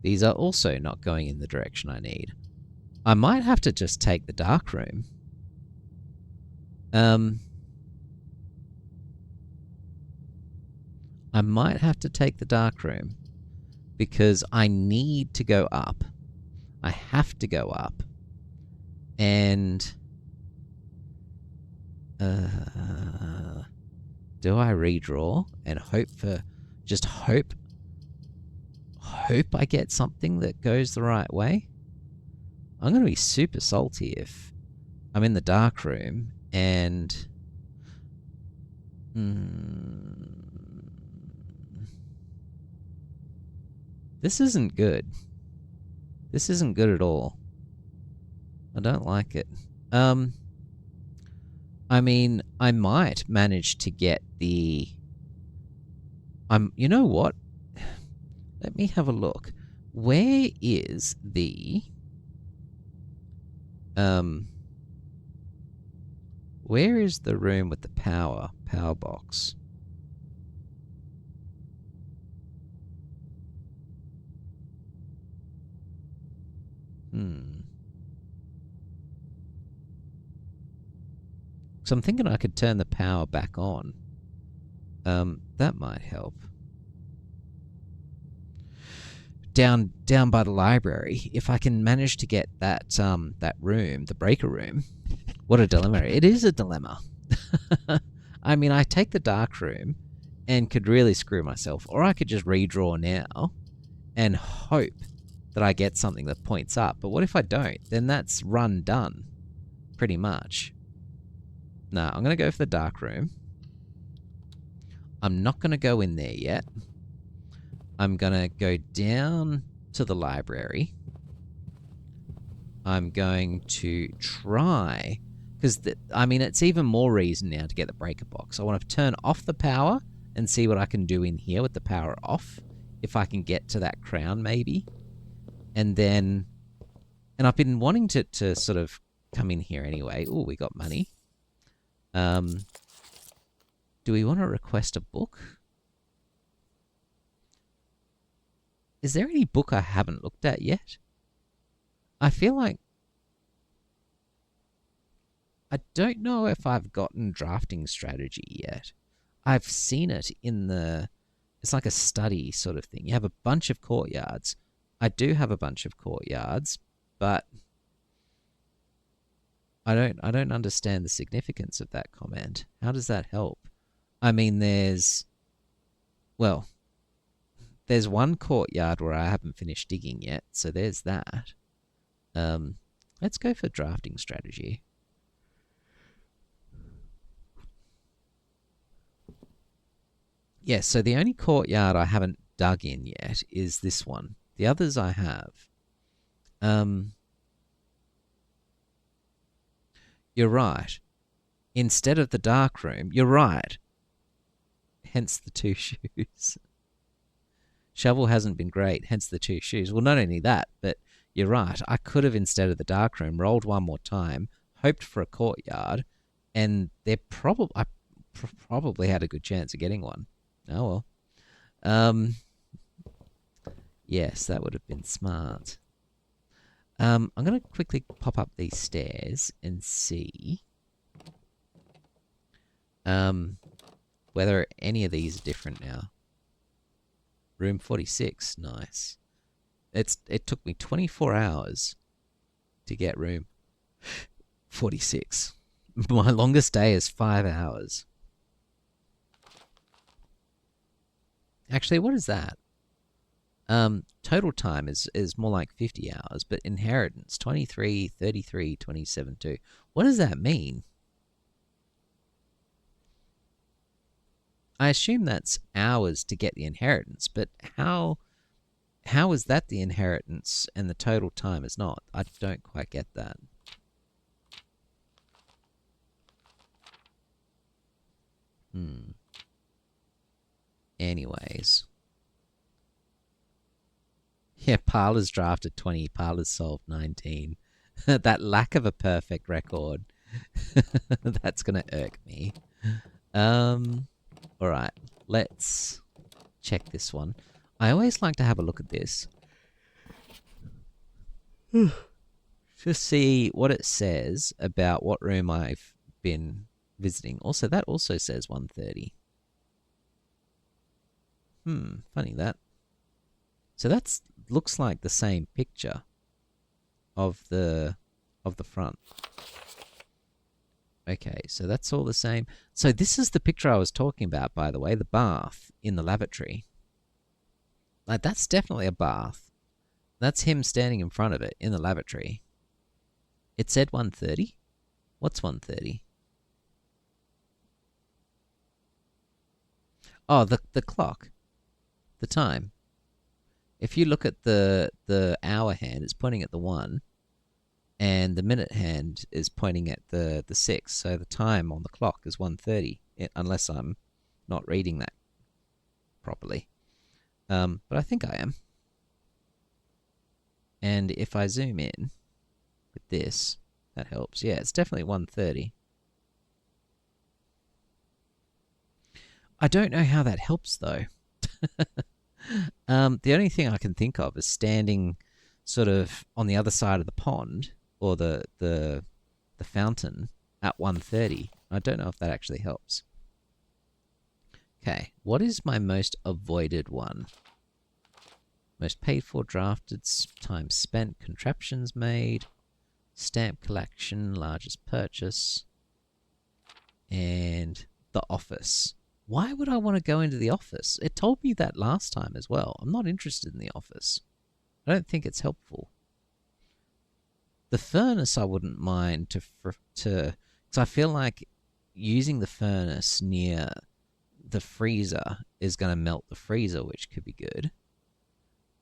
A: These are also not going in the direction I need. I might have to just take the dark room. I might have to take the dark room because I need to go up. I have to go up. And do I redraw and hope for... Just hope I get something that goes the right way? I'm going to be super salty if I'm in the dark room and... This isn't good. This isn't good at all. I don't like it. I mean, I might manage to get the... You know what? Let me have a look. Where is the... Where is the room with the power box? So I'm thinking I could turn the power back on. That might help. Down by the library, if I can manage to get that that room, the breaker room. What a dilemma. It is a dilemma. I mean, I take the dark room and could really screw myself, or I could just redraw now and hope that I get something that points up. But what if I don't? Then that's run done, pretty much. No, I'm going to go for the dark room. I'm not going to go in there yet. I'm going to go down to the library. I'm going to try... Because, I mean, it's even more reason now to get the breaker box. I want to turn off the power and see what I can do in here with the power off. If I can get to that crown, maybe. And then... And I've been wanting to sort of come in here anyway. Oh, we got money. Do we want to request a book? Is there any book I haven't looked at yet? I feel like... I don't know if I've gotten drafting strategy yet. I've seen it in the... It's like a study sort of thing. You have a bunch of courtyards. I do have a bunch of courtyards, but I don't understand the significance of that comment. How does that help? I mean, there's one courtyard where I haven't finished digging yet, so there's that. Let's go for drafting strategy. Yes, so the only courtyard I haven't dug in yet is this one. The others I have. You're right. Instead of the dark room, you're right. Hence the 2 shoes. Shovel hasn't been great, hence the 2 shoes. Well, not only that, but you're right. I could have, instead of the dark room, rolled one more time, hoped for a courtyard, and I probably had a good chance of getting one. Oh well. Yes, that would have been smart. I'm going to quickly pop up these stairs and see whether any of these are different now. Room 46, nice. It took me 24 hours to get room 46. My longest day is 5 hours. Actually, what is that? Total time is more like 50 hours, but inheritance 23, 33, 27, 2. What does that mean? I assume that's hours to get the inheritance, but how is that the inheritance and the total time is not? I don't quite get that. Anyways. Yeah, Parler's drafted 20, Parler's solved 19. That lack of a perfect record. That's going to irk me. Alright, let's check this one. I always like to have a look at this. Just see what it says about what room I've been visiting. Also, that also says 130. Funny that. So that looks like the same picture of the front. Okay, so that's all the same. So this is the picture I was talking about, by the way, the bath in the lavatory. Like, that's definitely a bath. That's him standing in front of it in the lavatory. It said 1:30? What's 1:30? Oh, the clock. The time. If you look at the hour hand, it's pointing at the 1. And the minute hand is pointing at the 6. So the time on the clock is 1:30, unless I'm not reading that properly. But I think I am. And if I zoom in with this, that helps. Yeah, it's definitely 1:30. I don't know how that helps, though. The only thing I can think of is standing sort of on the other side of the pond, or the fountain, at 1:30. I don't know if that actually helps. Okay, what is my most avoided one? Most paid for, drafted, time spent, contraptions made, stamp collection, largest purchase, and the office. Why would I want to go into the office? It told me that last time as well. I'm not interested in the office. I don't think it's helpful. The furnace I wouldn't mind because I feel like using the furnace near the freezer is going to melt the freezer, which could be good.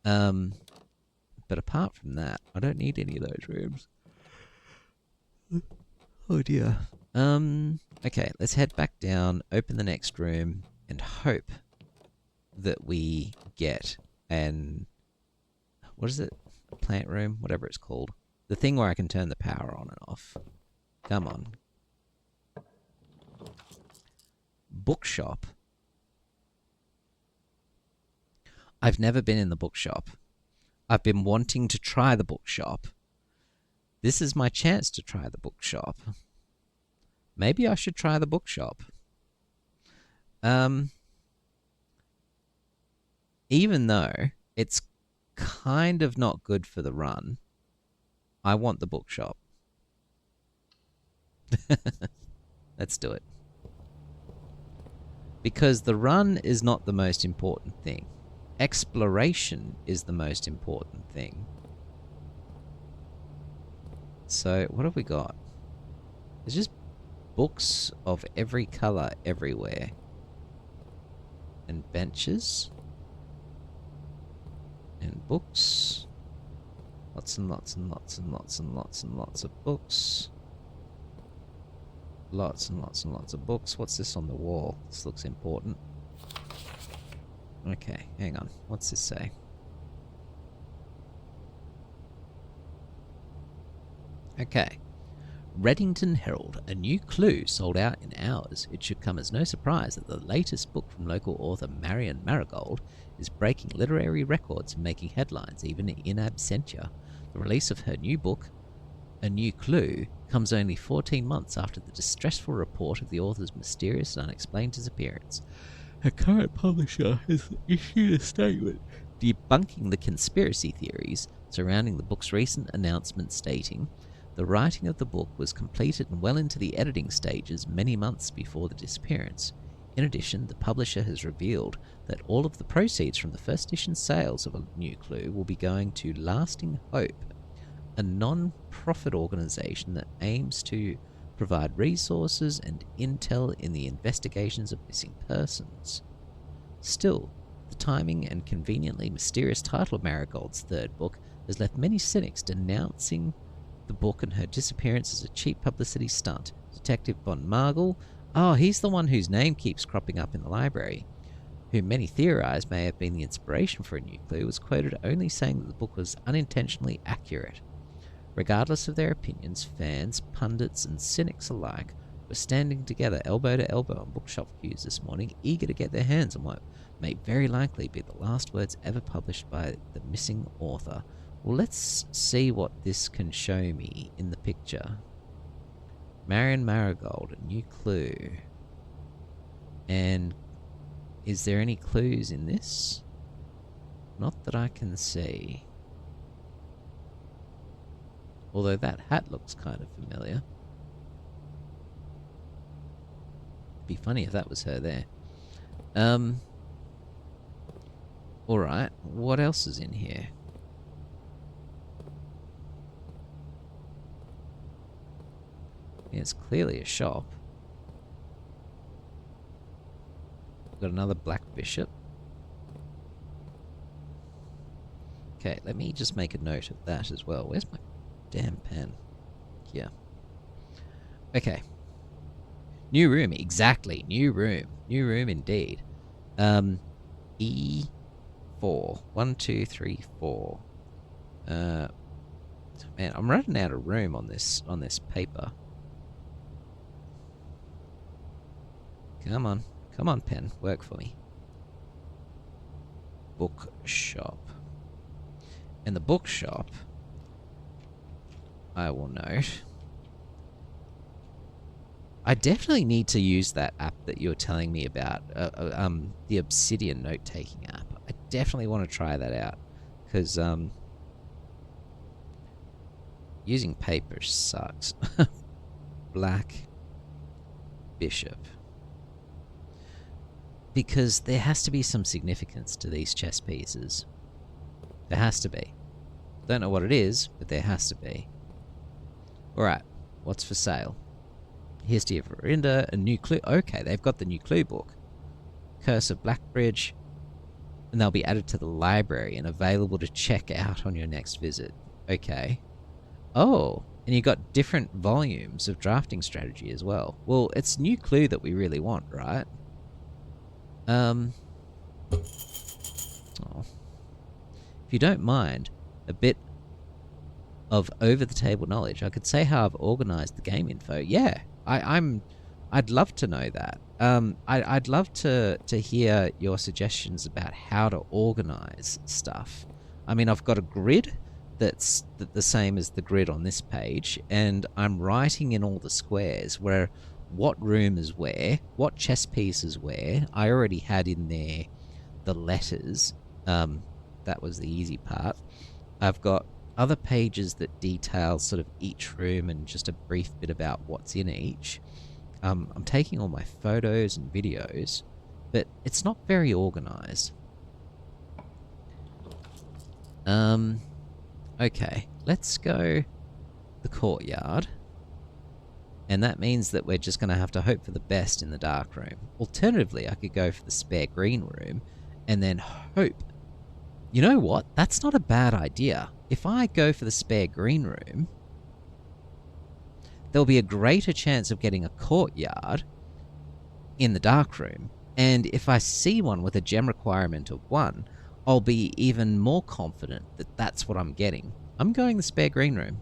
A: But apart from that, I don't need any of those rooms. Oh dear. Okay, let's head back down, open the next room, and hope that we get what is it? A plant room? Whatever it's called. The thing where I can turn the power on and off. Come on. Bookshop. I've never been in the bookshop. I've been wanting to try the bookshop. This is my chance to try the bookshop. Maybe I should try the bookshop. Even though it's kind of not good for the run, I want the bookshop. Let's do it. Because the run is not the most important thing. Exploration is the most important thing. So, what have we got? There's just books of every colour everywhere. And benches. And books. Lots and lots and lots and lots and lots and lots of books. Lots and lots and lots of books. What's this on the wall? This looks important. Okay, hang on. What's this say? Okay. Reddington Herald, a new clue sold out in hours. It should come as no surprise that the latest book from local author Marion Marigold is breaking literary records and making headlines even in absentia. The release of her new book, A New Clue, comes only 14 months after the distressful report of the author's mysterious and unexplained disappearance. Her current publisher has issued a statement debunking the conspiracy theories surrounding the book's recent announcement stating the writing of the book was completed and well into the editing stages many months before the disappearance. In addition, the publisher has revealed that all of the proceeds from the first edition sales of A New Clue will be going to Lasting Hope, a non-profit organization that aims to provide resources and intel in the investigations of missing persons. Still, the timing and conveniently mysterious title of Marigold's third book has left many cynics denouncing the book and her disappearance as a cheap publicity stunt. Detective Von Margel, he's the one whose name keeps cropping up in the library, who many theorize may have been the inspiration for A New Clue, was quoted only saying that the book was unintentionally accurate. Regardless of their opinions, fans, pundits, and cynics alike were standing together elbow to elbow on bookshop queues this morning, eager to get their hands on what may very likely be the last words ever published by the missing author. Well, let's see what this can show me in the picture. Marion Marigold, A New Clue. And is there any clues in this? Not that I can see. Although that hat looks kind of familiar. It'd be funny if that was her there. Alright, what else is in here? Yeah, it's clearly a shop. Got another black bishop. Okay, let me just make a note of that as well. Where's my damn pen? Here. Okay. New room, exactly. New room. New room indeed. E4. 1, 2, 3, 4. Man, I'm running out of room on this paper. Come on. Come on, pen. Work for me. Bookshop. And the bookshop, I will note, I definitely need to use that app that you were telling me about, the Obsidian note-taking app. I definitely want to try that out, because using paper sucks. Black bishop. Because there has to be some significance to these chess pieces. There has to be. Don't know what it is, but there has to be. Alright, what's for sale? History of Verinda, A New Clue. Okay, they've got the New Clue book. Curse of Blackbridge. And they'll be added to the library and available to check out on your next visit. Okay. Oh, and you got different volumes of drafting strategy as well. Well, it's New Clue that we really want, right? Oh. If you don't mind, a bit of over-the-table knowledge, I could say how I've organized the game info. Yeah, I'd love to know that. I'd love to hear your suggestions about how to organize stuff. I mean, I've got a grid that's the same as the grid on this page, and I'm writing in all the squares where what room is where, what chess piece is where. I already had in there the letters. That was the easy part. I've got other pages that detail sort of each room and just a brief bit about what's in each. I'm taking all my photos and videos, but it's not very organized. Okay, let's go the courtyard. And that means that we're just going to have to hope for the best in the dark room. Alternatively, I could go for the spare green room and then hope. You know what? That's not a bad idea. If I go for the spare green room, there'll be a greater chance of getting a courtyard in the dark room. And if I see one with a gem requirement of 1, I'll be even more confident that that's what I'm getting. I'm going the spare green room,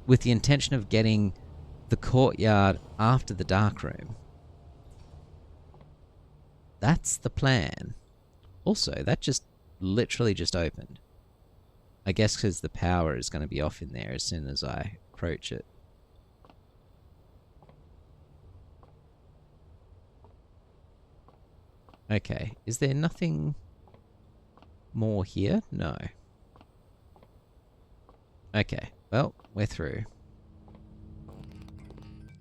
A: with the intention of getting the courtyard after the dark room. That's the plan. Also, that just literally just opened. I guess because the power is going to be off in there as soon as I approach it. Okay, is there nothing more here? No. Okay, well, we're through.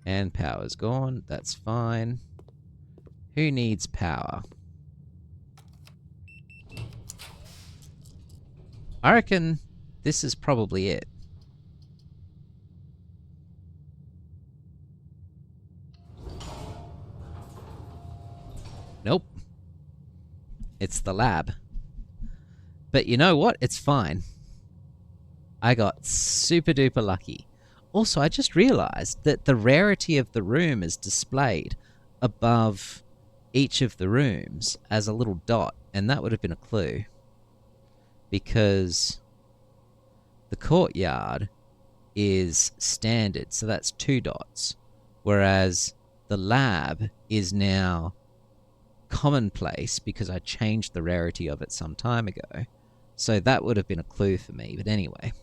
A: And power's gone, that's fine. Who needs power? I reckon this is probably it. Nope. It's the lab. But you know what? It's fine. I got super duper lucky. Also, I just realized that the rarity of the room is displayed above each of the rooms as a little dot, and that would have been a clue. Because the courtyard is standard, so that's 2 dots. Whereas the lab is now commonplace because I changed the rarity of it some time ago. So that would have been a clue for me. But anyway,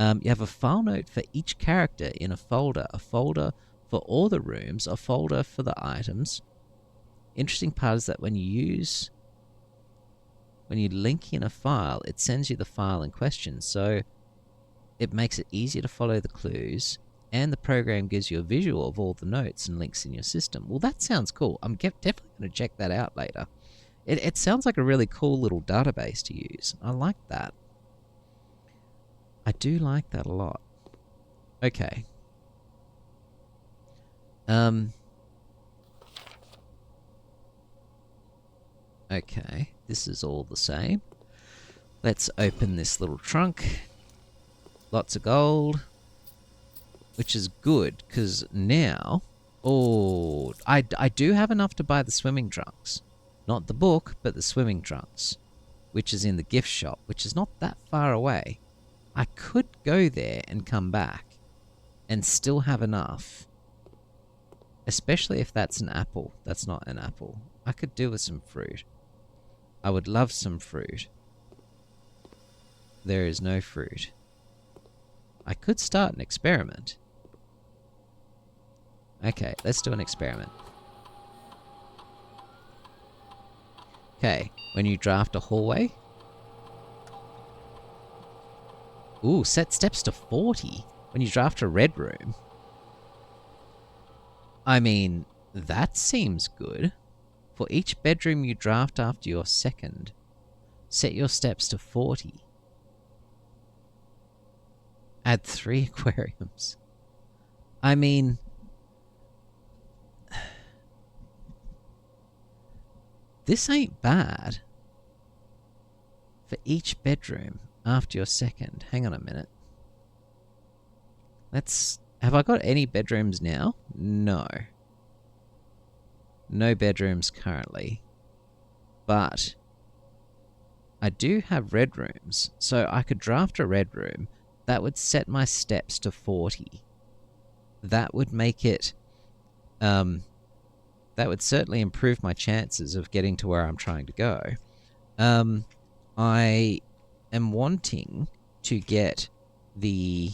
A: you have a file note for each character in a folder for all the rooms, a folder for the items. Interesting part is that when you link in a file, it sends you the file in question. So it makes it easier to follow the clues, and the program gives you a visual of all the notes and links in your system. Well, that sounds cool. I'm definitely going to check that out later. It sounds like a really cool little database to use. I like that. I do like that a lot. Okay. Okay, this is all the same. Let's open this little trunk. Lots of gold. Which is good, because now... Oh, I do have enough to buy the swimming trunks. Not the book, but the swimming trunks. Which is in the gift shop, which is not that far away. I could go there and come back. And still have enough. Especially if that's an apple. That's not an apple. I could do with some fruit. I would love some fruit. There is no fruit. I could start an experiment. Okay, let's do an experiment. Okay, when you draft a hallway... Ooh, set steps to 40 when you draft a red room. I mean, that seems good. For each bedroom you draft after your second, set your steps to 40. Add 3 aquariums. I mean... This ain't bad. For each bedroom after your second. Hang on a minute. Have I got any bedrooms now? No. No bedrooms currently. But I do have red rooms. So I could draft a red room. That would set my steps to 40. That would make it... that would certainly improve my chances of getting to where I'm trying to go. I am wanting to get the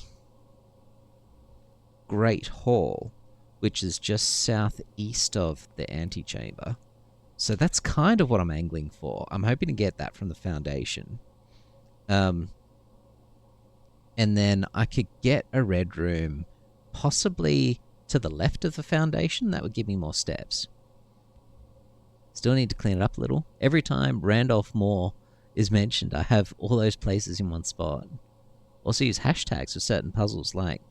A: Great Hall, which is just southeast of the Antechamber. So that's kind of what I'm angling for. I'm hoping to get that from the Foundation. And then I could get a red room, possibly to the left of the Foundation. That would give me more steps. Still need to clean it up a little. Every time Randolph Moore is mentioned, I have all those places in one spot. Also use hashtags for certain puzzles like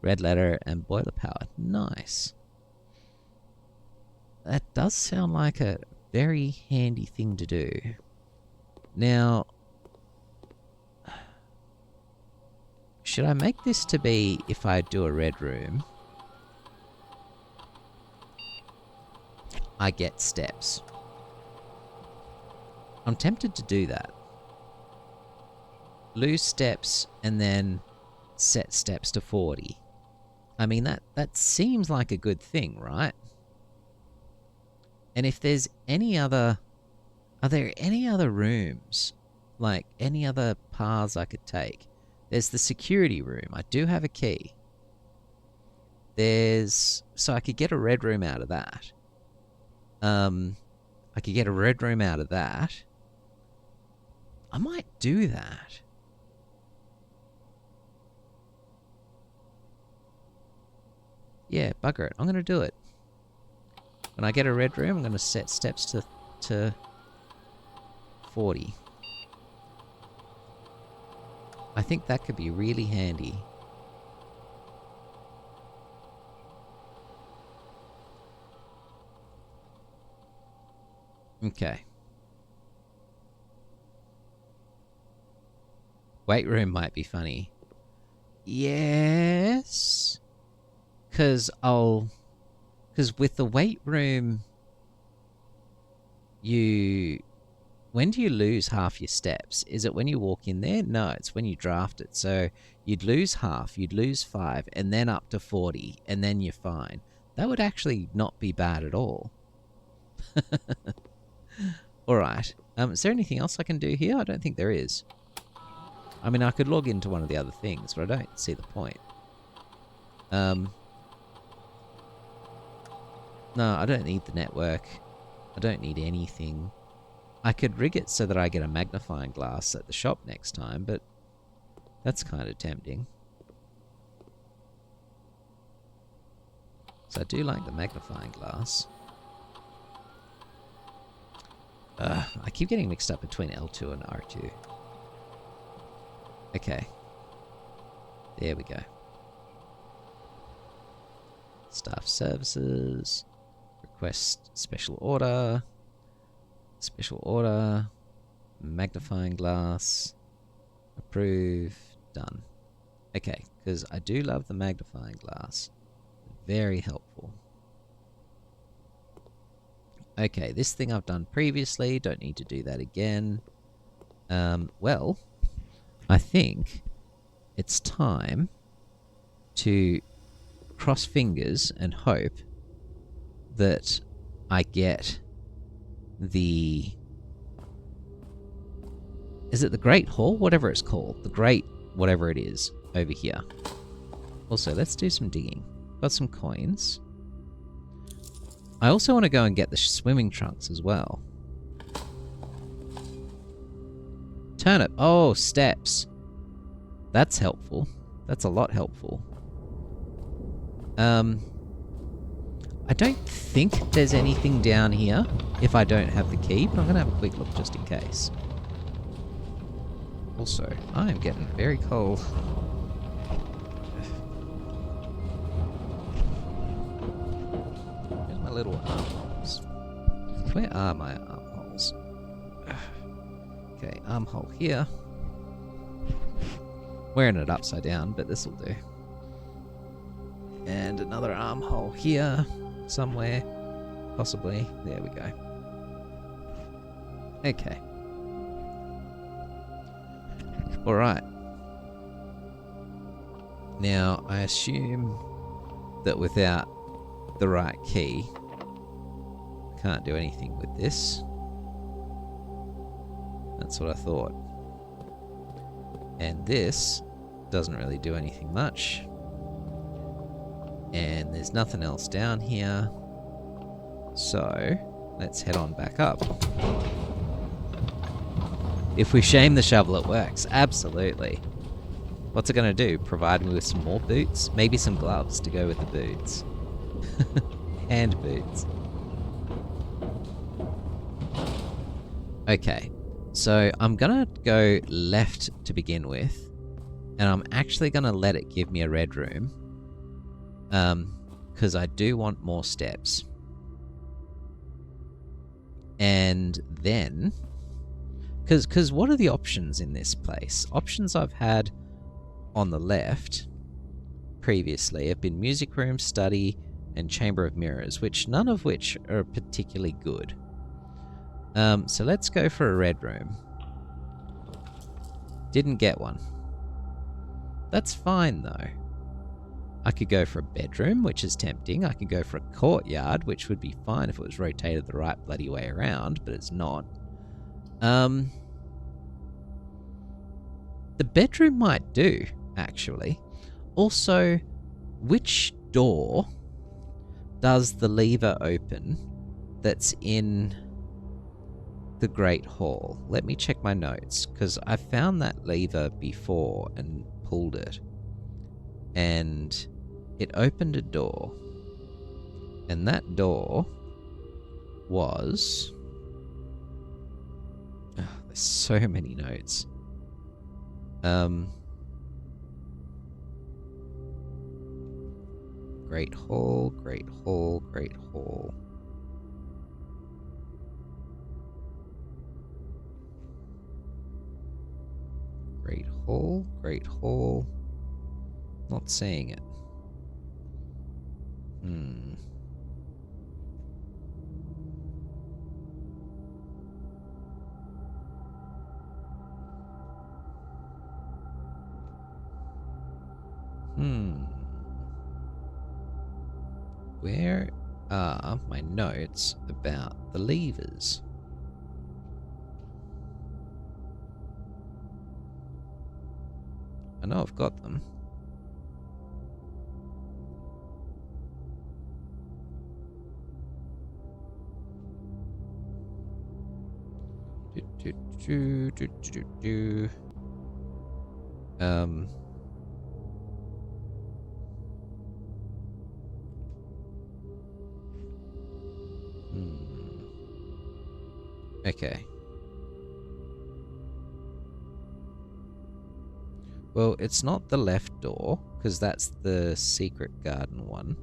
A: red letter and boiler power. Nice. That does sound like a very handy thing to do. Now, should I make this to be if I do a red room, I get steps? I'm tempted to do that. Lose steps and then set steps to 40. I mean, that seems like a good thing, right? And if there's any other... Are there any other rooms? Like, any other paths I could take? There's the security room. I do have a key. So I could get a red room out of that. I I could get a red room out of that. I might do that. Yeah, bugger it. I'm going to do it. When I get a red room, I'm going to set steps to 40. I think that could be really handy. Okay. Weight room might be funny. Yes. Because with the weight room, when do you lose half your steps? Is it when you walk in there? No, it's when you draft it. So you'd lose half, you'd lose 5, and then up to 40, and then you're fine. That would actually not be bad at all. Alright. Is there anything else I can do here? I don't think there is. I mean, I could log into one of the other things, but I don't see the point. No, I don't need the network. I don't need anything. I could rig it so that I get a magnifying glass at the shop next time, but that's kind of tempting. So I do like the magnifying glass. I keep getting mixed up between L2 and R2. Okay. There we go. Staff services. Request special order. Special order. Magnifying glass. Approve. Done. Okay, because I do love the magnifying glass. Very helpful. Okay, this thing I've done previously. Don't need to do that again. Well, I think it's time to cross fingers and hope that I get the... Is it the Great Hall? Whatever it's called. The Great whatever it is over here. Also, let's do some digging. Got some coins. I also want to go and get the swimming trunks as well. Turnip. Oh, steps. That's helpful. That's a lot helpful. I don't think there's anything down here if I don't have the key, but I'm going to have a quick look just in case. Also, I am getting very cold. Where's my little armholes? Where are my armholes? Okay, armhole here. Wearing it upside down, but this'll do. And another armhole here, somewhere, possibly. There we go. Okay. Alright. Now, I assume that without the right key, I can't do anything with this. That's what I thought. And this doesn't really do anything much. And there's nothing else down here. So, let's head on back up. If we shame the shovel, it works. Absolutely. What's it going to do? Provide me with some more boots? Maybe some gloves to go with the boots. Hand boots. Okay. So, I'm going to go left to begin with. And I'm actually going to let it give me a red room. Because I do want more steps. And then... Because what are the options in this place? Options I've had on the left previously have been music room, study, and chamber of mirrors, none of which are particularly good. So let's go for a red room. Didn't get one. That's fine though. I could go for a bedroom, which is tempting. I could go for a courtyard, which would be fine if it was rotated the right bloody way around, but it's not. The bedroom might do, actually. Also, which door does the lever open that's in the Great Hall. Let me check my notes, because I found that lever before and pulled it. And it opened a door. And that door was... Oh, there's so many notes. Great Hall, Great Hall, Great Hall. Great Hall, Great Hall. Not seeing it. Where are my notes about the levers? I know I've got them. Okay. Well, it's not the left door, because that's the secret garden one.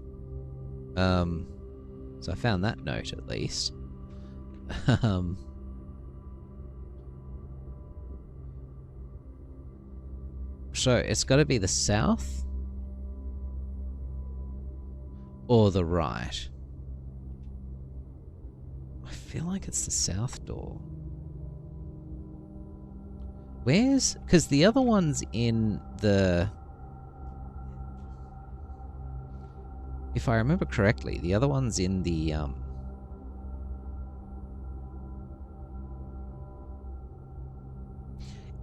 A: So I found that note at least. So it's got to be the south or the right. I feel like it's the south door. Where's... Because the other one's in the... If I remember correctly, the other one's in the...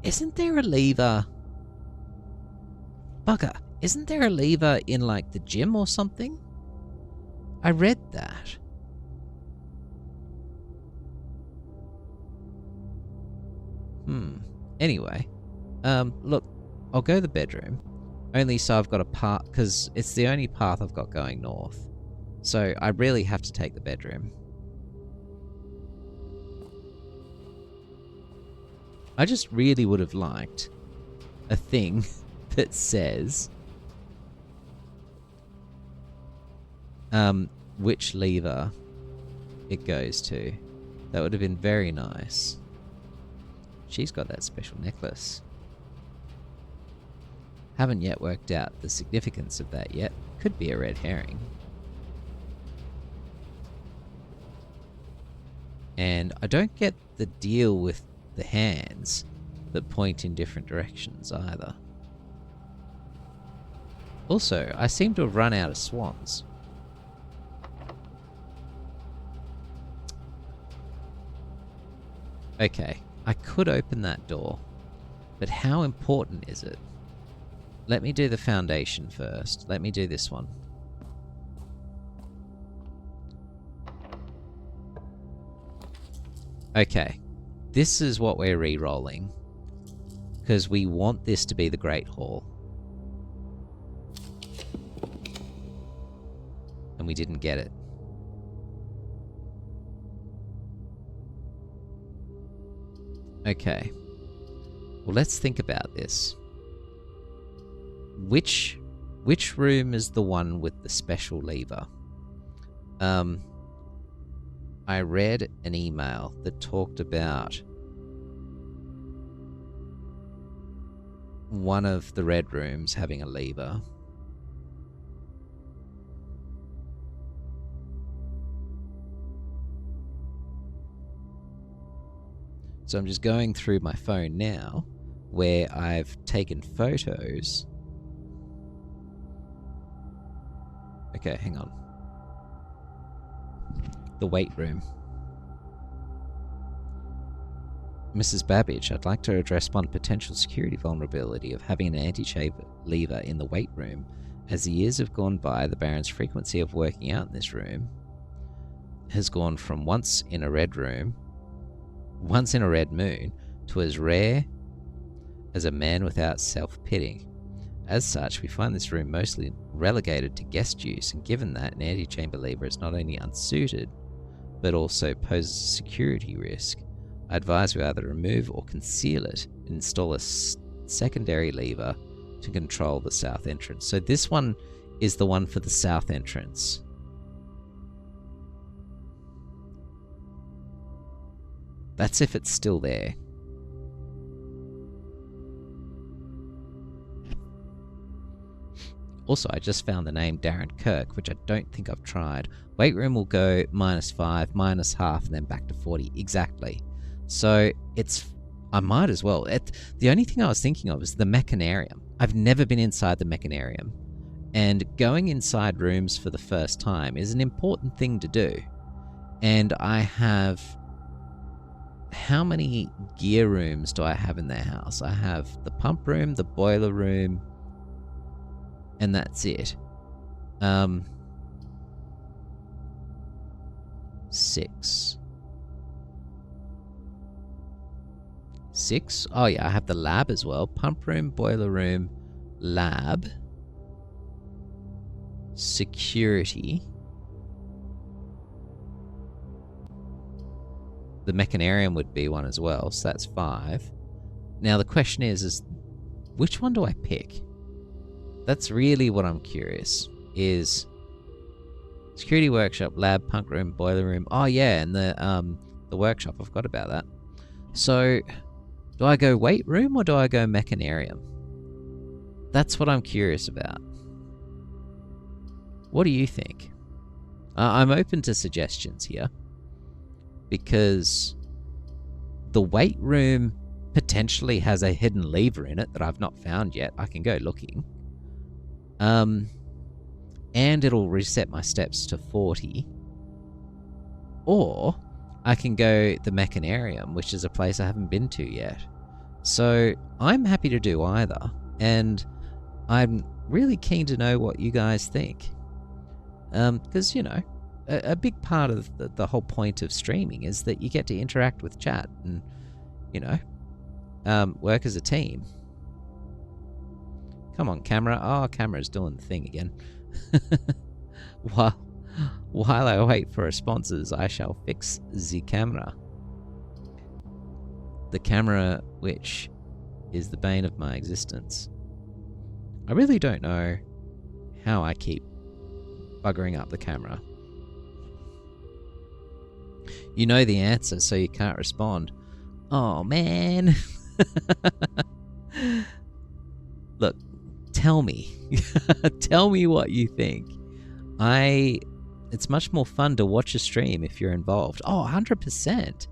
A: Isn't there a lever... Bugger, isn't there a lever in, like, the gym or something? I read that. Anyway, look, I'll go to the bedroom. Only so I've got a path, because it's the only path I've got going north. So I really have to take the bedroom. I just really would have liked a thing that says which lever it goes to. That would have been very nice. She's got that special necklace. Haven't yet worked out the significance of that yet. Could be a red herring. And I don't get the deal with the hands that point in different directions either. Also, I seem to have run out of swans. Okay, I could open that door, but how important is it? Let me do the foundation first. Let me do this one. Okay, this is what we're re-rolling, because we want this to be the Great Hall. And we didn't get it. Okay. Well, let's think about this. Which room is the one with the special lever? I read an email that talked about one of the red rooms having a lever. So I'm just going through my phone now, where I've taken photos. Okay, hang on. The weight room. Mrs. Babbage, I'd like to address one potential security vulnerability of having an antechamber lever in the weight room. As the years have gone by, the Baron's frequency of working out in this room has gone from once in a red room once in a red moon, 'twas rare as a man without self-pity. As such, we find this room mostly relegated to guest use, and given that an antechamber lever is not only unsuited, but also poses a security risk, I advise we either remove or conceal it and install a secondary lever to control the south entrance. So this one is the one for the south entrance. That's if it's still there. Also, I just found the name Darren Kirk, which I don't think I've tried. Weight room will go -5, -half, and then back to 40. Exactly. So I might as well. The only thing I was thinking of is the Mechanarium. I've never been inside the Mechanarium. And going inside rooms for the first time is an important thing to do. And I have... How many gear rooms do I have in their house? I have the pump room, the boiler room, and that's it. 6. 6? Oh yeah, I have the lab as well. Pump room, boiler room, lab, security. The Mechanarium would be one as well, so that's 5. Now the question is which one do I pick? That's really what I'm curious, is security workshop, lab, punk room, boiler room. Oh yeah, and the workshop, I forgot about that. So, do I go weight room or do I go Mechanarium? That's what I'm curious about. What do you think? I'm open to suggestions here, because the weight room potentially has a hidden lever in it that I've not found yet. I can go looking. And it'll reset my steps to 40. Or I can go the Mechanarium, which is a place I haven't been to yet. So I'm happy to do either. And I'm really keen to know what you guys think. Because, you know, a big part of the whole point of streaming is that you get to interact with chat and, you know, work as a team. Come on, camera. Oh, camera's doing the thing again. While I wait for responses, I shall fix the camera. The camera, which is the bane of my existence. I really don't know how I keep buggering up the camera. You know the answer, so you can't respond. Oh, man. Look, tell me. Tell me what you think. It's much more fun to watch a stream if you're involved. Oh, 100%.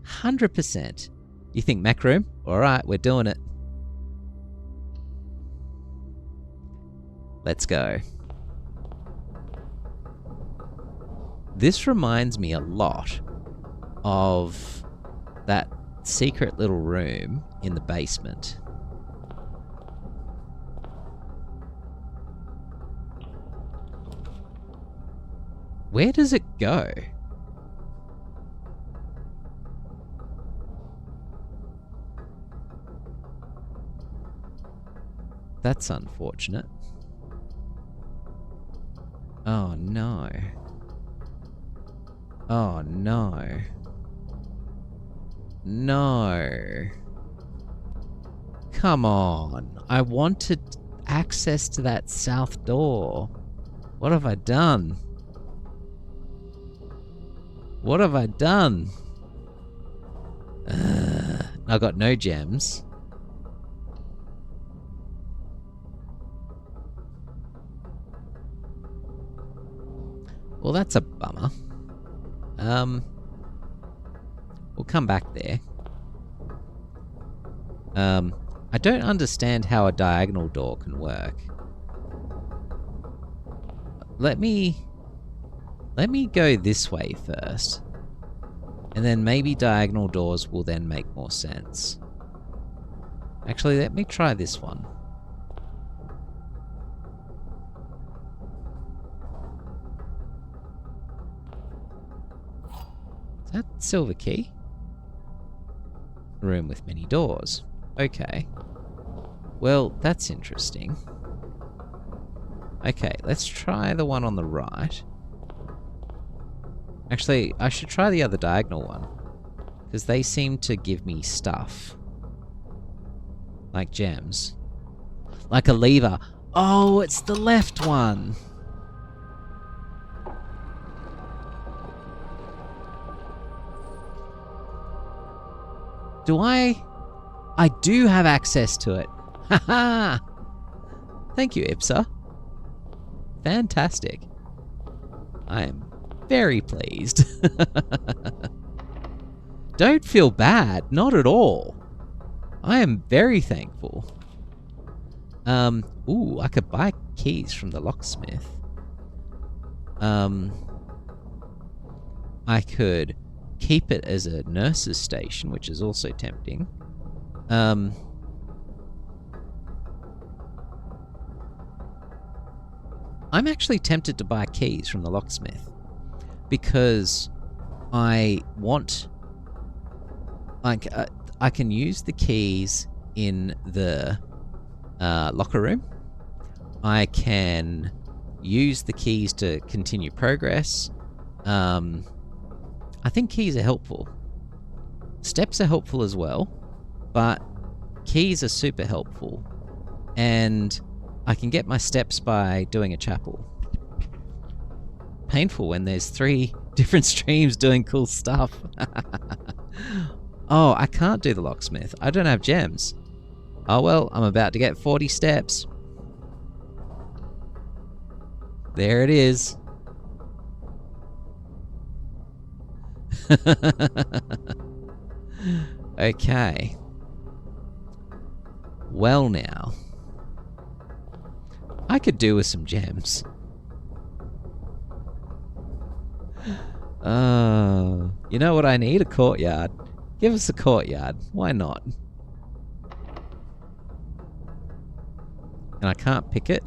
A: 100%. You think Mac Room? All right, we're doing it. Let's go. This reminds me a lot of that secret little room in the basement. Where does it go? That's unfortunate. Oh no. Oh no. No. Come on. I wanted access to that south door. What have I done? What have I done? I got no gems. Well, that's a bummer. We'll come back there. I don't understand how a diagonal door can work. Let me go this way first. And then maybe diagonal doors will then make more sense. Actually, let me try this one. Is that silver key? room with many doors. Okay. Well, that's interesting. Okay, let's try the one on the right. Actually, I should try the other diagonal one, because they seem to give me stuff. Like gems. Like a lever. Oh, it's the left one! Do I? I do have access to it. Haha! Thank you, Ipsa. Fantastic. I am very pleased. Don't feel bad, not at all. I am very thankful. Ooh, I could buy keys from the locksmith. I could keep it as a nurse's station, which is also tempting. I'm actually tempted to buy keys from the locksmith because I want, like, I can use the keys in the locker room. I can use the keys to continue progress. I think keys are helpful. Steps are helpful as well, but keys are super helpful. And I can get my steps by doing a chapel. Painful when there's 3 different streams doing cool stuff. Oh, I can't do the locksmith. I don't have gems. Oh well, I'm about to get 40 steps. There it is. Okay. Well now. I could do with some gems. You know what I need? A courtyard. Give us a courtyard. Why not? And I can't pick it.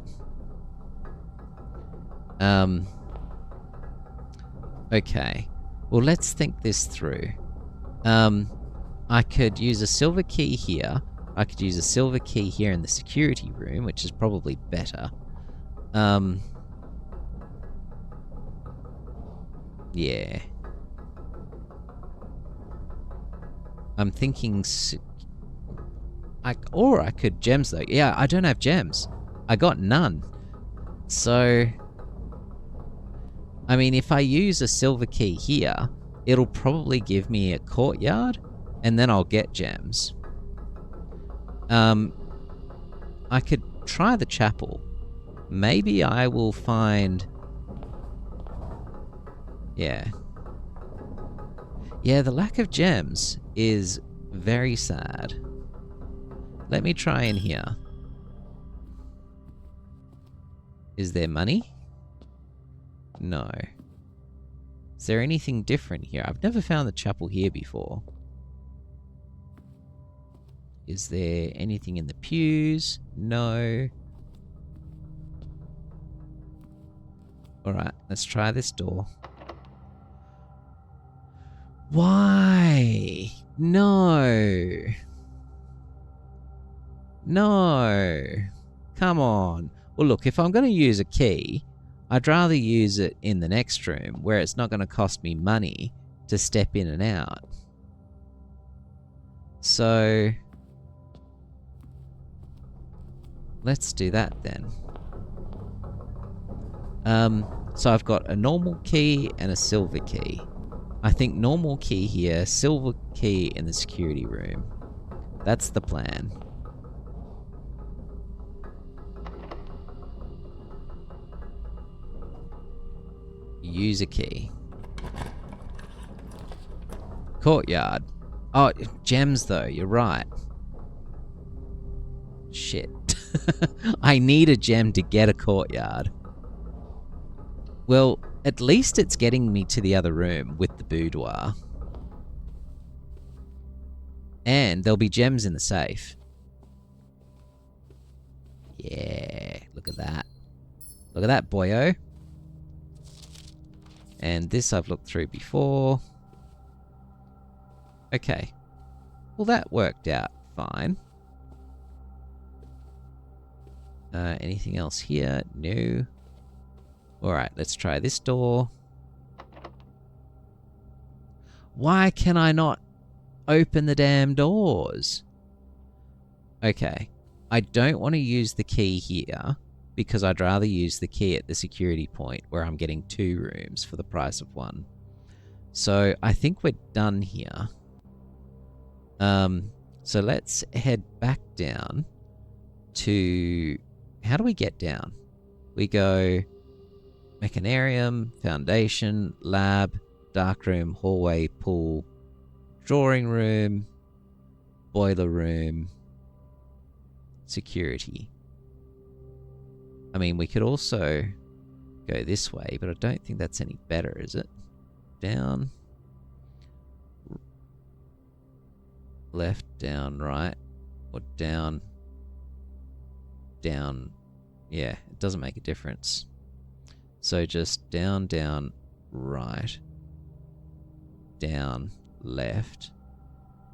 A: Okay. Well, let's think this through. I could use a silver key here. I could use a silver key here in the security room, which is probably better. Yeah. I'm thinking... Or I could gems, though. Yeah, I don't have gems. I got none. So... I mean, if I use a silver key here, it'll probably give me a courtyard, and then I'll get gems. I could try the chapel. Maybe I will find... Yeah. Yeah, the lack of gems is very sad. Let me try in here. Is there money? No. Is there anything different here? I've never found the chapel here before. Is there anything in the pews? No. Alright, let's try this door. Why? No. No. Come on. Well, look, if I'm going to use a key, I'd rather use it in the next room where it's not going to cost me money to step in and out. So... let's do that then. So I've got a normal key and a silver key. I think normal key here, silver key in the security room. That's the plan. Use a key. Courtyard. Oh, gems though, you're right. Shit. I need a gem to get a courtyard. Well, at least it's getting me to the other room with the boudoir. And there'll be gems in the safe. Yeah, look at that. Look at that, boyo. And this I've looked through before. Okay. Well, that worked out fine. Anything else here? No. Alright, let's try this door. Why can I not open the damn doors? Okay. I don't want to use the key here because I'd rather use the key at the security point where I'm getting 2 rooms for the price of 1. So I think we're done here. So let's head back down to... How do we get down? We go Mechanarium, Foundation, Lab, Darkroom, Hallway, Pool, Drawing Room, Boiler Room, Security. I mean, we could also go this way, but I don't think that's any better, is it? Down. Left, down, right. Or down. Down. Yeah, it doesn't make a difference. So just down, down, right. Down, left.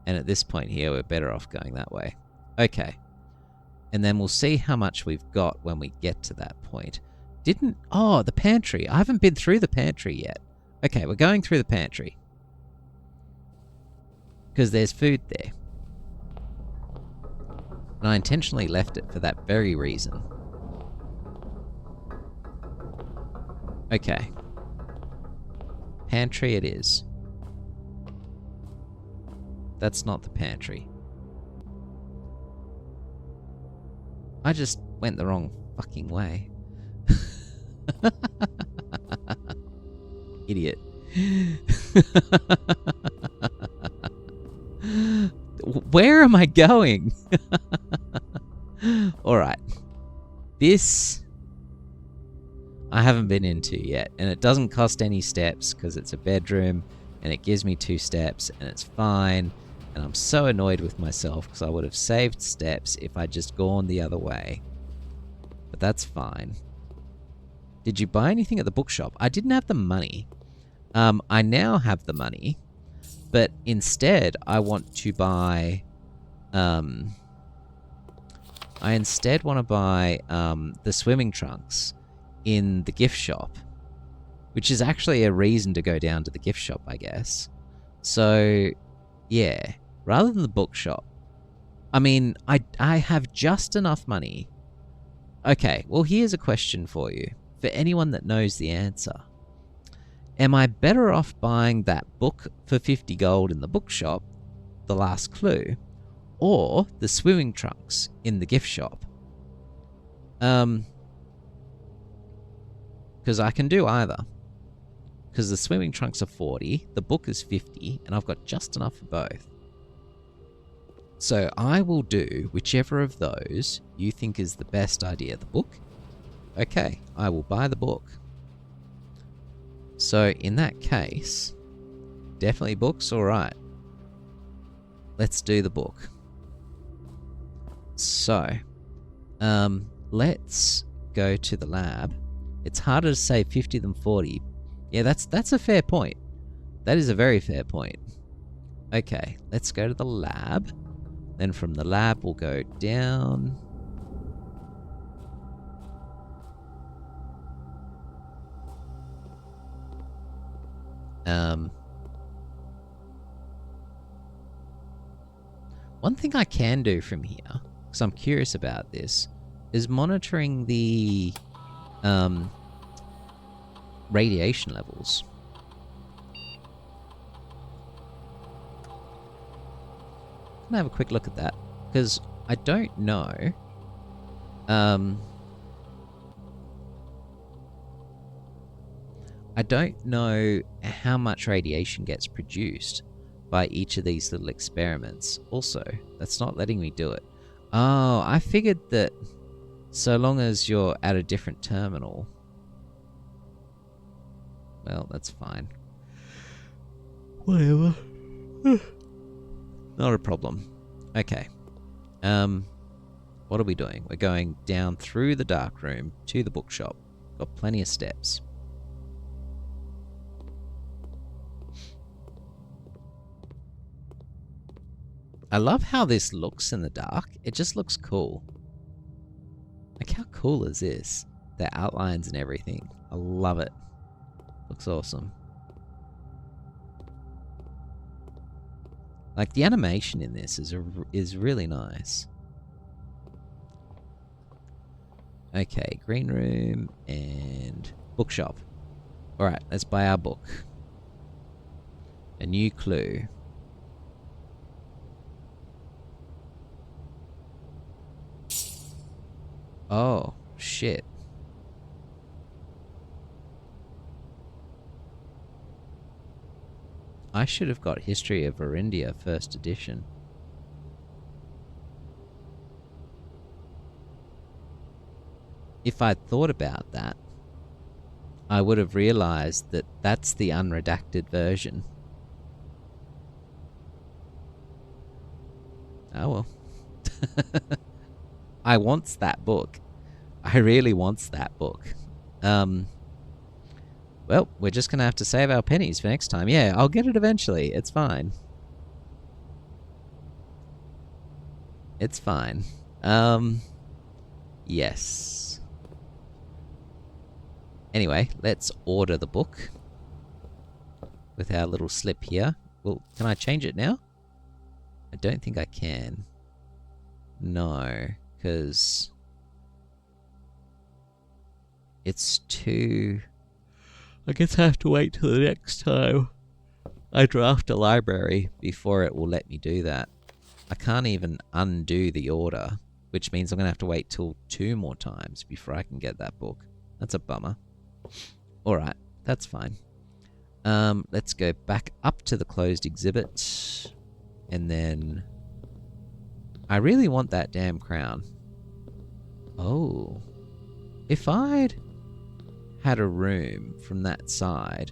A: And at this point here, we're better off going that way. Okay. And then we'll see how much we've got when we get to that point. Oh, the pantry. I haven't been through the pantry yet. Okay, we're going through the pantry. Because there's food there. And I intentionally left it for that very reason. Okay. Pantry it is. That's not the pantry. I just went the wrong fucking way. Idiot. Where am I going? Alright. This I haven't been into yet. And it doesn't cost any steps because it's a bedroom. And it gives me 2 steps. And it's fine. And I'm so annoyed with myself because I would have saved steps if I'd just gone the other way. But that's fine. Did you buy anything at the bookshop? I didn't have the money. I now have the money. But instead, I want to buy... I instead want to buy the swimming trunks in the gift shop. Which is actually a reason to go down to the gift shop, I guess. So, yeah. Rather than the bookshop. I mean, I have just enough money. Okay, well here's a question for you. For anyone that knows the answer. Am I better off buying that book for 50 gold in the bookshop, The Last Clue, or the swimming trunks in the gift shop? Because I can do either. Because the swimming trunks are 40, the book is 50, and I've got just enough for both. So I will do whichever of those you think is the best idea. The book? Okay, I will buy the book. So in that case, definitely books, alright. Let's do the book. So, let's go to the lab. It's harder to say 50 than 40. Yeah, that's a fair point. That is a very fair point. Okay, let's go to the lab. Then from the lab, we'll go down. One thing I can do from here, because I'm curious about this, is monitoring the radiation levels. I'm gonna have a quick look at that, because I don't know. I don't know how much radiation gets produced by each of these little experiments. Also, that's not letting me do it. Oh, I figured that so long as you're at a different terminal. Well, that's fine. Whatever. Not a problem. Okay. What are we doing? We're going down through the dark room to the bookshop. Got plenty of steps. I love how this looks in the dark. It just looks cool. Like, how cool is this? The outlines and everything. I love it. Looks awesome. Like, the animation in this is really nice. Okay, green room and bookshop. Alright, let's buy our book. A new clue. Oh, shit. I should have got History of Varindia first edition. If I'd thought about that, I would have realized that that's the unredacted version. Oh well. I wants that book. I really wants that book. Well, we're just going to have to save our pennies for next time. Yeah, I'll get it eventually. It's fine. It's fine. Yes. Anyway, let's order the book with our little slip here. Well, can I change it now? I don't think I can. No, because it's too... I guess I have to wait till the next time I draft a library before it will let me do that. I can't even undo the order, which means I'm going to have to wait till 2 more times before I can get that book. That's a bummer. Alright, that's fine. Let's go back up to the closed exhibit. And then... I really want that damn crown. Oh. If I'd had a room from that side...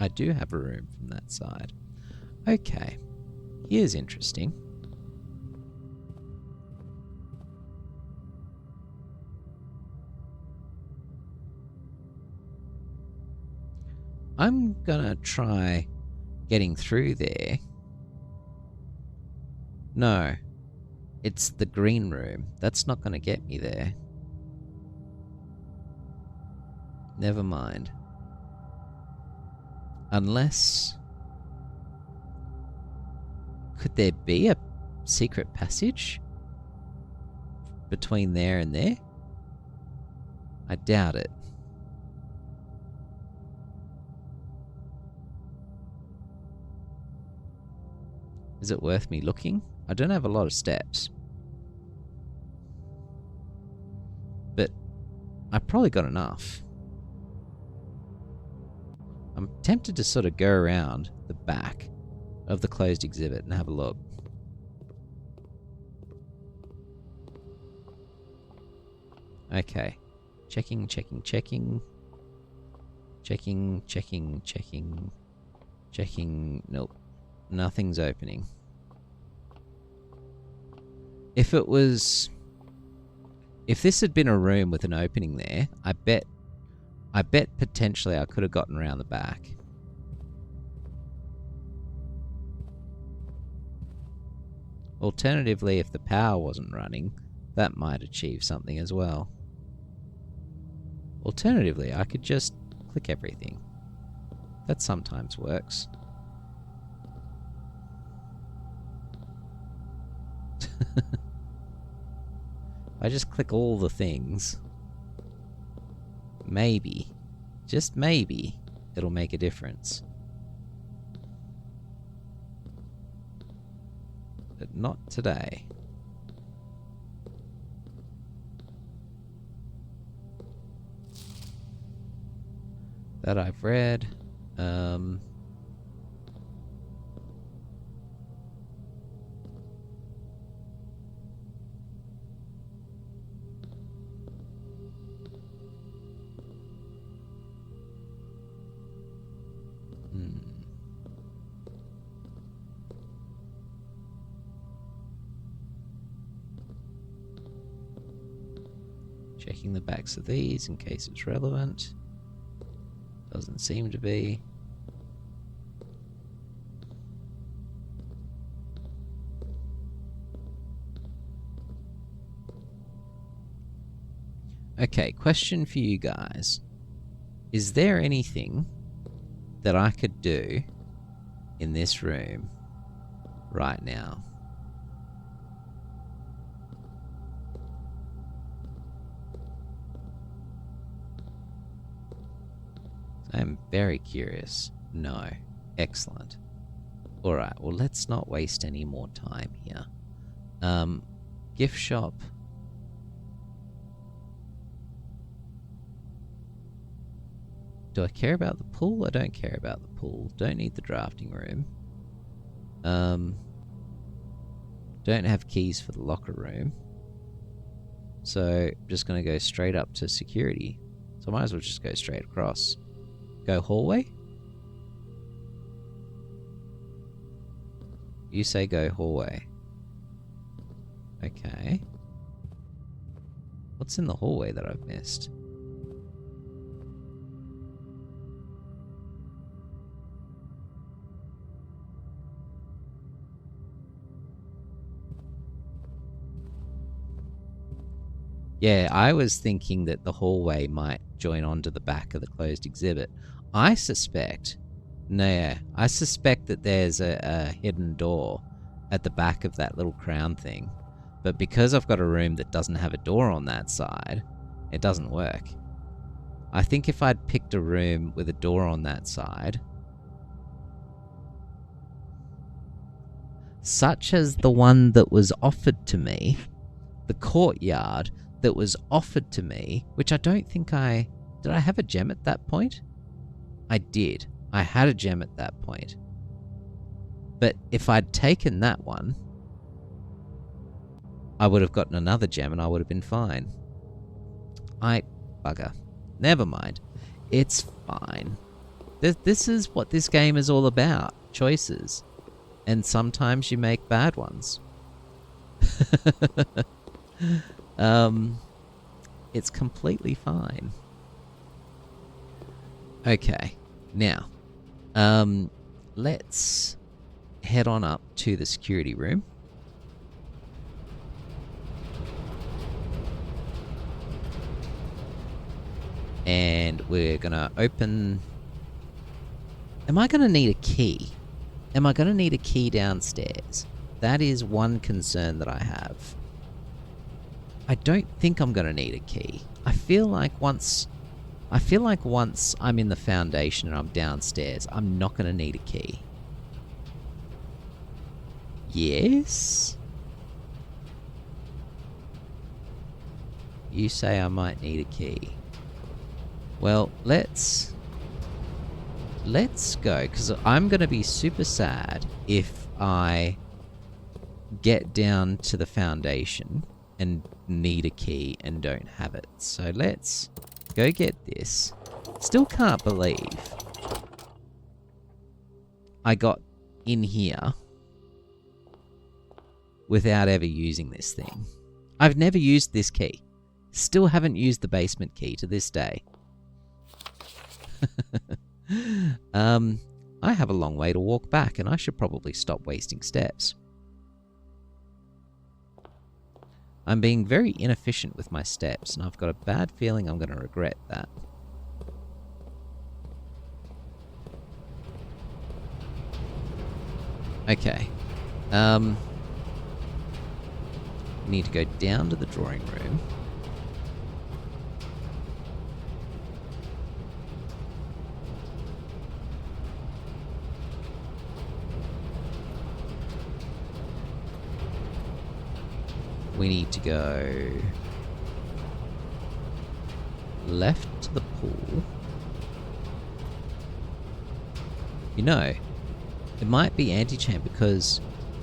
A: I do have a room from that side. Okay. Here's interesting. I'm gonna try getting through there. No. It's the green room. That's not gonna get me there. Never mind. Unless... Could there be a secret passage between there and there? I doubt it. Is it worth me looking? I don't have a lot of steps. But I've probably got enough. I'm tempted to sort of go around the back of the closed exhibit and have a look. Okay. Checking, checking, checking. Checking, checking, checking. Checking. Nope. Nothing's opening. If it was... If this had been a room with an opening there, I bet potentially I could have gotten around the back. Alternatively, if the power wasn't running, that might achieve something as well. Alternatively, I could just click everything. That sometimes works. I just click all the things. Maybe, just maybe, it'll make a difference. But not today. That I've read. Checking the backs of these in case it's relevant. Doesn't seem to be. Okay, question for you guys. Is there anything that I could do in this room right now? I'm very curious. No. Excellent. Alright, well, let's not waste any more time here. Gift shop. Do I care about the pool? I don't care about the pool. Don't need the drafting room. Don't have keys for the locker room. So, I'm just going to go straight up to security. So I might as well just go straight across. Go hallway? You say go hallway. Okay. What's in the hallway that I've missed? Yeah, I was thinking that the hallway might join onto the back of the closed exhibit. I suspect that there's a hidden door at the back of that little crown thing. But because I've got a room that doesn't have a door on that side, it doesn't work. I think if I'd picked a room with a door on that side, such as the one that was offered to me, the courtyard that was offered to me, which I don't think did I have a gem at that point? I did. I had a gem at that point. But if I'd taken that one, I would have gotten another gem and I would have been fine. Bugger. Never mind. It's fine. This is what this game is all about. Choices. And sometimes you make bad ones. It's completely fine. Okay, now, let's head on up to the security room. And we're gonna open... Am I gonna need a key? Am I gonna need a key downstairs? That is one concern that I have. I don't think I'm going to need a key. I feel like once I'm in the foundation and I'm downstairs, I'm not going to need a key. Yes? You say I might need a key. Well, let's go, because I'm going to be super sad if I get down to the foundation and need a key and don't have it. So let's go get this. Still can't believe I got in here without ever using this thing. I've never used this key. Still haven't used the basement key to this day. I have a long way to walk back and I should probably stop wasting steps. I'm being very inefficient with my steps, and I've got a bad feeling I'm going to regret that. Okay. Need to go down to the drawing room. We need to go left to the pool. You know, it might be Antechamber because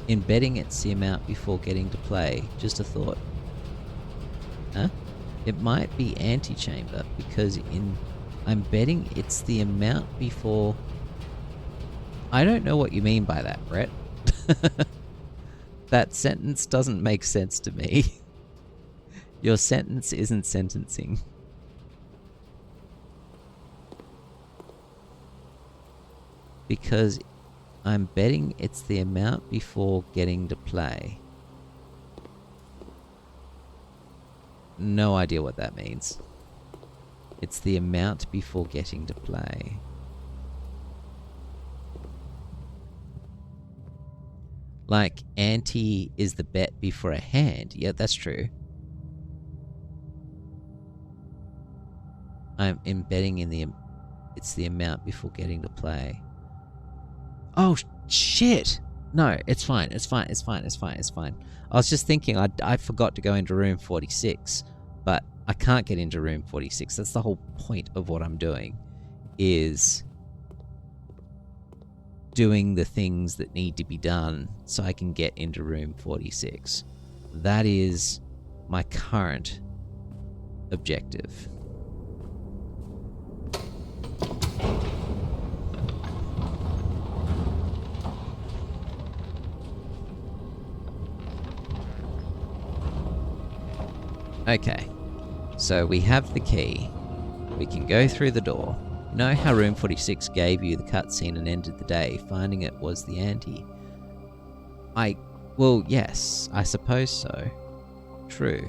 A: in betting it's the amount before getting to play. Just a thought. Huh? It might be Antechamber because I'm betting it's the amount before... I don't know what you mean by that, Brett. That sentence doesn't make sense to me. Your sentence isn't sentencing. Because I'm betting it's the amount before getting to play. No idea what that means. It's the amount before getting to play. Like, ante is the bet before a hand. Yeah, that's true. I'm embedding in the... It's the amount before getting to play. Oh, shit! No, it's fine. It's fine. It's fine. It's fine. It's fine. I was just thinking I forgot to go into room 46, but I can't get into room 46. That's the whole point of what I'm doing, is doing the things that need to be done so I can get into room 46. That is my current objective. Okay, so we have the key. We can go through the door. You know how room 46 gave you the cutscene and ended the day? Finding it was the ante. Well, yes, I suppose so. True.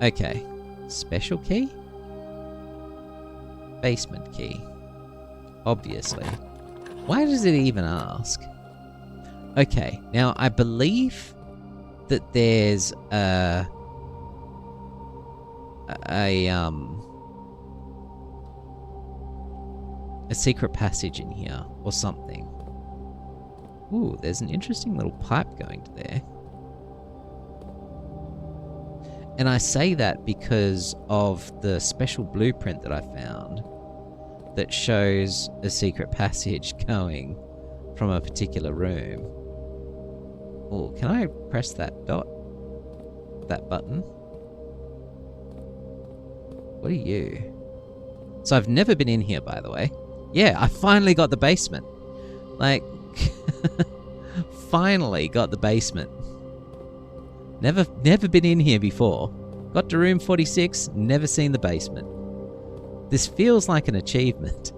A: Okay, special key? Basement key. Obviously. Why does it even ask? Okay, now I believe that there's a secret passage in here or something. Ooh, there's an interesting little pipe going to there. And I say that because of the special blueprint that I found that shows a secret passage going from a particular room. Oh, can I press that button? What are you? So I've never been in here, by the way. Yeah, I finally got the basement. Like, finally got the basement. Never been in here before. Got to room 46, never seen the basement. This feels like an achievement.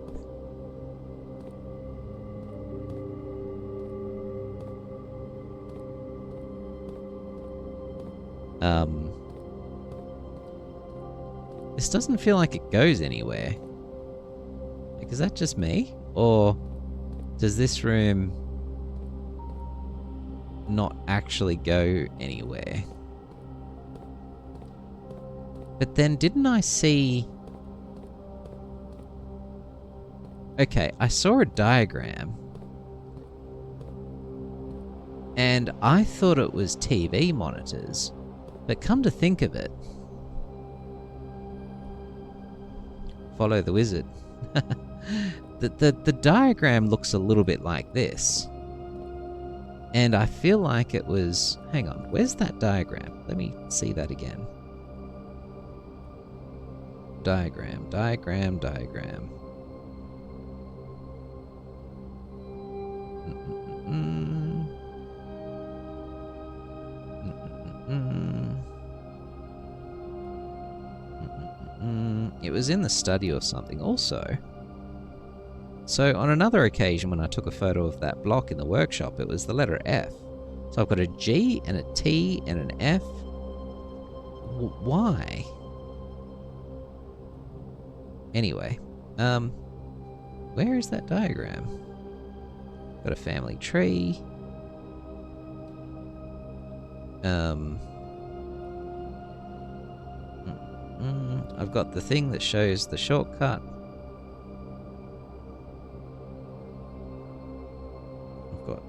A: This doesn't feel like it goes anywhere. Like, is that just me? Or does this room not actually go anywhere? But then didn't I see... Okay, I saw a diagram. And I thought it was TV monitors. But come to think of it... Follow the wizard. The diagram looks a little bit like this. And I feel like it was... Hang on, where's that diagram? Let me see that again. Diagram. It was in the study or something also. So on another occasion when I took a photo of that block in the workshop, it was the letter F. So I've got a G and a T and an F. Why? Anyway, where is that diagram? Got a family tree. I've got the thing that shows the shortcut. I've got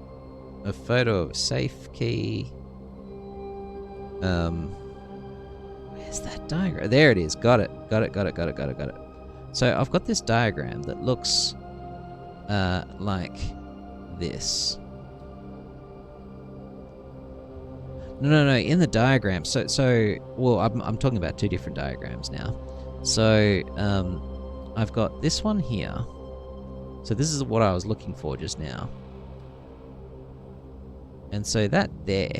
A: a photo of a safe key. Where's that diagram? There it is. Got it. So I've got this diagram that looks like this. No. In the diagram, well, I'm talking about two different diagrams now. So, I've got this one here. So this is what I was looking for just now. And so that there,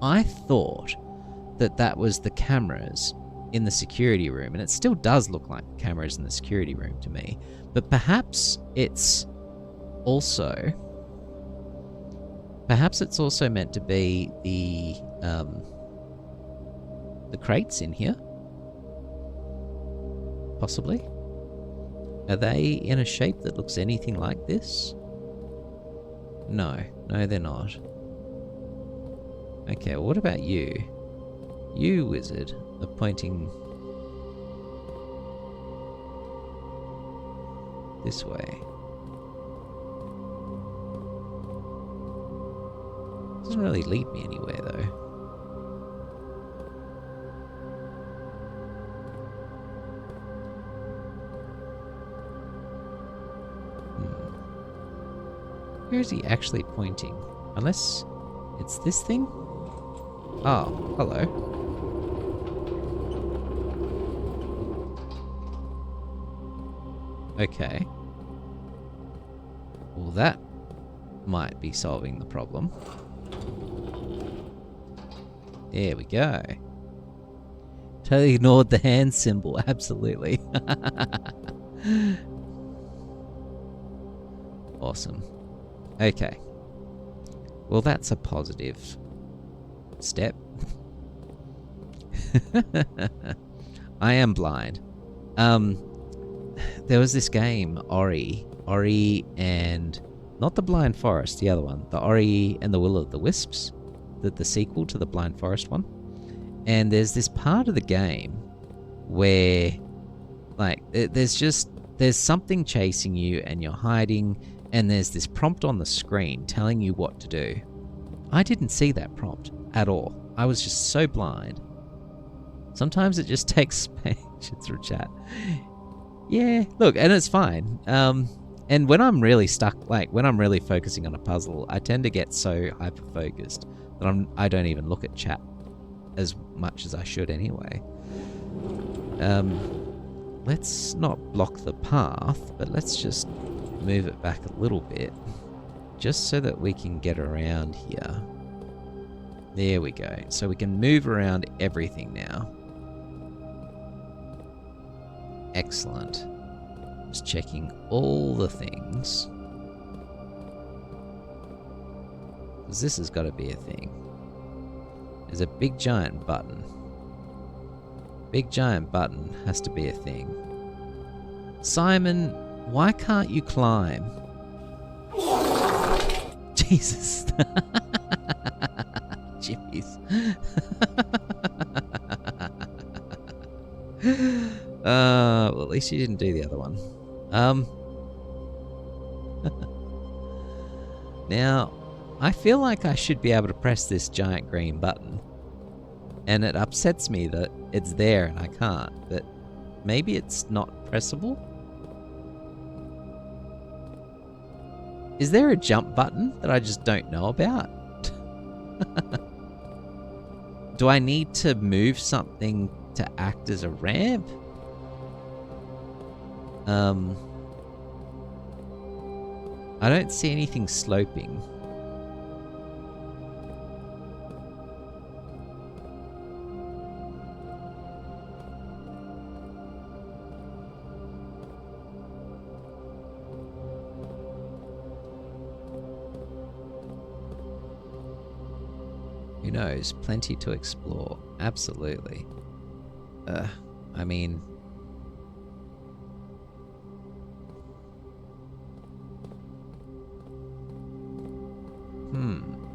A: I thought that was the cameras in the security room, and it still does look like cameras in the security room to me. But perhaps it's also meant to be the the crates in here? Possibly. Are they in a shape that looks anything like this? No, they're not. Okay, well, what about you? You, wizard, are pointing this way. Doesn't really lead me anywhere, though. Where is he actually pointing? Unless it's this thing? Oh, hello. Okay. Well, that might be solving the problem. There we go. Totally ignored the hand symbol, absolutely. Awesome. Okay. Well, that's a positive step. I am blind. There was this game, Ori and not the Blind Forest, the other one, the Ori and the Will of the Wisps, the sequel to the Blind Forest one. And there's this part of the game where, like, there's something chasing you and you're hiding, and there's this prompt on the screen telling you what to do. I didn't see that prompt at all. I was just so blind. Sometimes it just takes patience through chat. Yeah, look, and it's fine. And when I'm really stuck, like when I'm really focusing on a puzzle, I tend to get so hyper-focused that I don't even look at chat as much as I should anyway. Let's not block the path, but let's just move it back a little bit, just so that we can get around here. There we go. So we can move around everything now. Excellent. Just checking all the things. Because this has got to be a thing. There's a big giant button. Big giant button has to be a thing. Simon, why can't you climb? Jesus. Jeez. Well, at least you didn't do the other one. Now, I feel like I should be able to press this giant green button. And it upsets me that it's there and I can't. But maybe it's not pressable? Is there a jump button that I just don't know about? Do I need to move something to act as a ramp? I don't see anything sloping. Who knows? Plenty to explore. Absolutely. I mean...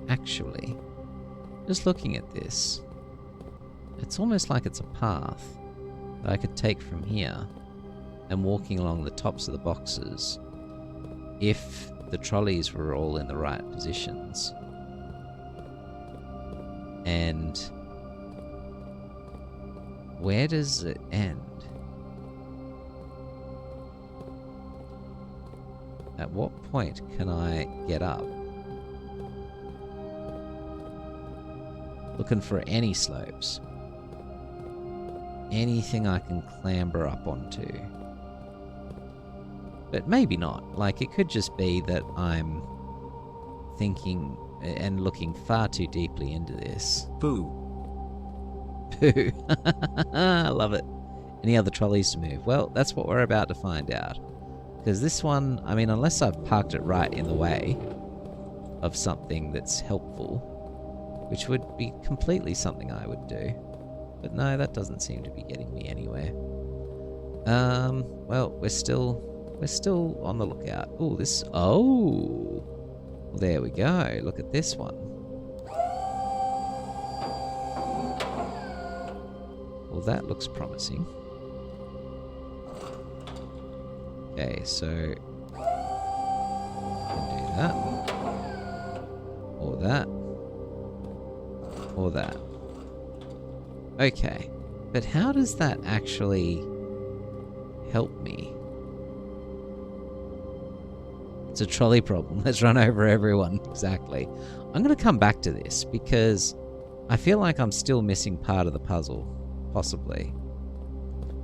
A: Actually, just looking at this, it's almost like it's a path that I could take from here and walking along the tops of the boxes if the trolleys were all in the right positions. And where does it end? At what point can I get up? Looking for any slopes. Anything I can clamber up onto. But maybe not. Like, it could just be that I'm thinking and looking far too deeply into this.
C: Boo.
A: Poo. I love it. Any other trolleys to move? Well, that's what we're about to find out. Because this one, I mean, unless I've parked it right in the way of something that's helpful, which would be completely something I would do. But no, that doesn't seem to be getting me anywhere. Well, we're still on the lookout. Oh, this... Oh! Well, there we go. Look at this one. Well, that looks promising. Okay, so... can do that. Or that. Or that. Okay. But how does that actually help me? It's a trolley problem. Let's run over everyone. Exactly. I'm going to come back to this because I feel like I'm still missing part of the puzzle. Possibly.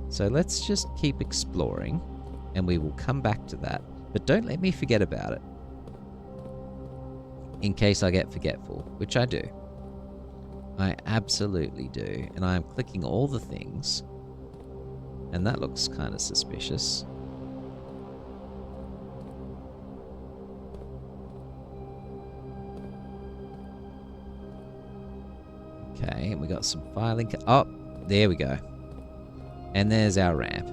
A: So let's just keep exploring and we will come back to that. But don't let me forget about it. In case I get forgetful, which I do. I absolutely do. And I am clicking all the things. And that looks kind of suspicious. Okay, and we got some filing. Oh, there we go. And there's our ramp.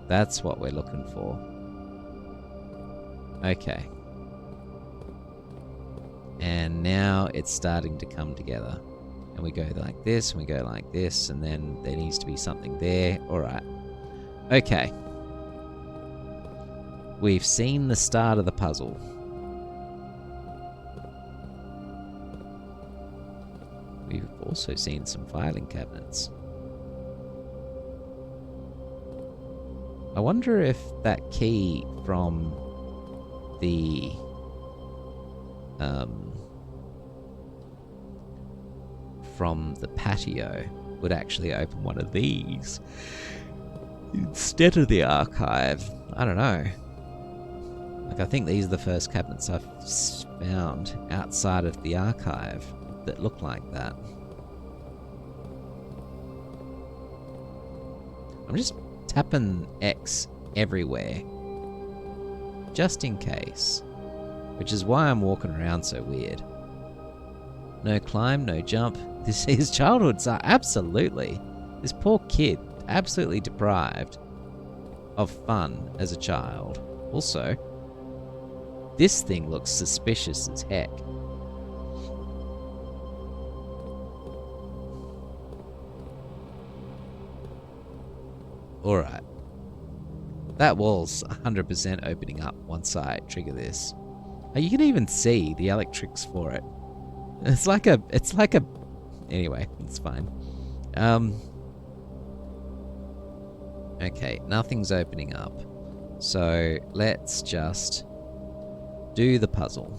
A: That's what we're looking for. Okay. And now it's starting to come together. And we go like this, and we go like this, and then there needs to be something there. Alright. Okay. We've seen the start of the puzzle. We've also seen some filing cabinets. I wonder if that key from the patio would actually open one of these instead of the archive. I don't know. Like, I think these are the first cabinets I've found outside of the archive that look like that. I'm just tapping X everywhere, just in case, which is why I'm walking around so weird. No climb, no jump. This is childhood, so absolutely. This poor kid, absolutely deprived of fun as a child. Also, this thing looks suspicious as heck. Alright. That wall's 100% opening up once I trigger this. You can even see the electrics for it. It's like a... Anyway, it's fine. Okay, nothing's opening up. So, let's just do the puzzle.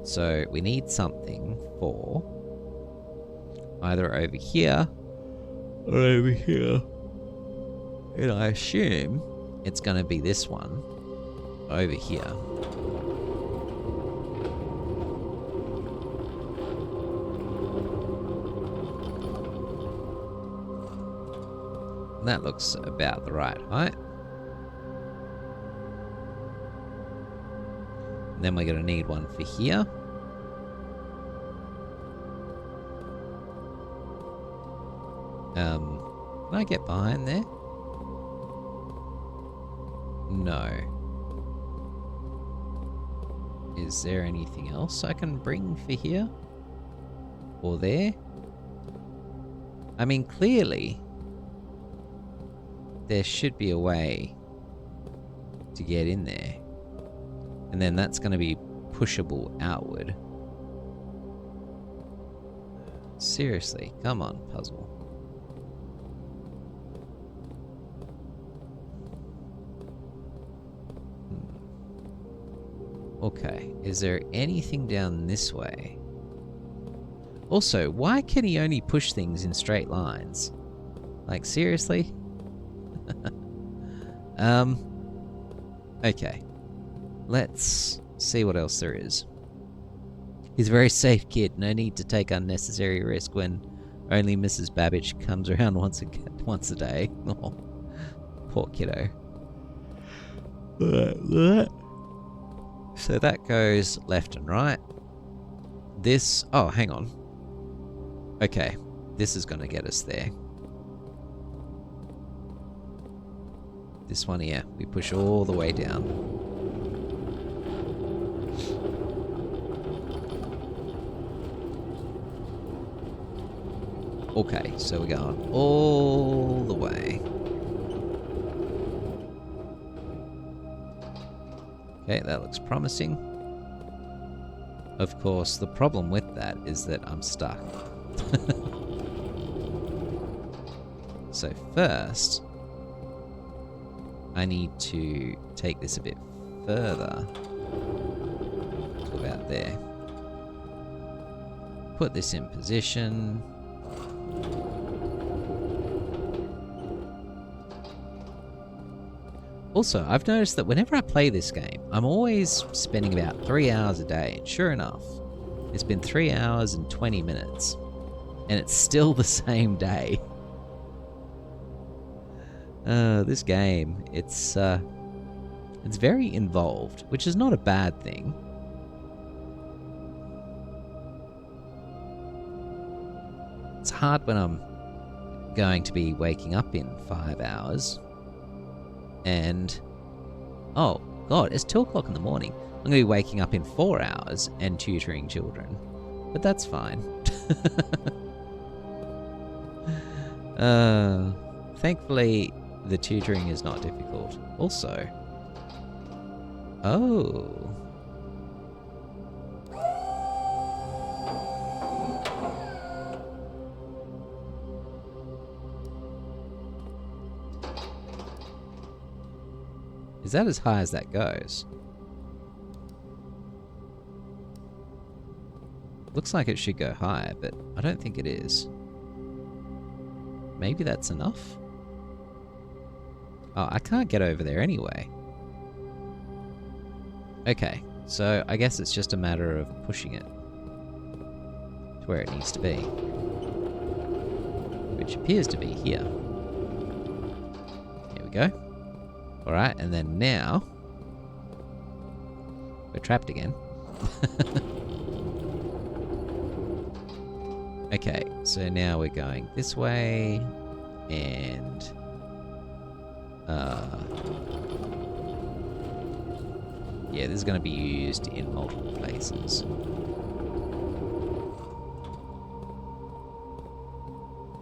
A: So, we need something for either over here or over here. And I assume it's going to be this one over here. That looks about the right height. And then we're going to need one for here. Can I get behind there? No. Is there anything else I can bring for here? Or there? I mean, clearly there should be a way to get in there. And then that's going to be pushable outward. Seriously, come on, puzzle. Okay, is there anything down this way? Also, why can he only push things in straight lines? Like, seriously? Okay. Let's see what else there is. He's a very safe kid. No need to take unnecessary risk when only Mrs. Babbage comes around once a day. Oh, poor kiddo. So that goes left and right. This... Oh, hang on. Okay. This is going to get us there. This one here. We push all the way down. Okay, so we're going all the way. Okay, that looks promising. Of course, the problem with that is that I'm stuck. So first, I need to take this a bit further to about there. Put this in position. Also, I've noticed that whenever I play this game, I'm always spending about 3 hours a day. And sure enough, it's been 3 hours and 20 minutes. And it's still the same day. This game, it's very involved, which is not a bad thing. It's hard when I'm going to be waking up in 5 hours. And, oh god, it's 2 o'clock in the morning. I'm going to be waking up in 4 hours and tutoring children. But that's fine. Thankfully, the tutoring is not difficult. Also, oh. Is that as high as that goes? Looks like it should go higher, but I don't think it is. Maybe that's enough? Oh, I can't get over there anyway. Okay, so I guess it's just a matter of pushing it to where it needs to be. Which appears to be here. Here we go. Alright, and then now... we're trapped again. Okay, so now we're going this way, and... yeah, this is going to be used in multiple places.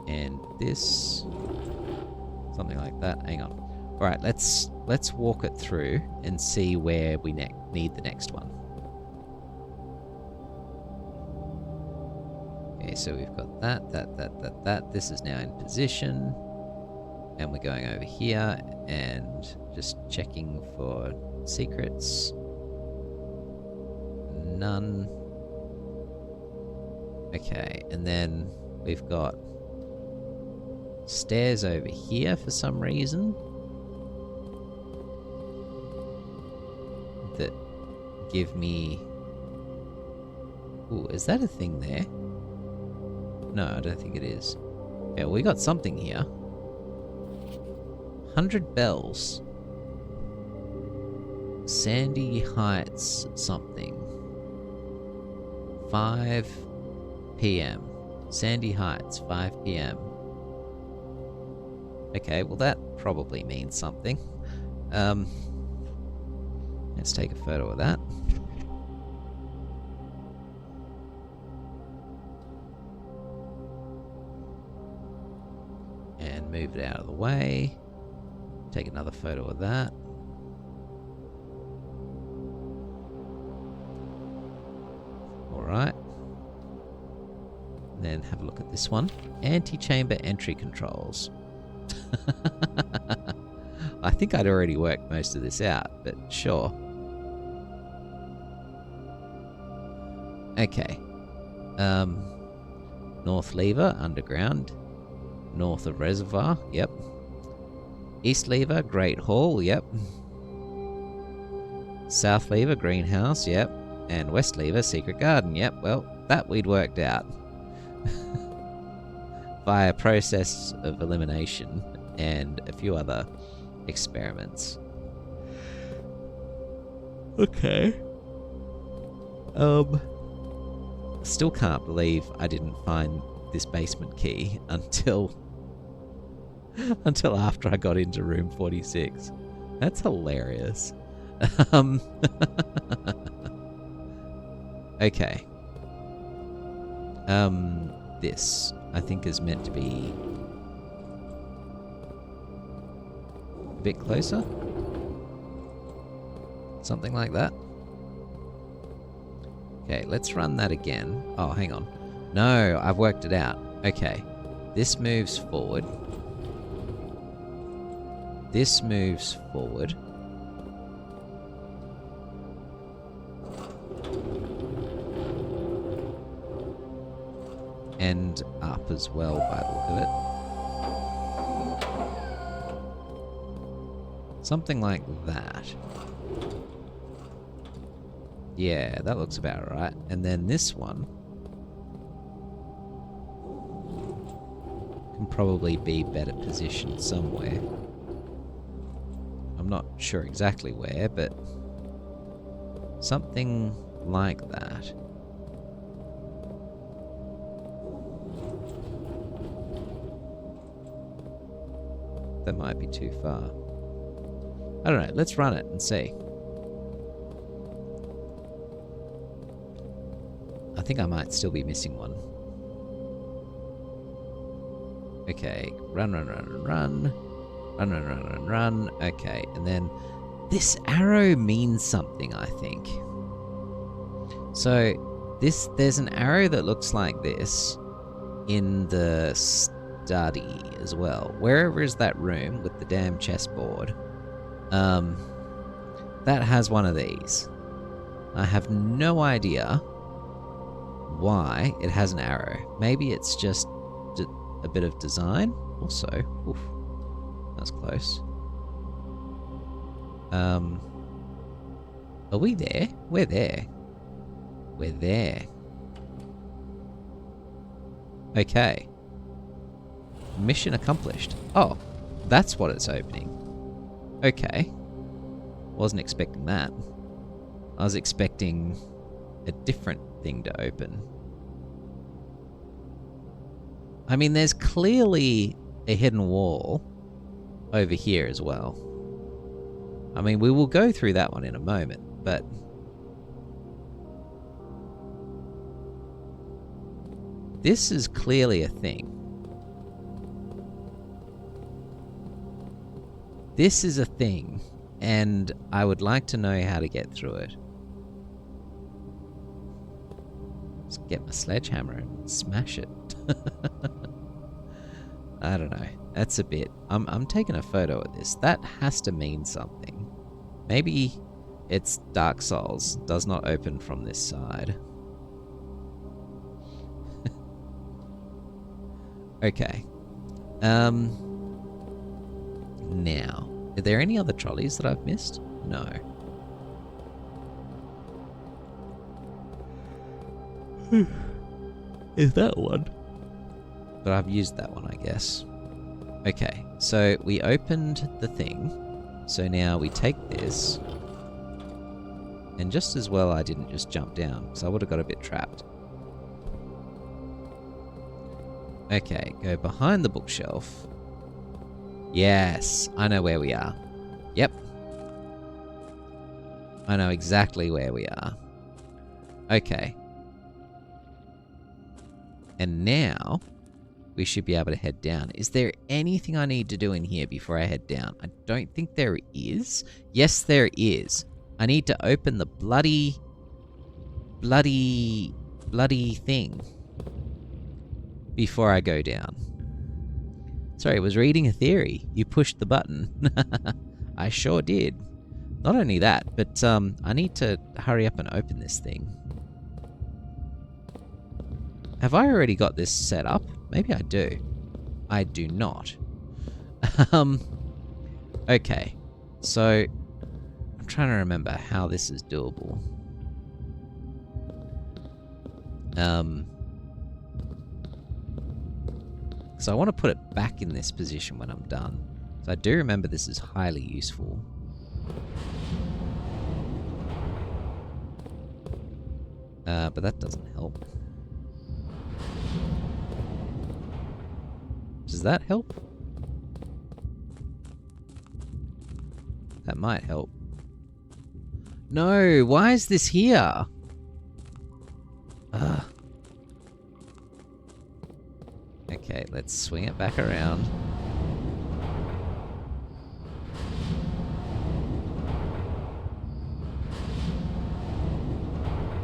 A: And this... something like that. Hang on. Alright, let's walk it through and see where we need the next one. Okay, so we've got that. This is now in position. And we're going over here and just checking for secrets. None. Okay, and then we've got stairs over here for some reason. That give me... ooh, is that a thing there? No, I don't think it is. Yeah, well, we got something here. 100 bells. Sandy Heights something. 5 p.m. Sandy Heights, 5 p.m. Okay, well that probably means something. Let's take a photo of that. And move it out of the way. Take another photo of that. Alright. Then have a look at this one. Antechamber entry controls. I think I'd already worked most of this out, but sure. Okay. North lever, underground. North of Reservoir, yep. East lever, Great Hall, yep. South lever, Greenhouse, yep. And west lever, Secret Garden, yep. Well, that we'd worked out. Via process of elimination and a few other experiments. Okay. Still can't believe I didn't find this basement key until after I got into room 46. That's hilarious. Okay. This I think is meant to be a bit closer. Something like that. Okay, let's run that again. Oh, hang on. No, I've worked it out. Okay. This moves forward. This moves forward. And up as well by the look of it. Something like that. Yeah, that looks about right. And then this one can probably be better positioned somewhere. I'm not sure exactly where, but something like that. That might be too far. I don't know. Let's run it and see. I think I might still be missing one. Okay. Run, run, run, run, run. Run, run, run, run, run. Okay. And then this arrow means something, I think. So there's an arrow that looks like this in the study as well. Wherever is that room with the damn chessboard, that has one of these. I have no idea why it has an arrow. Maybe it's just a bit of design also. Oof, that's close. Are we there? We're there. We're there. Okay. Mission accomplished. Oh, that's what it's opening. Okay. Wasn't expecting that. I was expecting a different thing to open. I mean, there's clearly a hidden wall over here as well. I mean, we will go through that one in a moment, but this is clearly a thing. This is a thing, and I would like to know how to get through it. Let's get my sledgehammer and smash it. I don't know. That's a bit... I'm taking a photo of this. That has to mean something. Maybe it's Dark Souls. Does not open from this side. Okay. Now, are there any other trolleys that I've missed? No. Is that one? But I've used that one, I guess. Okay, so we opened the thing. So now we take this. And just as well I didn't just jump down, because I would have got a bit trapped. Okay, go behind the bookshelf. Yes, I know where we are. Yep. I know exactly where we are. Okay. And now, we should be able to head down. Is there anything I need to do in here before I head down? I don't think there is. Yes, there is. I need to open the bloody thing before I go down. Sorry, I was reading a theory. You pushed the button. I sure did. Not only that, but I need to hurry up and open this thing. Have I already got this set up? Maybe I do. I do not. Okay. So, I'm trying to remember how this is doable. So I want to put it back in this position when I'm done. So I do remember this is highly useful. But that doesn't help. Does that help? That might help. No, why is this here? Ugh. Okay, let's swing it back around.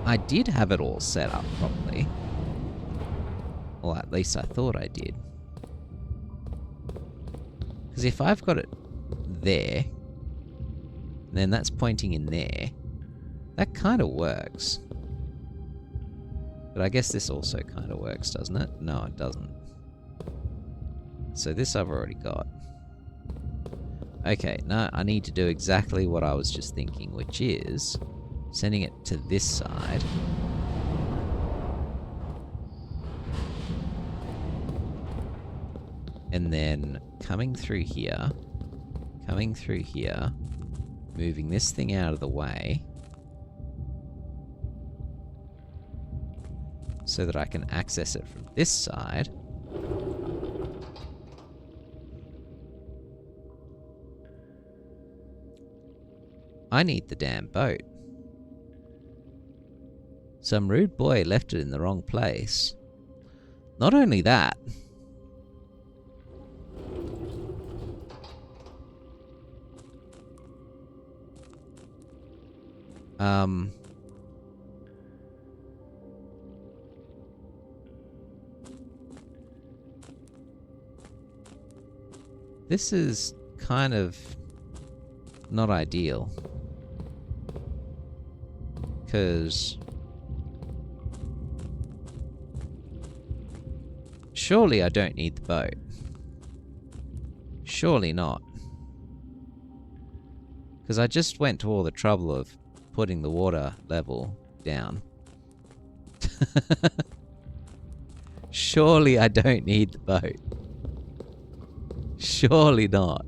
A: I did have it all set up properly. Well, at least I thought I did. Because if I've got it there, then that's pointing in there, that kind of works. But I guess this also kind of works, doesn't it? No, it doesn't. So this I've already got. Okay, now I need to do exactly what I was just thinking, which is sending it to this side. And then coming through here, moving this thing out of the way so that I can access it from this side. I need the damn boat. Some rude boy left it in the wrong place. Not only that, this is kind of not ideal. Because surely I don't need the boat. Surely not. Because I just went to all the trouble of putting the water level down. Surely I don't need the boat. Surely not.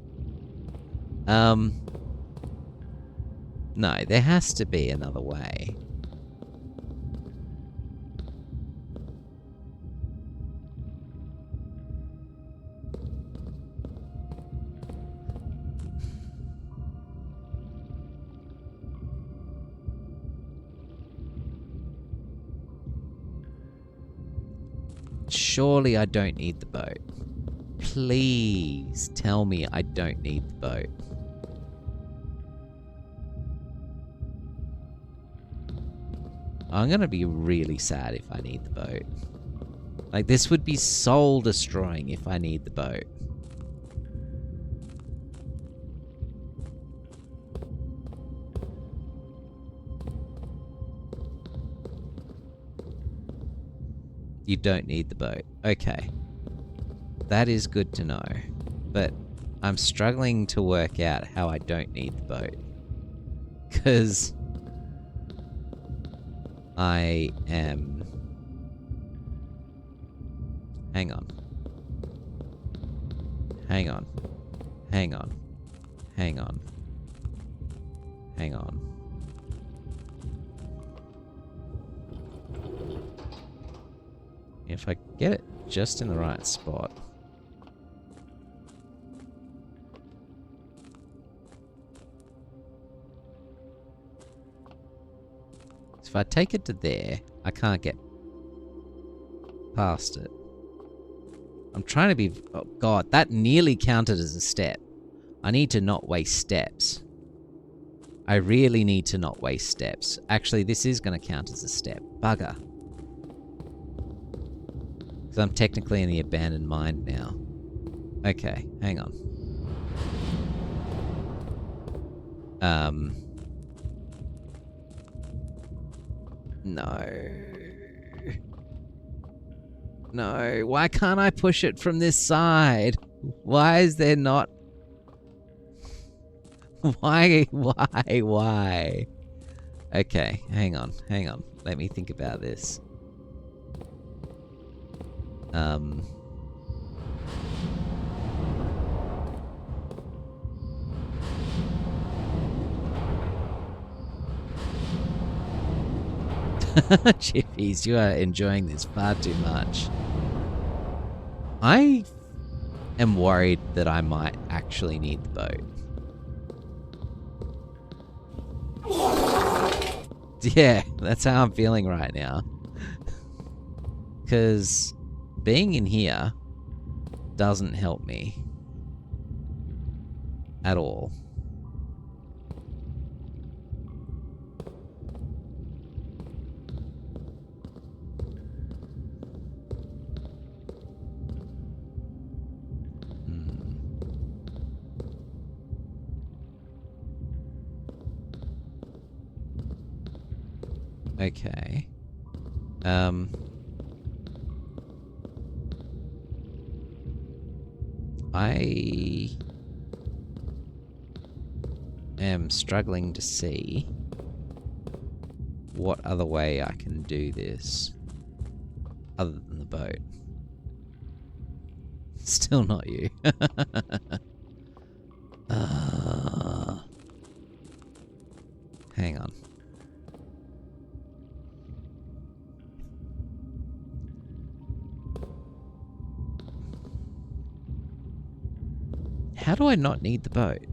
A: No, there has to be another way. Surely I don't need the boat. Please tell me I don't need the boat. I'm gonna be really sad if I need the boat. Like, this would be soul destroying if I need the boat. You don't need the boat. Okay. That is good to know. But I'm struggling to work out how I don't need the boat. Because I am... Hang on. Hang on. Hang on. Hang on. Hang on. If I get it just in the right spot. So if I take it to there, I can't get past it. I'm trying to be... Oh god, that nearly counted as a step. I need to not waste steps. I really need to not waste steps. Actually, this is going to count as a step. Bugger. Because I'm technically in the abandoned mine now. Okay, hang on. No. No, why can't I push it from this side? Why is there not... Why? Okay, hang on. Let me think about this. Chippies, you are enjoying this far too much. I am worried that I might actually need the boat. Yeah, that's how I'm feeling right now. Because being in here doesn't help me at all. Okay. I am struggling to see what other way I can do this other than the boat. Still not you. Hang on. How do I not need the boat?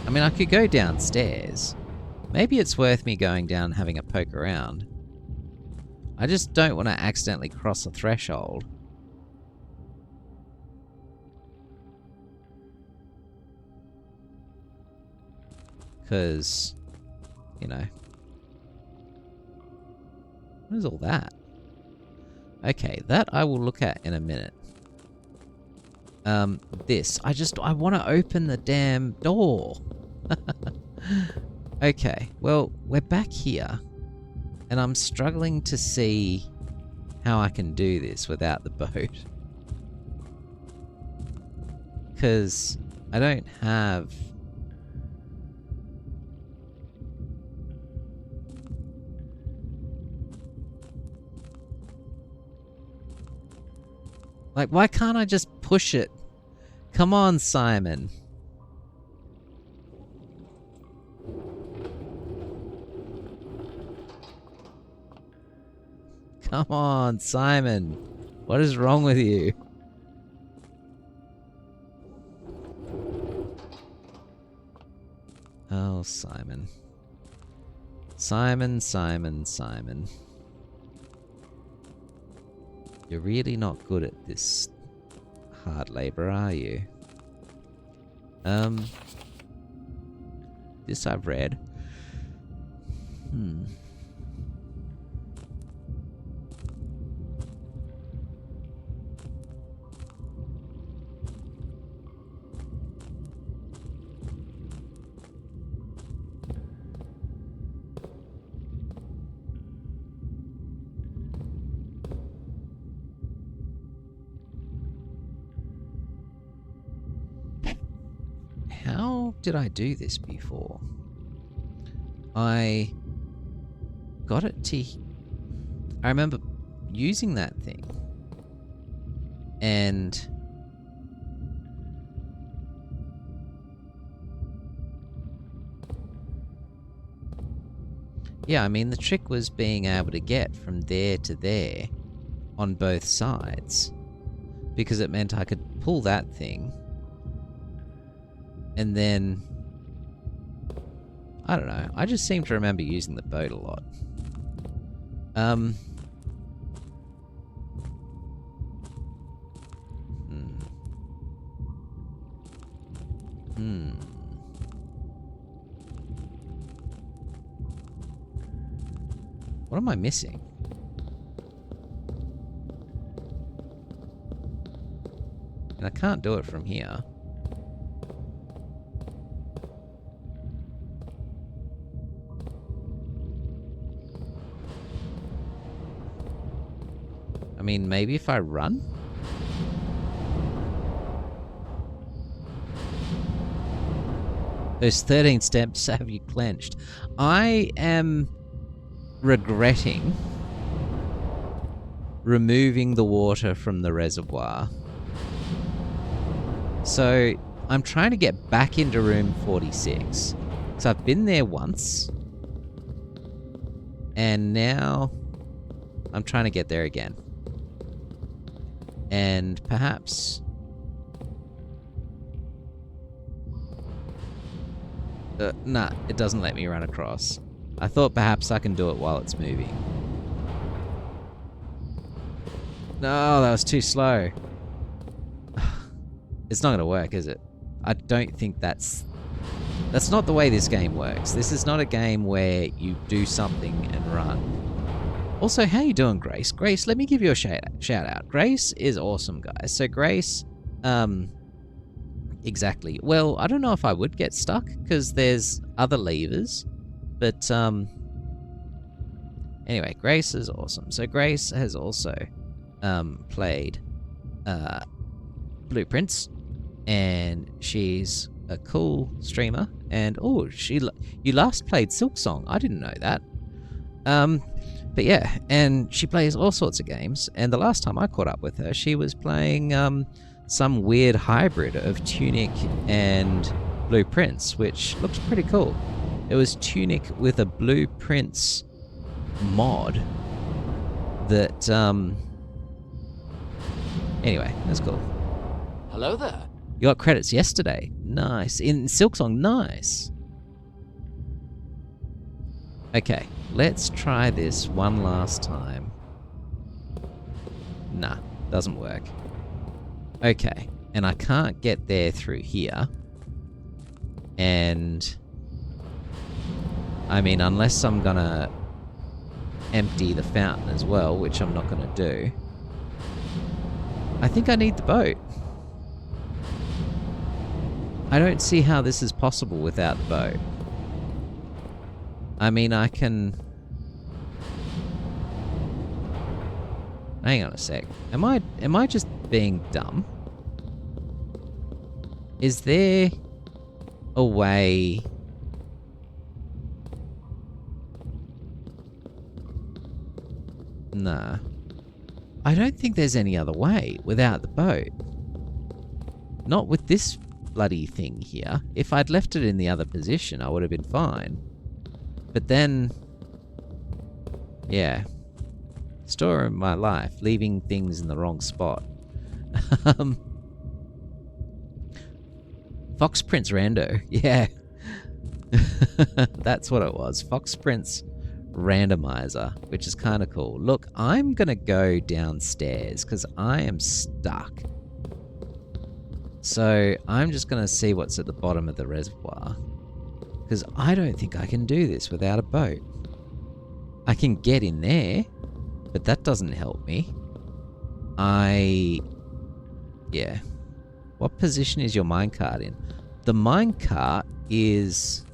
A: I mean, I could go downstairs. Maybe it's worth me going down and having a poke around. I just don't want to accidentally cross a threshold. Because, you know. What is all that? Okay, that I will look at in a minute. This. I want to open the damn door. Okay, well, we're back here. And I'm struggling to see how I can do this without the boat. Because I don't have... Like, why can't I just push it? Come on, Simon. Come on, Simon. What is wrong with you? Oh, Simon. Simon, Simon, Simon. You're really not good at this hard labor, are you? This I've read. How did I do this before? I got it to... I remember using that thing. And... yeah, I mean, the trick was being able to get from there to there on both sides. Because it meant I could pull that thing... and then, I don't know, I just seem to remember using the boat a lot. What am I missing? And I can't do it from here. I mean, maybe if I run? Those 13 steps have you clenched. I am regretting removing the water from the reservoir. So, I'm trying to get back into room 46. So I've been there once. And now I'm trying to get there again. And perhaps... nah, it doesn't let me run across. I thought perhaps I can do it while it's moving. No, that was too slow. It's not going to work, is it? I don't think that's not the way this game works. This is not a game where you do something and run. Also, how you doing, Grace? Grace, let me give you a shout out. Grace is awesome, guys. So Grace, exactly. Well, I don't know if I would get stuck because there's other levers, but anyway, Grace is awesome. So Grace has also played Blueprints, and she's a cool streamer. And oh, you last played Silksong. I didn't know that. But yeah, and she plays all sorts of games. And the last time I caught up with her, she was playing some weird hybrid of Tunic and Blueprints, which looked pretty cool. It was Tunic with a Blueprints mod that anyway, that's cool.
C: Hello there.
A: You got credits yesterday. Nice. In Silksong, nice. Okay, let's try this one last time. Nah, doesn't work. Okay, and I can't get there through here. And... I mean, unless I'm gonna empty the fountain as well, which I'm not gonna do. I think I need the boat. I don't see how this is possible without the boat. I mean, I can... Hang on a sec. Am I just being dumb? Is there a way... Nah. I don't think there's any other way without the boat. Not with this bloody thing here. If I'd left it in the other position, I would have been fine. But then... yeah. Story of my life, leaving things in the wrong spot. Fox Prince Rando, yeah. That's what it was. Fox Prince Randomizer, which is kind of cool. Look, I'm gonna go downstairs because I am stuck. So I'm just gonna see what's at the bottom of the reservoir, because I don't think I can do this without a boat. I can get in there, but that doesn't help me. Yeah. What position is your minecart in? The minecart is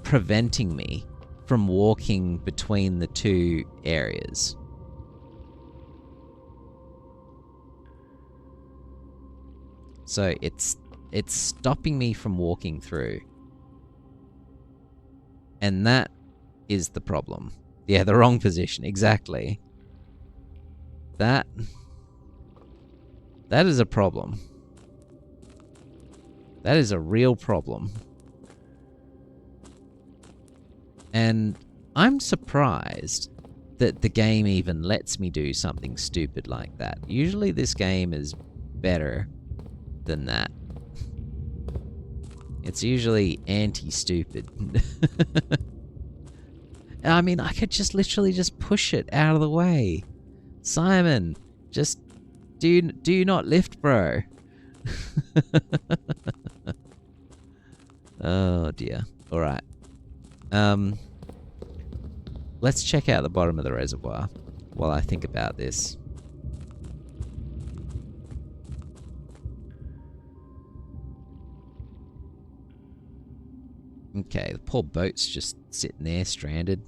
A: preventing me from walking between the two areas. So it's stopping me from walking through. And that is the problem. Yeah, the wrong position, exactly. That is a problem. That is a real problem. And I'm surprised that the game even lets me do something stupid like that. Usually this game is better than that. It's usually anti-stupid. I mean, I could just literally just push it out of the way. Simon, just do not lift, bro. Oh dear. All right. Let's check out the bottom of the reservoir while I think about this. Okay, the poor boat's just sitting there, stranded.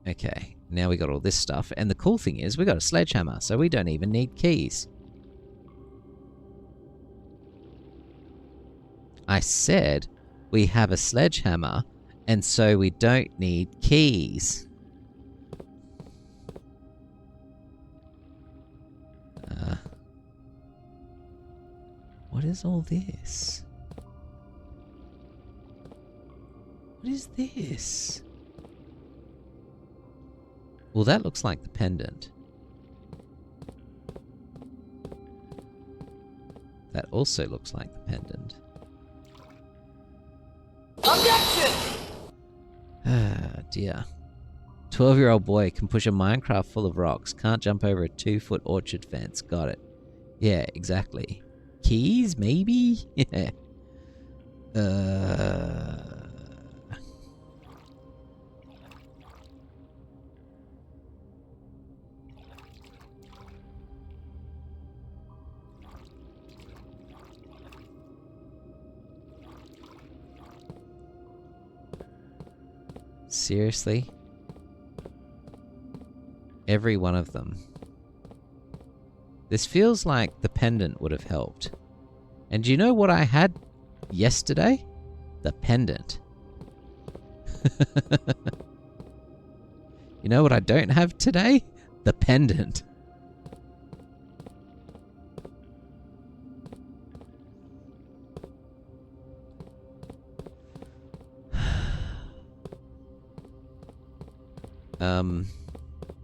A: Okay, now we got all this stuff. And the cool thing is, we got a sledgehammer, so we don't even need keys. I said we have a sledgehammer, and so we don't need keys. What is all this? What is this? Well, that looks like the pendant. That also looks like the pendant.
C: Objection!
A: Ah, dear. 12-year-old boy can push a Minecraft full of rocks. Can't jump over a 2-foot orchard fence. Got it. Yeah, exactly. Keys, maybe? Yeah. Seriously? Every one of them. This feels like the pendant would have helped. And do you know what I had yesterday? The pendant. You know what I don't have today? The pendant.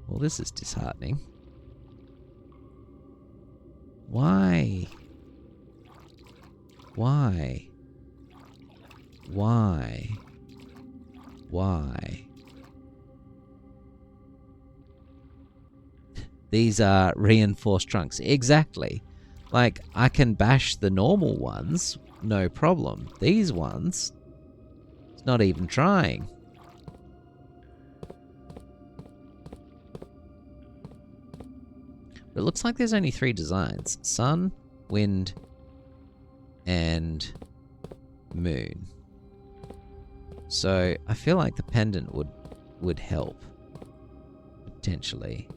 A: Well, this is disheartening. Why? Why? Why? Why? These are reinforced trunks. Exactly. Like, I can bash the normal ones, no problem. These ones, it's not even trying. It looks like there's only 3 designs. Sun, wind, and moon. So I feel like the pendant would help. Potentially.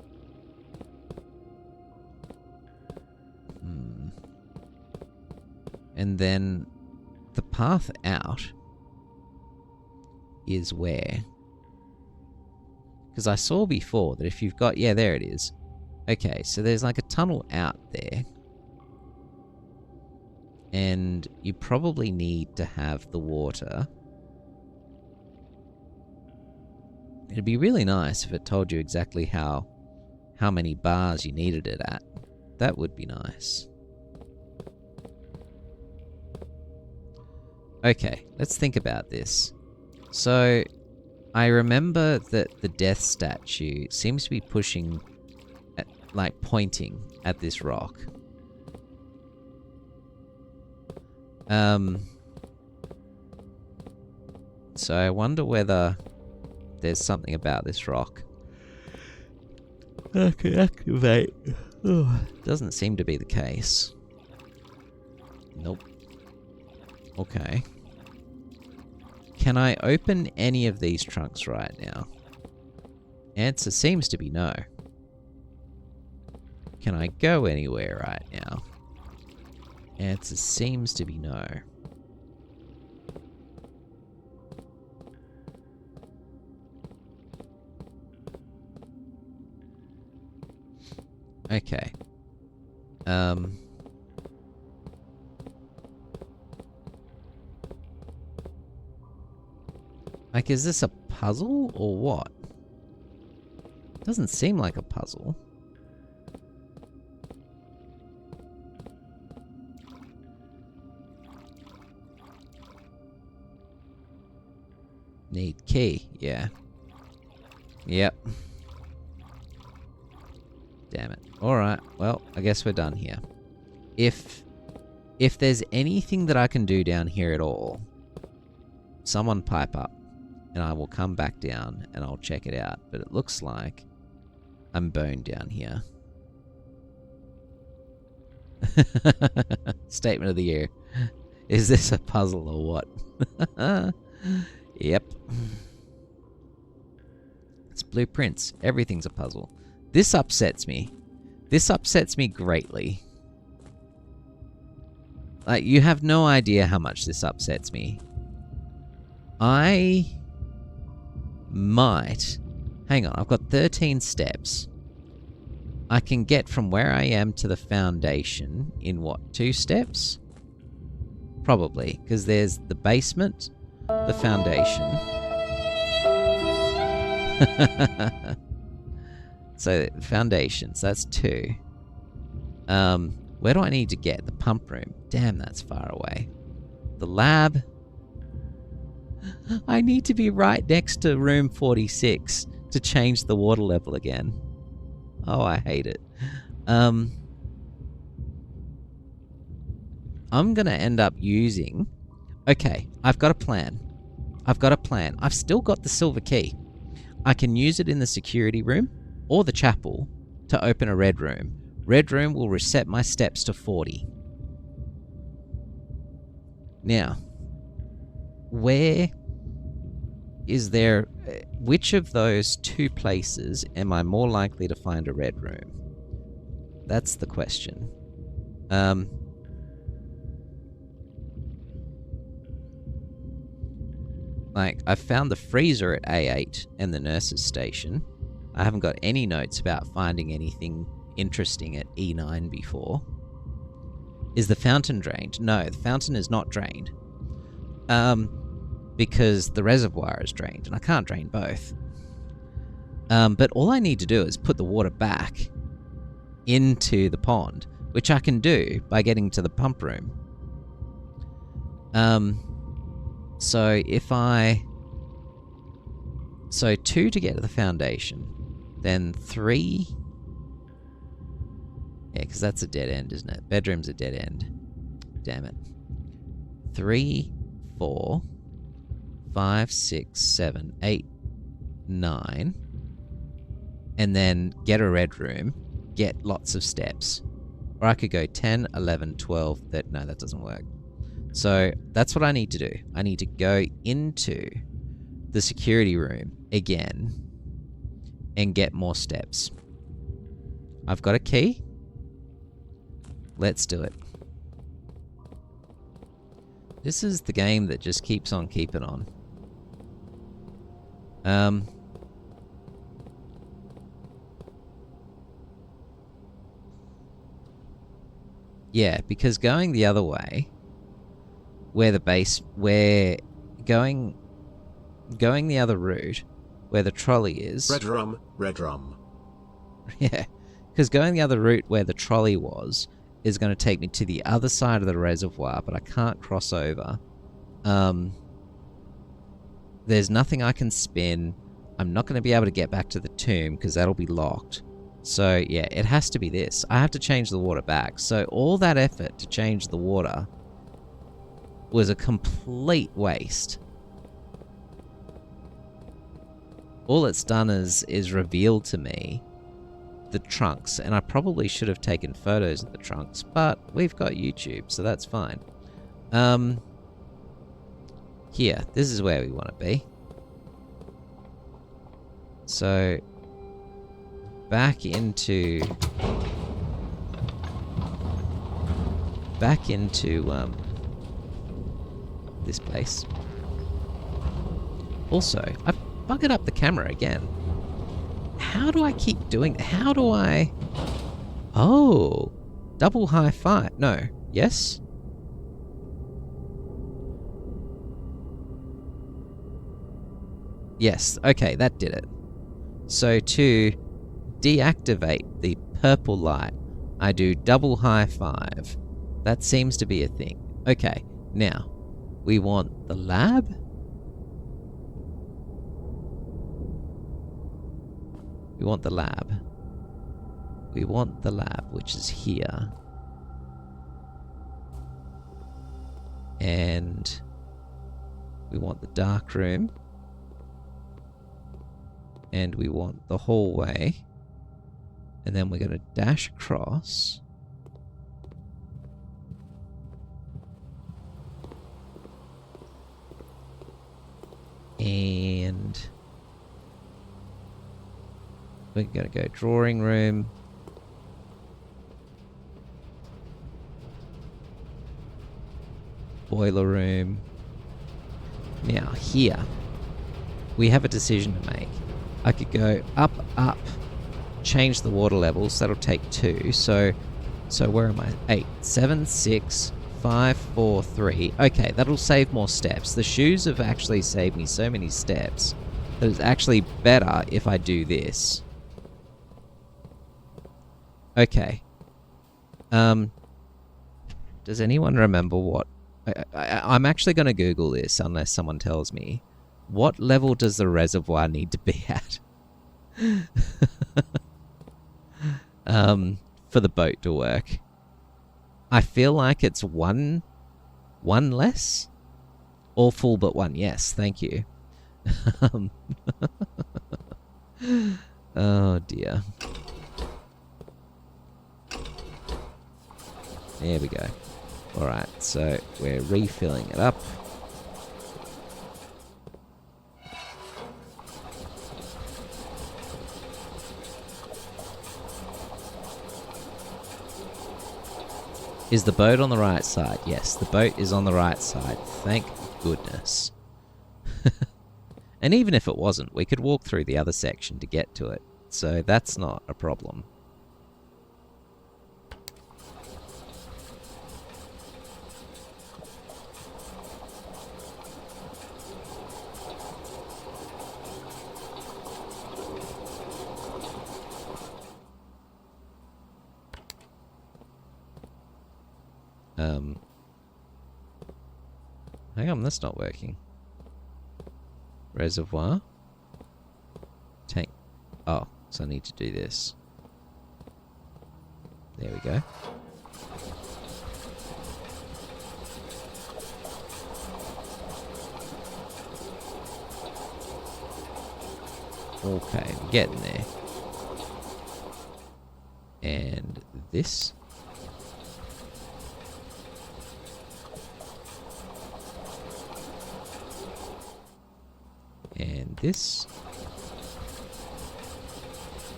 A: And then the path out is where? Because I saw before that if you've got... Yeah, there it is. Okay, so there's like a tunnel out there. And you probably need to have the water. It'd be really nice if it told you exactly how many bars you needed it at. That would be nice. Okay, let's think about this. So, I remember that the death statue seems to be pushing... like pointing at this rock. So I wonder whether there's something about this rock I can activate. Doesn't seem to be the case. Nope. Okay. Can I open any of these trunks right now? Answer seems to be no. Can I go anywhere right now? Answer seems to be no. Okay. Like, is this a puzzle or what? Doesn't seem like a puzzle. Need key, yeah. Yep. Damn it. Alright, well, I guess we're done here. If there's anything that I can do down here at all, someone pipe up, and I will come back down and I'll check it out. But it looks like I'm boned down here. Statement of the year. Is this a puzzle or what? Yep. It's blueprints. Everything's a puzzle. This upsets me. This upsets me greatly. Like, you have no idea how much this upsets me. I might... Hang on, I've got 13 steps. I can get from where I am to the foundation in what, 2 steps? Probably, because there's the basement, the foundation. So, foundations, that's 2. Where do I need to get? The pump room. Damn, that's far away. The lab. I need to be right next to room 46 to change the water level again. Oh, I hate it. I'm going to end up using... Okay, I've got a plan. I've still got the silver key. I can use it in the security room or the chapel to open a red room. Red room will reset my steps to 40. Now, where is there... Which of those 2 places am I more likely to find a red room? That's the question. Like, I found the freezer at A8 and the nurse's station. I haven't got any notes about finding anything interesting at E9 before. Is the fountain drained? No, the fountain is not drained. Because the reservoir is drained, and I can't drain both. But all I need to do is put the water back into the pond, which I can do by getting to the pump room. So if I... So 2 to get to the foundation, then 3... Yeah, because that's a dead end, isn't it? Bedroom's a dead end. Damn it. 3, 4, 5, 6, 7, 8, 9. And then get a red room, get lots of steps. Or I could go 10, 11, 12, no, that doesn't work. So that's what I need to do. I need to go into the security room again and get more steps. I've got a key. Let's do it. This is the game that just keeps on keeping on. Yeah, because going the other way, going the other route, where the trolley is...
C: Red rum.
A: Yeah, because going the other route where the trolley was is going to take me to the other side of the reservoir, but I can't cross over. There's nothing I can spin. I'm not going to be able to get back to the tomb because that'll be locked. So yeah, it has to be this. I have to change the water back. So all that effort to change the water was a complete waste. All it's done is revealed to me the trunks, and I probably should have taken photos of the trunks, but we've got YouTube, so that's fine. Here, this is where we want to be. So, back into this place. Also, I've buggered up the camera again. How do I keep doing... How do I... Oh, double high five. No, yes? Yes, okay, that did it. So to deactivate the purple light, I do double high five. That seems to be a thing. Okay, now, we want the lab. We want the lab. We want the lab, which is here. And we want the dark room. And we want the hallway. And then we're going to dash across. And we're going to go drawing room. Boiler room. Now here, we have a decision to make. I could go up, up, change the water levels. That'll take 2. So where am I? 8, 7, 6, 5, 4, 3. Okay, that'll save more steps. The shoes have actually saved me so many steps that it's actually better if I do this. Okay. Does anyone remember what... I'm actually going to Google this unless someone tells me. What level does the reservoir need to be at? For the boat to work. I feel like it's one less? All full but one. Yes, thank you. Oh dear. There we go. Alright, so we're refilling it up. Is the boat on the right side? Yes, the boat is on the right side. Thank goodness. And even if it wasn't, we could walk through the other section to get to it. So that's not a problem. Hang on, that's not working. Reservoir. Tank. Oh, so I need to do this. There we go. Okay, we're getting there. And this. And this.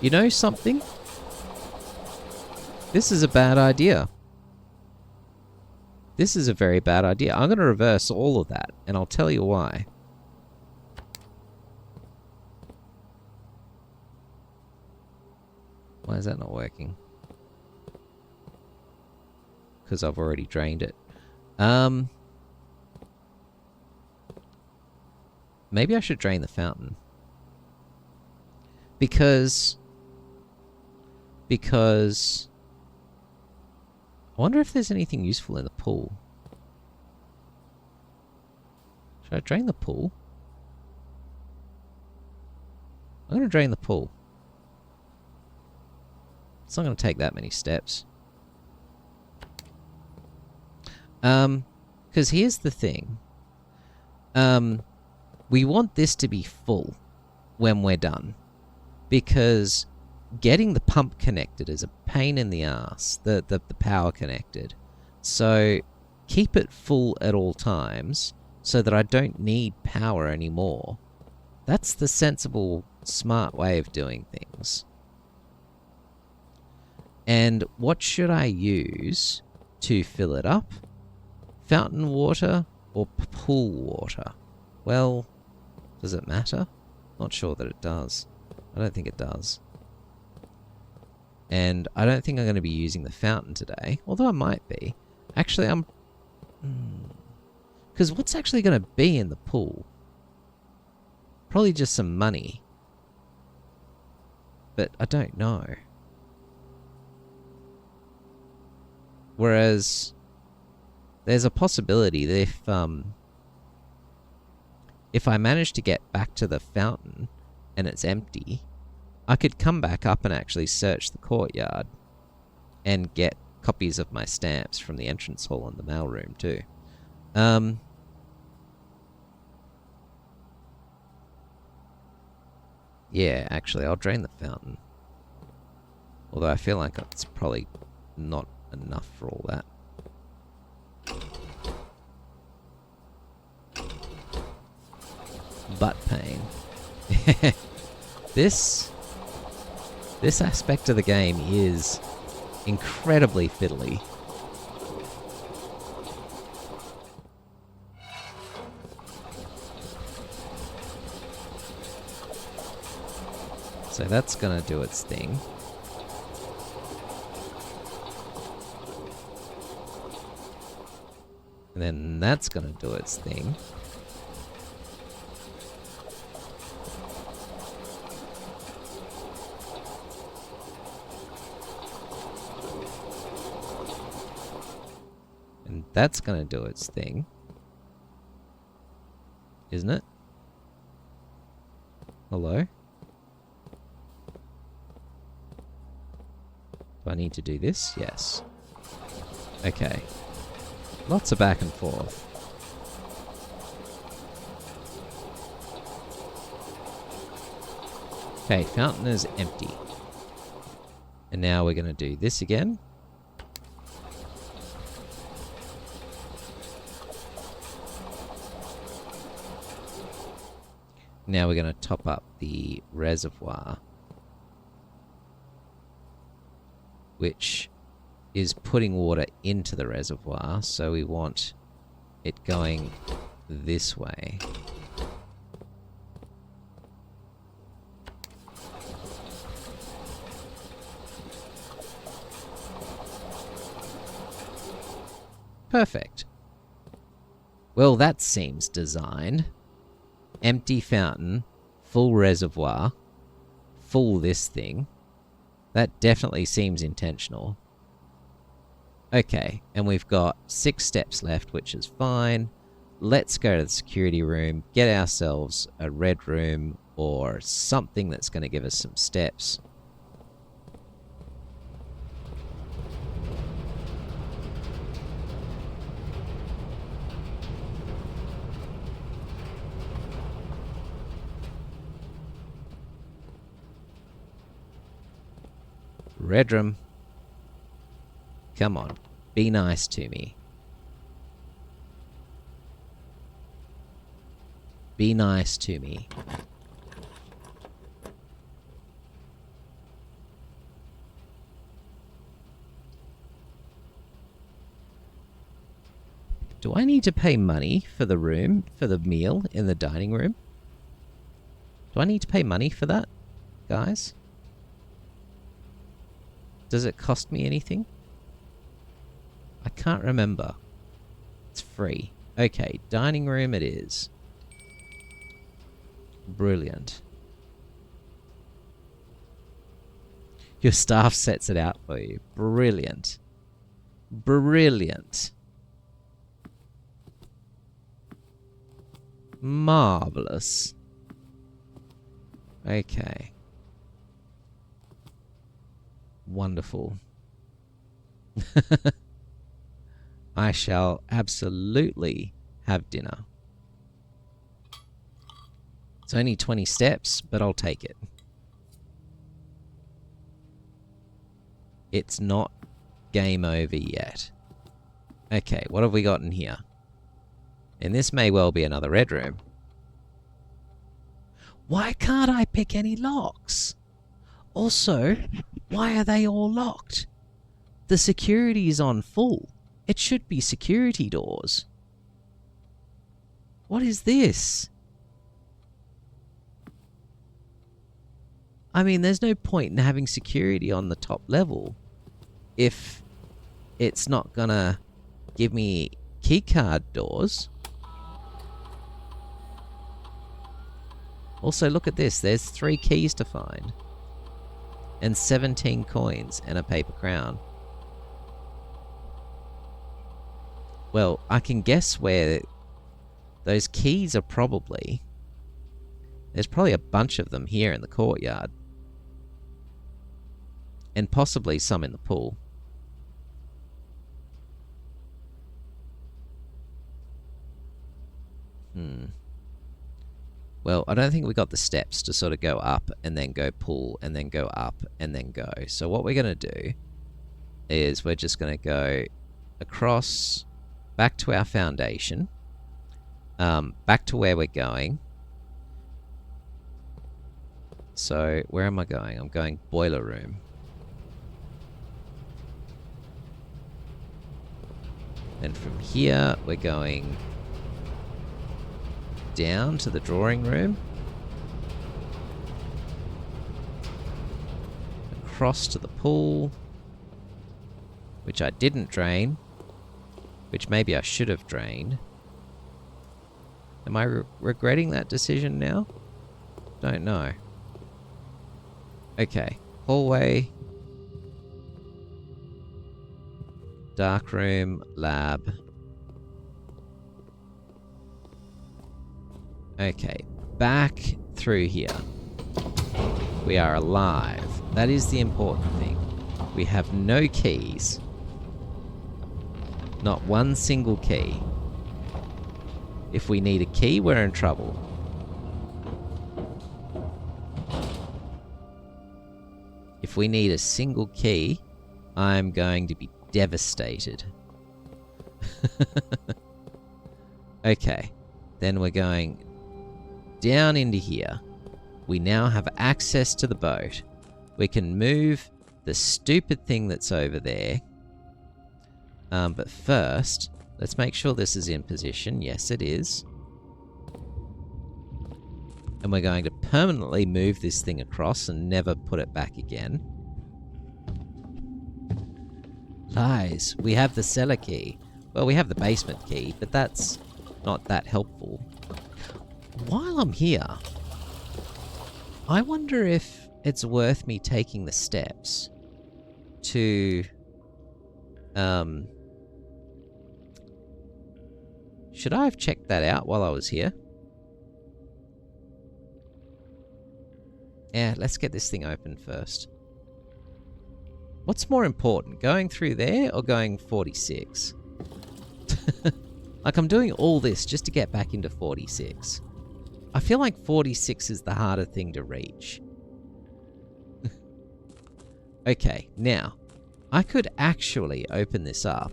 A: You know something? This is a bad idea. This is a very bad idea. I'm going to reverse all of that, and I'll tell you why. Why is that not working? Because I've already drained it. Maybe I should drain the fountain. Because I wonder if there's anything useful in the pool. Should I drain the pool? I'm going to drain the pool. It's not going to take that many steps. Because here's the thing. We want this to be full when we're done. Because getting the pump connected is a pain in the ass, the power connected. So keep it full at all times so that I don't need power anymore. That's the sensible, smart way of doing things. And what should I use to fill it up? Fountain water or pool water? Well, does it matter? Not sure that it does. I don't think it does. And I don't think I'm going to be using the fountain today, although I might be. Actually, I'm... Because what's actually going to be in the pool? Probably just some money. But I don't know. Whereas, there's a possibility that if I manage to get back to the fountain and it's empty, I could come back up and actually search the courtyard and get copies of my stamps from the entrance hall and the mailroom too. Yeah, actually, I'll drain the fountain. Although I feel like it's probably not enough for all that. Butt pain. This aspect of the game is incredibly fiddly. So that's gonna do its thing. And then that's going to do its thing. And that's going to do its thing. Isn't it? Hello? Do I need to do this? Yes. Okay. Lots of back and forth. Okay, fountain is empty. And now we're going to do this again. Now we're going to top up the reservoir, which is putting water into the reservoir, so we want it going this way. Perfect. Well, that seems designed. Empty fountain, full reservoir, full this thing. That definitely seems intentional. Okay, and we've got 6 steps left, which is fine. Let's go to the security room, get ourselves a red room or something that's going to give us some steps. Red room. Come on, be nice to me. Be nice to me. Do I need to pay money for the room, for the meal in the dining room? Do I need to pay money for that, guys? Does it cost me anything? I can't remember. It's free. Okay, dining room it is. Brilliant. Your staff sets it out for you. Brilliant. Brilliant. Marvelous. Okay. Wonderful. I shall absolutely have dinner. It's only 20 steps, but I'll take it. It's not game over yet. Okay, what have we got in here? And this may well be another red room. Why can't I pick any locks? Also, why are they all locked? The security is on full. It should be security doors. What is this? I mean, there's no point in having security on the top level if it's not gonna give me keycard doors. Also, look at this. There's 3 keys to find. And 17 coins and a paper crown. Well, I can guess where those keys are probably. There's probably a bunch of them here in the courtyard. And possibly some in the pool. Well, I don't think we got the steps to sort of go up and then go pull and then go up and then go. So what we're going to do is we're just going to go across back to our foundation, back to where we're going. So where am I going? I'm going boiler room. And from here we're going down to the drawing room, across to the pool, which I didn't drain, which maybe I should have drained. Am I regretting that decision now? Don't know. Okay. Hallway. Dark room. Lab. Okay. Back through here. We are alive. That is the important thing. We have no keys. Not one single key. If we need a key, we're in trouble. If we need a single key, I'm going to be devastated. Okay. Then we're going down into here. We now have access to the boat. We can move the stupid thing that's over there. But first, let's make sure this is in position. Yes, it is. And we're going to permanently move this thing across and never put it back again. Lies. We have the cellar key. Well, we have the basement key, but that's not that helpful. While I'm here, I wonder if it's worth me taking the steps to... Should I have checked that out while I was here? Yeah, let's get this thing open first. What's more important, going through there or going 46? Like, I'm doing all this just to get back into 46. I feel like 46 is the harder thing to reach. Okay, now, I could actually open this up.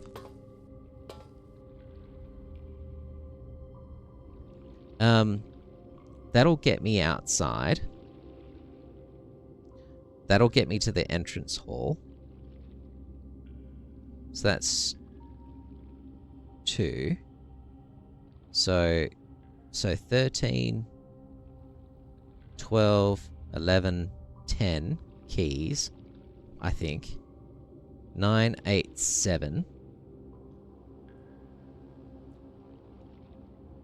A: That'll get me outside. That'll get me to the entrance hall. So that's 2. So 13, 12, 11, 10 keys, I think. 9, 8, 7.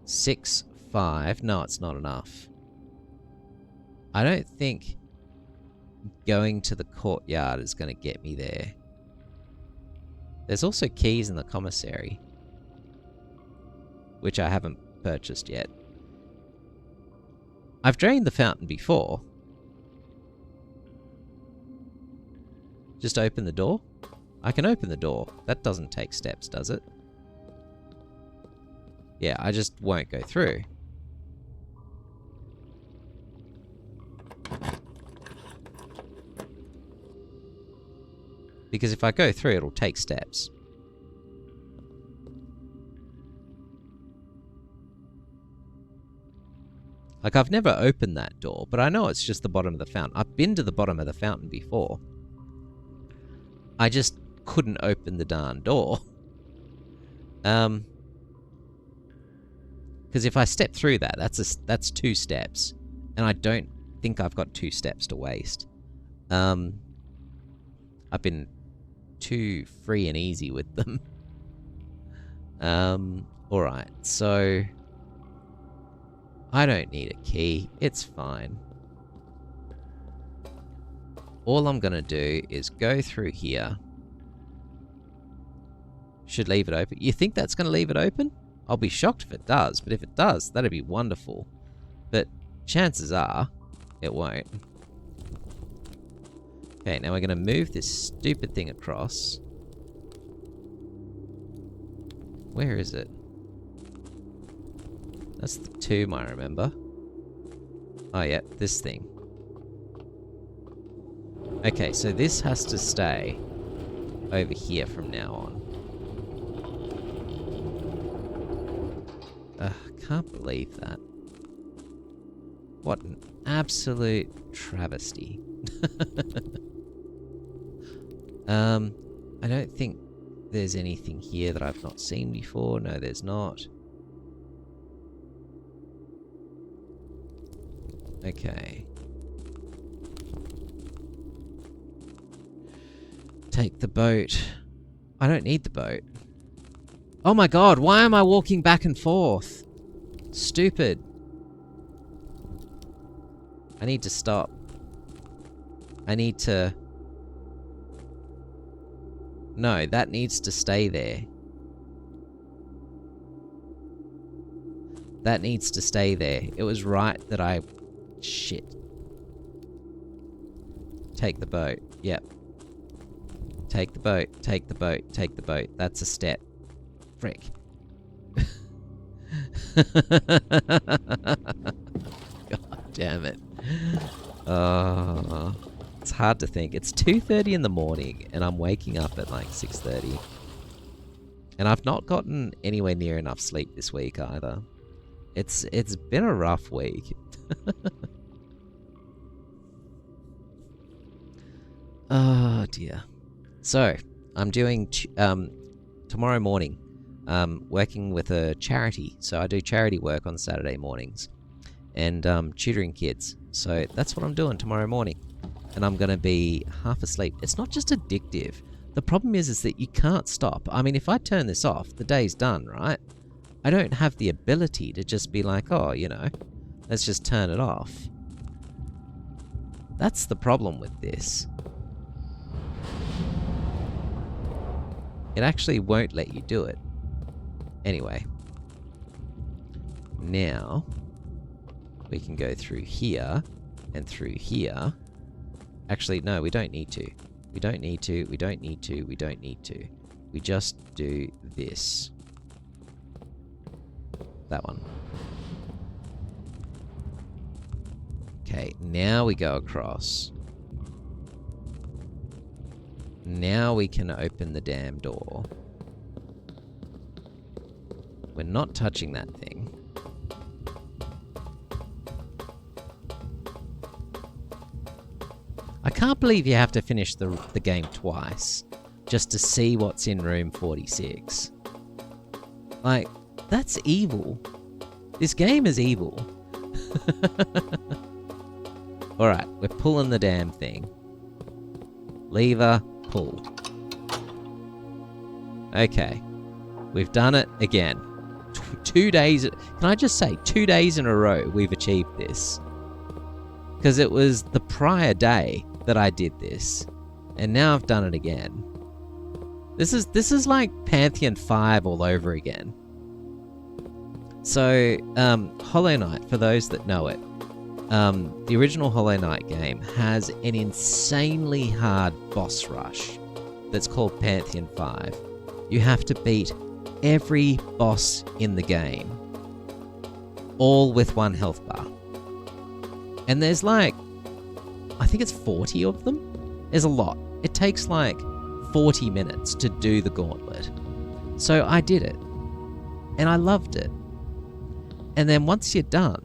A: 6, 5. No, it's not enough. I don't think going to the courtyard is going to get me there. There's also keys in the commissary, which I haven't purchased yet. I've drained the fountain before. Just open the door? I can open the door. That doesn't take steps, does it? Yeah, I just won't go through. Because if I go through, it'll take steps. Like, I've never opened that door, but I know it's just the bottom of the fountain. I've been to the bottom of the fountain before. I just couldn't open the darn door. Because if I step through that, that's 2 steps. And I don't think I've got 2 steps to waste. I've been too free and easy with them. Alright, so... I don't need a key. It's fine. All I'm gonna do is go through here. Should leave it open. You think that's gonna leave it open? I'll be shocked if it does, but if it does, that'd be wonderful. But chances are, it won't. Okay, now we're gonna move this stupid thing across. Where is it? That's the tomb, I remember. Oh yeah, this thing. Okay, so this has to stay over here from now on. I can't believe that. What an absolute travesty. I don't think there's anything here that I've not seen before. No, there's not. Okay. Take the boat. I don't need the boat. Oh my god, why am I walking back and forth? Stupid. I need to stop. I need to... No, that needs to stay there. That needs to stay there. It was right that I... Shit. Take the boat. Yep. Take the boat. Take the boat. Take the boat. That's a step. Frick. God damn it. Oh, it's hard to think. It's 2:30 in the morning and I'm waking up at like 6:30. And I've not gotten anywhere near enough sleep this week either. It's been a rough week. Oh dear. So, I'm doing tomorrow morning, working with a charity. So I do charity work on Saturday mornings and tutoring kids. So that's what I'm doing tomorrow morning. And I'm going to be half asleep. It's not just addictive. The problem is that you can't stop. I mean, if I turn this off, the day's done, right? I don't have the ability to just be like, oh, you know, let's just turn it off. That's the problem with this. It actually won't let you do it. Anyway. Now, we can go through here and through here. Actually, no, we don't need to. We don't need to, we don't need to, we don't need to. We just do this. That one. Okay, now we go across. Now we can open the damn door. We're not touching that thing. I can't believe you have to finish the game twice just to see what's in room 46. Like, that's evil. This game is evil. Alright, we're pulling the damn thing. Lever, pull. Okay. We've done it again. 2 days... Can I just say, 2 days in a row we've achieved this. Because it was the prior day that I did this. And now I've done it again. This is like Pantheon 5 all over again. So, Hollow Knight, for those that know it, the original Hollow Knight game has an insanely hard boss rush that's called Pantheon 5. You have to beat every boss in the game, all with 1 health bar. And there's like, I think it's 40 of them? There's a lot. It takes like 40 minutes to do the gauntlet. So I did it. And I loved it. And then once you're done...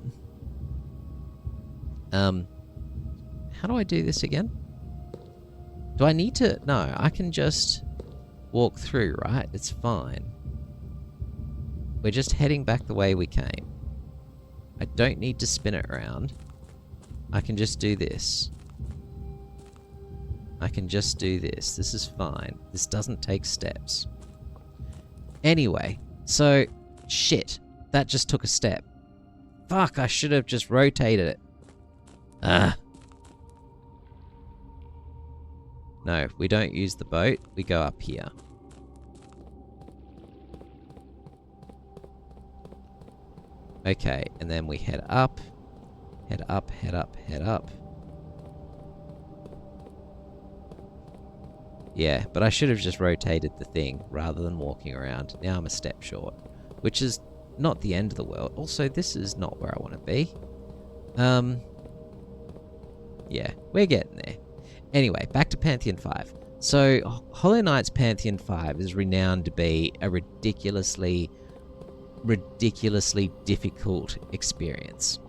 A: how do I do this again? Do I need to... No, I can just walk through, right? It's fine. We're just heading back the way we came. I don't need to spin it around. I can just do this. I can just do this. This is fine. This doesn't take steps. Anyway, so... Shit. That just took a step. Fuck, I should have just rotated it. Ah. No, we don't use the boat. We go up here. Okay, and then we head up. Head up, head up, head up. Yeah, but I should have just rotated the thing rather than walking around. Now I'm a step short, which is not the end of the world. Also, this is not where I want to be. Yeah, we're getting there. Anyway, back to Pantheon 5. So, Hollow Knight's Pantheon 5 is renowned to be a ridiculously difficult experience.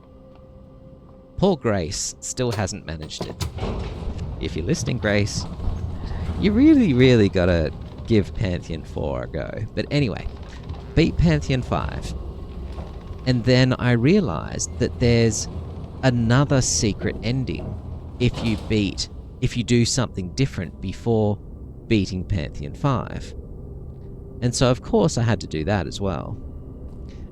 A: Poor Grace still hasn't managed it. If you're listening, Grace, you really gotta give Pantheon 4 a go. But anyway, beat Pantheon 5. And then I realized that there's another secret ending if you do something different before beating Pantheon 5. And so, of course, I had to do that as well.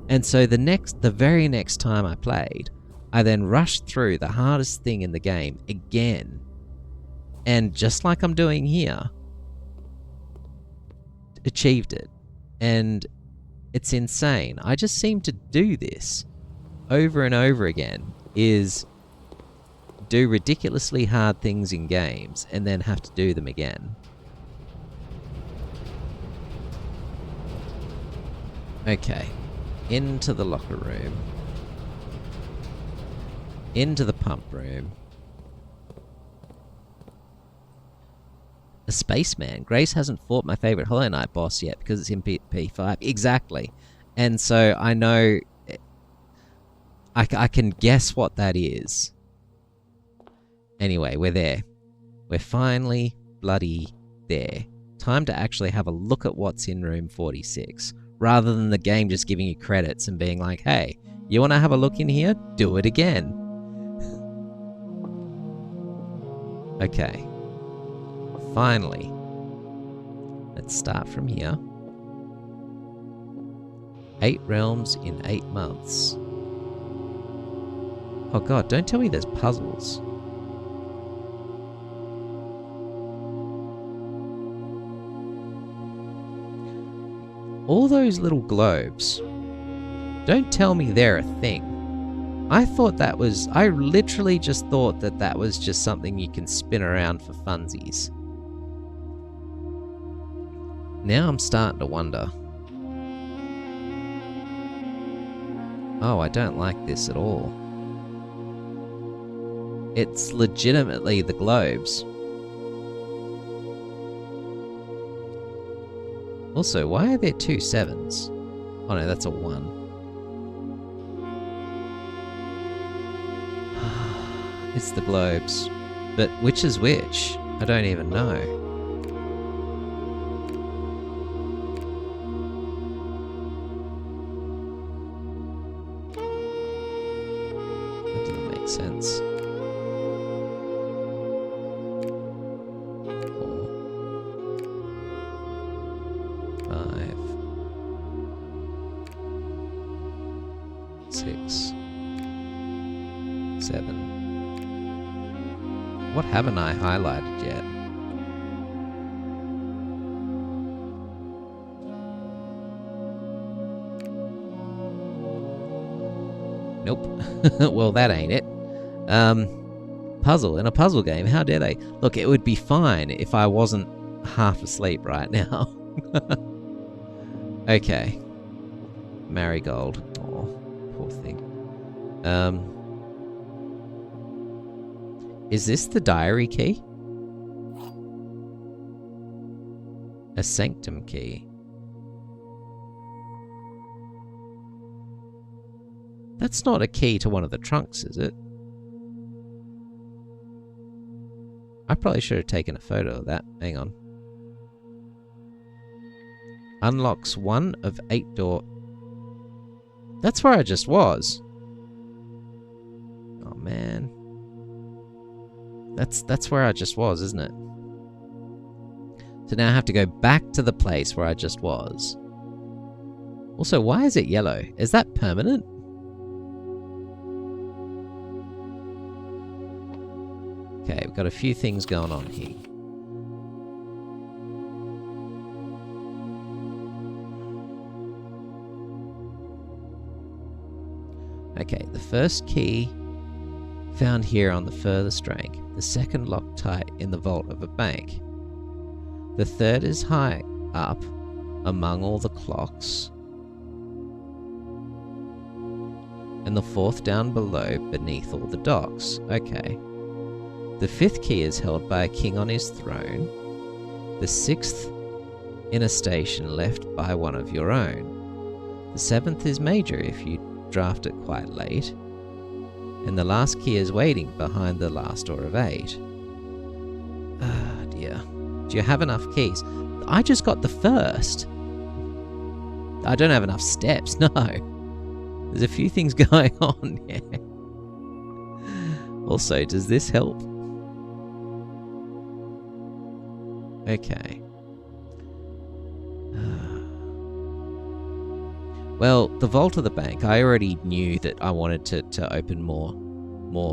A: And so the very next time I played, I then rushed through the hardest thing in the game again. And just like I'm doing here, achieved it. And it's insane. I just seem to do this over and over again, is do ridiculously hard things in games and then have to do them again. Okay, into the locker room. Into the pump room. A spaceman. Grace hasn't fought my favorite Hollow Knight boss yet because it's in P5. Exactly. And so I know... I can guess what that is. Anyway, we're there. We're finally bloody there. Time to actually have a look at what's in room 46. Rather than the game just giving you credits and being like, hey, you want to have a look in here? Do it again. Okay. Finally. Let's start from here. 8 realms in 8 months. Oh god, don't tell me there's puzzles. All those little globes. Don't tell me they're a thing. I literally just thought that was just something you can spin around for funsies. Now I'm starting to wonder. Oh, I don't like this at all. It's legitimately the globes. Also, why are there 2 7s? Oh no, that's a 1. It's the globes. But which is which? I don't even know. That doesn't make sense. 4, 5, 6, 7. What haven't I highlighted yet? Nope. Well, that ain't it. Puzzle. In a puzzle game, how dare they? Look, it would be fine if I wasn't half asleep right now. Okay. Marigold. Oh, poor thing. Is this the diary key? A sanctum key. That's not a key to one of the trunks, is it? I probably should have taken a photo of that. Hang on. Unlocks 1 of 8 door... That's where I just was. Oh, man. That's where I just was, isn't it? So now I have to go back to the place where I just was. Also, why is it yellow? Is that permanent? Okay, we've got a few things going on here. Okay, the first key found here on the furthest rank. The second locked tight in the vault of a bank. The third is high up among all the clocks. And the fourth down below beneath all the docks. Okay. The fifth key is held by a king on his throne. The sixth in a station left by one of your own. The seventh is major if you draft it quite late. And the last key is waiting behind the last door of 8. Ah, dear. Do you have enough keys? I just got the first. I don't have enough steps, no. There's a few things going on here. Also, does this help? Okay. Well, the vault of the bank, I already knew that I wanted to open more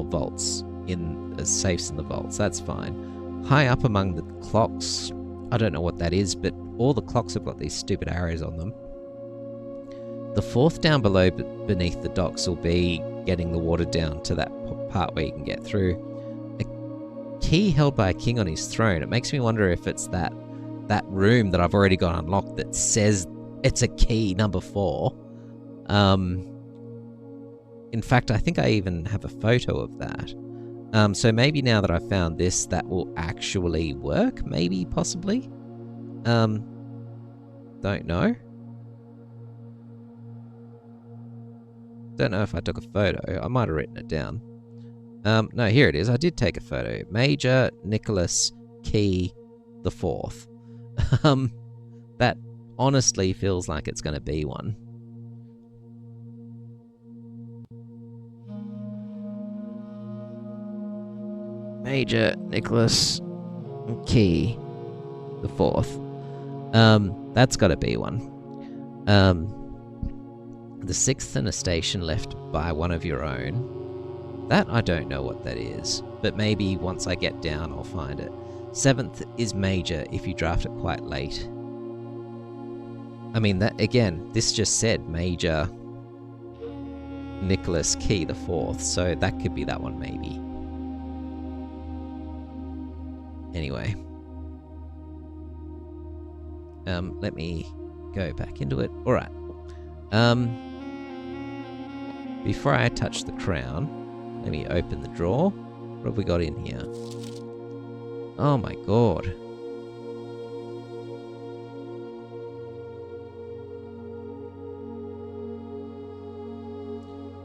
A: vaults in safes in the vaults. That's fine. High up among the clocks, I don't know what that is, but all the clocks have got these stupid arrows on them. The fourth down below beneath the docks will be getting the water down to that part where you can get through. A key held by a king on his throne. It makes me wonder if it's that room that I've already got unlocked that says it's a key number 4. In fact, I think I even have a photo of that. So maybe now that I've found this, that will actually work. Maybe, possibly. Don't know. Don't know if I took a photo. I might have written it down. No, here it is. I did take a photo. Major Nicholas Key the 4th. That honestly feels like it's going to be one. Major Nicholas Key the 4th. That's got to be one. The 6th and a station left by one of your own. That I don't know what that is, but maybe once I get down I'll find it. 7th is major if you draft it quite late. I mean, that again, this just said Major Nicholas Key the 4th, so that could be that one maybe. Anyway. Let me go back into it. Alright. Before I touch the crown, let me open the drawer. What have we got in here? Oh my god.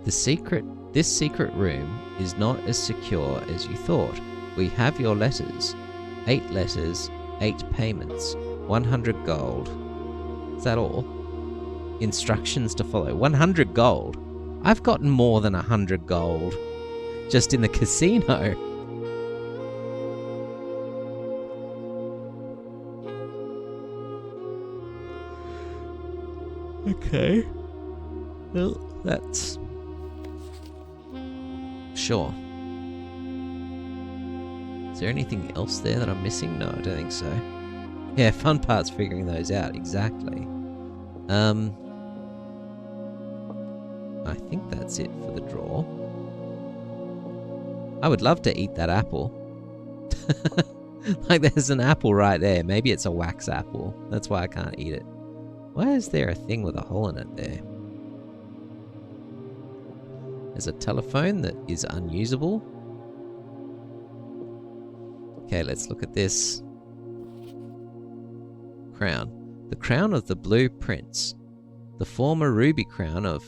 A: This secret room is not as secure as you thought. We have your letters. 8 letters, 8 payments, 100 gold. Is that all? Instructions to follow. 100 gold? I've gotten more than 100 gold just in the casino. Okay. Well, that's... Sure. Is there anything else there that I'm missing? No, I don't think so. Yeah, fun part's figuring those out, exactly. I think that's it for the draw. I would love to eat that apple. Like, there's an apple right there. Maybe it's a wax apple. That's why I can't eat it. Why is there a thing with a hole in it there? There's a telephone that is unusable. Okay, let's look at this. Crown. The crown of the Blue Prince. The former ruby crown of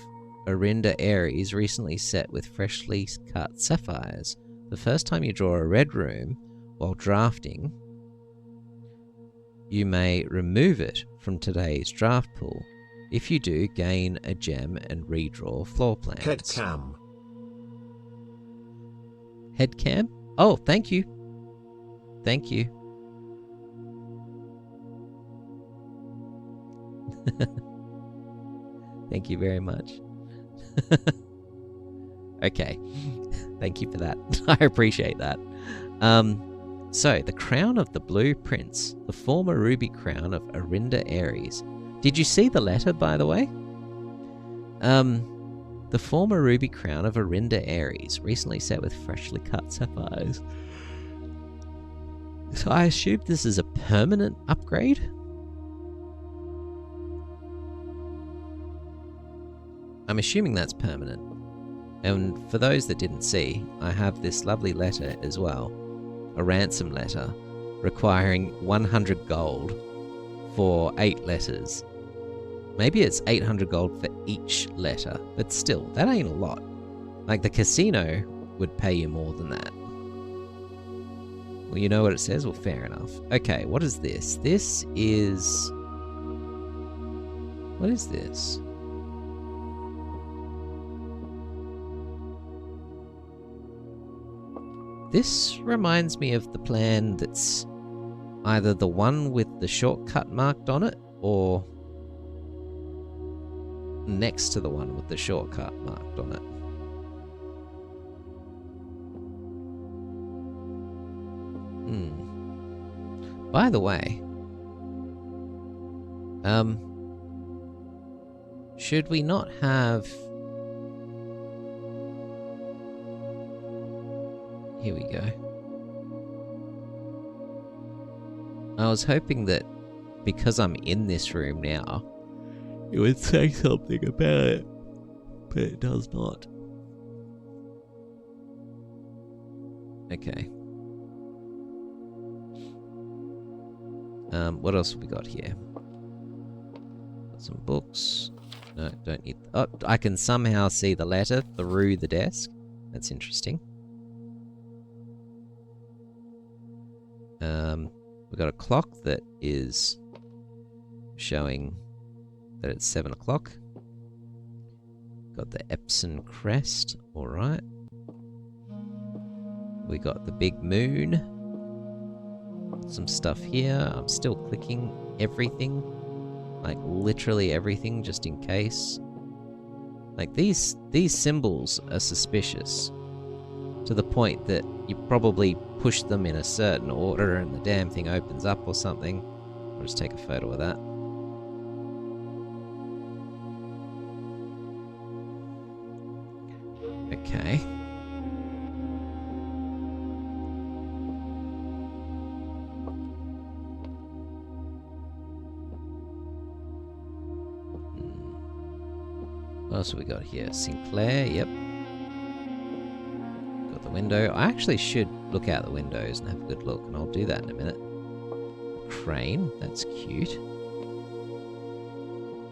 A: Orinda Aries, recently set with freshly cut sapphires. The first time you draw a red room while drafting, you may remove it from today's draft pool. If you do, gain a gem and redraw floor plans.
C: Headcam.
A: Headcam? Oh, thank you. Thank you. Thank you very much. Okay. Thank you for that. I appreciate that. So, the crown of the Blue Prince, the former ruby crown of Orinda Aries. Did you see the letter, by the way? The former ruby crown of Orinda Aries, recently set with freshly cut sapphires. So I assume this is a permanent upgrade? I'm assuming that's permanent. And for those that didn't see, I have this lovely letter as well. A ransom letter requiring 100 gold for 8 letters. Maybe it's 800 gold for each letter, but still, that ain't a lot. Like, the casino would pay you more than that. Well, you know what it says? Well, fair enough. Okay, what is this? This is... What is this? This reminds me of the plan that's either the one with the shortcut marked on it, or... next to the one with the shortcut marked on it. By the way, should we not have... Here we go. I was hoping that because I'm in this room now, it would say something about it, but it does not. Okay. What else have we got here? Got some books. No, don't need... Oh, I can somehow see the letter through the desk. That's interesting. We've got a clock that is showing that it's 7 o'clock. Got the Epsom crest, alright. We got the big moon. Some stuff here. I'm still clicking everything. Like, literally everything, just in case. Like, these symbols are suspicious. To the point that you probably push them in a certain order and the damn thing opens up or something. I'll just take a photo of that. Okay. What else have we got here? Sinclair, yep. Got the window. I actually should look out the windows and have a good look, and I'll do that in a minute. Crane, that's cute.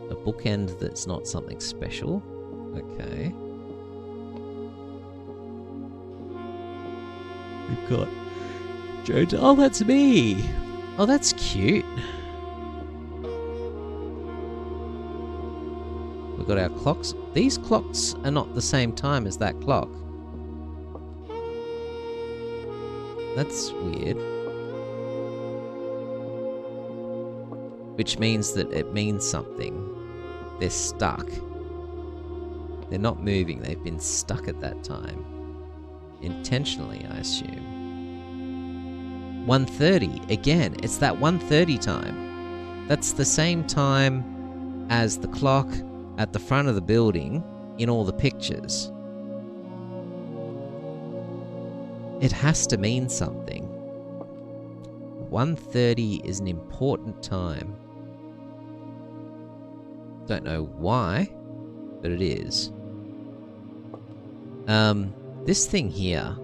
A: A bookend that's not something special. Okay. We've got Jones. Oh, that's me! Oh, that's cute. We've got our clocks. These clocks are not the same time as that clock. That's weird. Which means that it means something. They're stuck. They're not moving. They've been stuck at that time. Intentionally, I assume. 1:30. Again, it's that 1:30 time. That's the same time as the clock at the front of the building in all the pictures. It has to mean something. 1:30 is an important time. Don't know why, but it is. This thing here,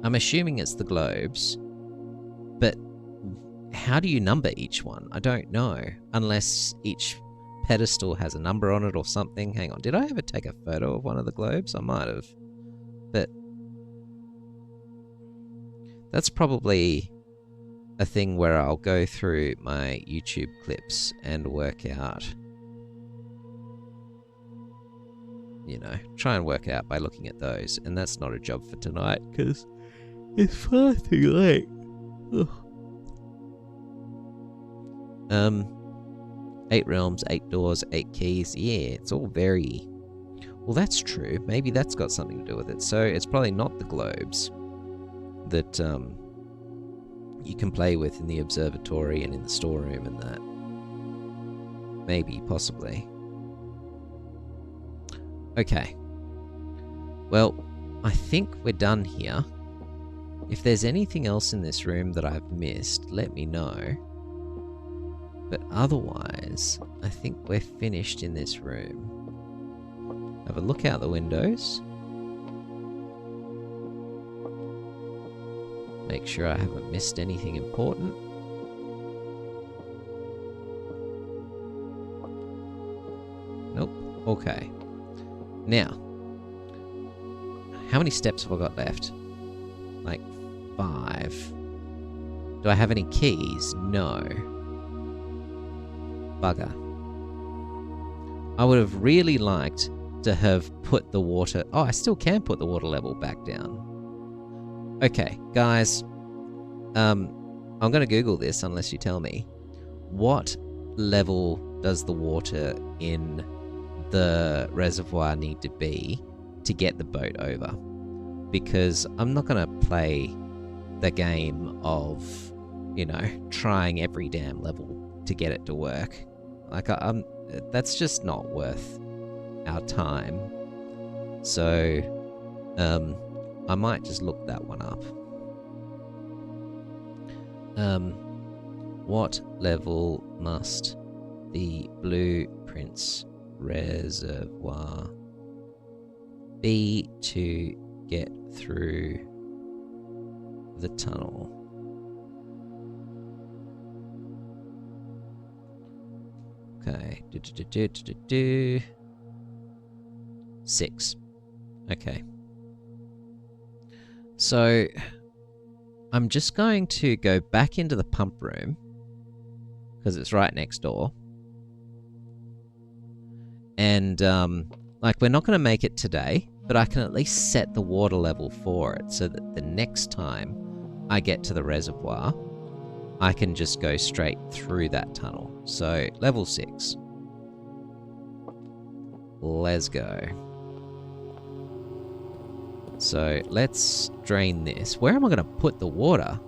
A: I'm assuming it's the globes, but how do you number each one? I don't know, unless each pedestal has a number on it or something. Hang on, did I ever take a photo of one of the globes? I might have, but that's probably a thing where I'll go through my YouTube clips and work out, you know, try and work out by looking at those. And that's not a job for tonight, because it's far too late. Ugh. 8 realms, 8 doors, 8 keys. Yeah, it's all very... Well, that's true. Maybe that's got something to do with it. So it's probably not the globes that you can play with in the observatory and in the storeroom and that. Maybe, possibly. Okay. Well, I think we're done here. If there's anything else in this room that I've missed, let me know. But otherwise, I think we're finished in this room. Have a look out the windows. Make sure I haven't missed anything important. Nope. Okay. Now, how many steps have I got left? Like 5. Do I have any keys? No. Bugger. I would have really liked to have put the water... Oh, I still can put the water level back down. Okay, guys. I'm going to Google this unless you tell me. What level does the water in the reservoir need to be to get the boat over? Because I'm not going to play the game of, you know, trying every damn level to get it to work. Like, that's just not worth our time. So, I might just look that one up. What level must the Blue Prince Reservoir be to get through the tunnel? Okay. 6. Okay. So I'm just going to go back into the pump room because it's right next door. And like, we're not going to make it today, but I can at least set the water level for it so that the next time I get to the reservoir, I can just go straight through that tunnel. So, level 6. Let's go. So, let's drain this. Where am I going to put the water?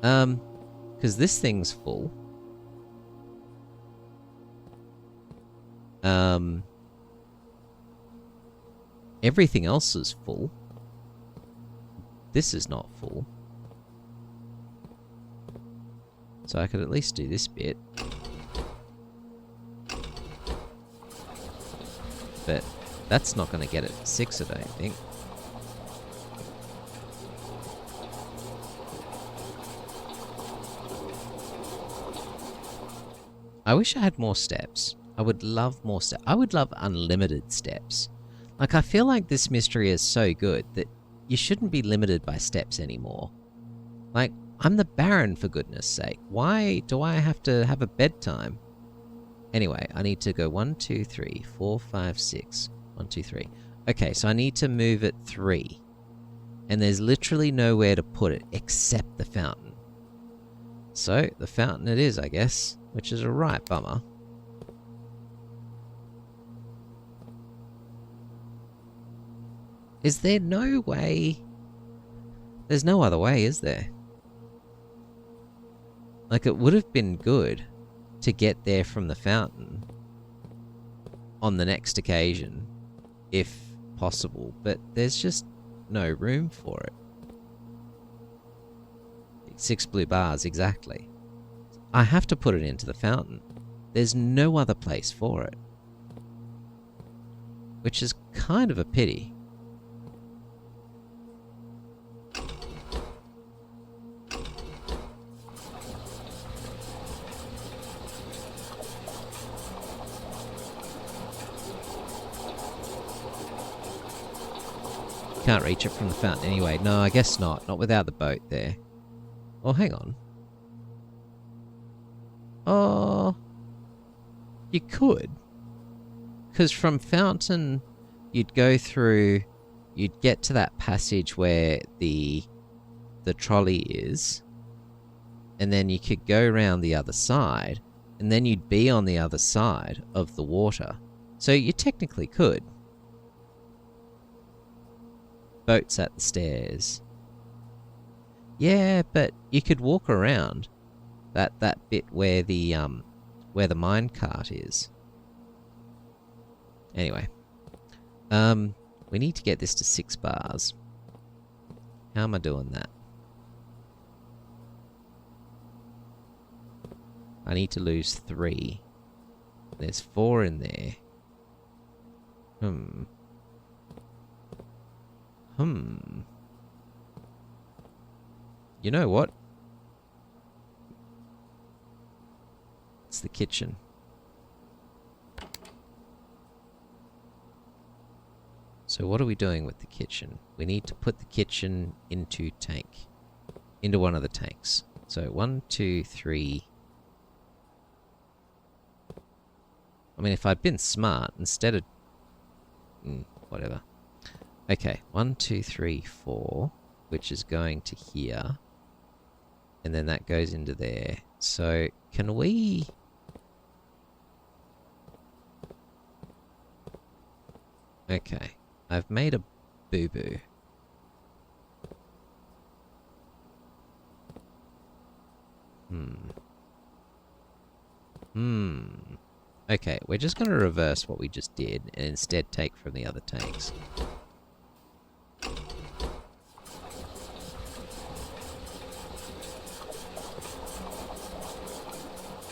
A: Because this thing's full. Everything else is full. This is not full. So I could at least do this bit. But that's not going to get it to 6, I don't think. I wish I had more steps. I would love more steps. I would love unlimited steps. Like, I feel like this mystery is so good that you shouldn't be limited by steps anymore. Like, I'm the Baron, for goodness sake. Why do I have to have a bedtime? Anyway, I need to go 1, 2, 3, 4, 5, 6. 1, 2, 3. Okay, so I need to move it 3. And there's literally nowhere to put it except the fountain. So, the fountain it is, I guess. Which is a right bummer. Is there no way? There's no other way, is there? Like, it would have been good to get there from the fountain on the next occasion, if possible, but there's just no room for it. 6 blue bars, exactly. I have to put it into the fountain. There's no other place for it. Which is kind of a pity. Can't reach it from the fountain anyway. No, I guess not. Not without the boat there. Oh, hang on. Oh, you could. Because from fountain, you'd go through, you'd get to that passage where the trolley is, and then you could go around the other side, and then you'd be on the other side of the water. So you technically could. Boats at the stairs. Yeah, but you could walk around that bit where the mine cart is. Anyway, we need to get this to 6 bars. How am I doing that? I need to lose 3. There's 4 in there. You know what? It's the kitchen. So what are we doing with the kitchen? We need to put the kitchen into one of the tanks. So 1, 2, 3. I mean, if I'd been smart, instead of... whatever. Okay, 1, 2, 3, 4, which is going to here. And then that goes into there. So, can we... Okay. I've made a boo-boo. Okay, we're just going to reverse what we just did and instead take from the other tanks.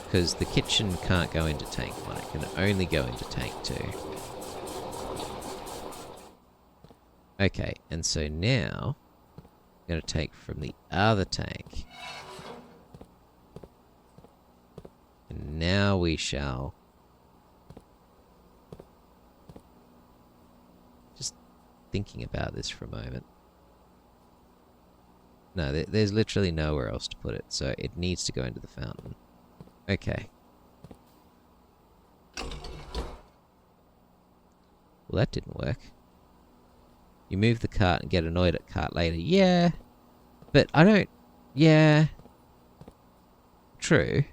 A: Because the kitchen can't go into tank 1, it can only go into tank 2. Okay, and so now I'm going to take from the other tank. And now we shall just thinking about this for a moment. No, there's literally nowhere else to put it, so it needs to go into the fountain. Okay. Well, that didn't work. You move the cart and get annoyed at cart later. Yeah. But I don't... Yeah. True.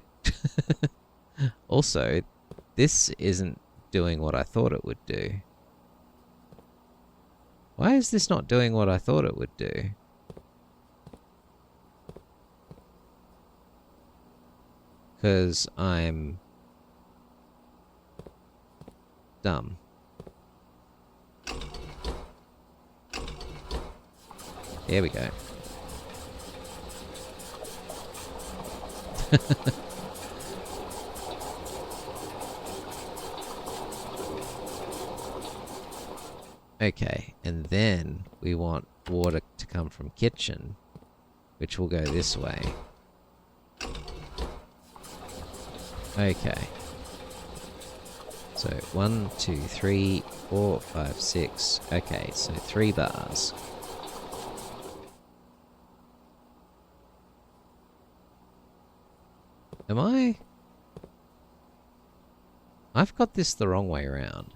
A: Also, this isn't doing what I thought it would do. Why is this not doing what I thought it would do? Because I'm dumb. There we go. Okay, and then we want water to come from kitchen, which will go this way. Okay. So 1, 2, 3, 4, 5, 6. Okay, so 3 bars. Am I? I've got this the wrong way around.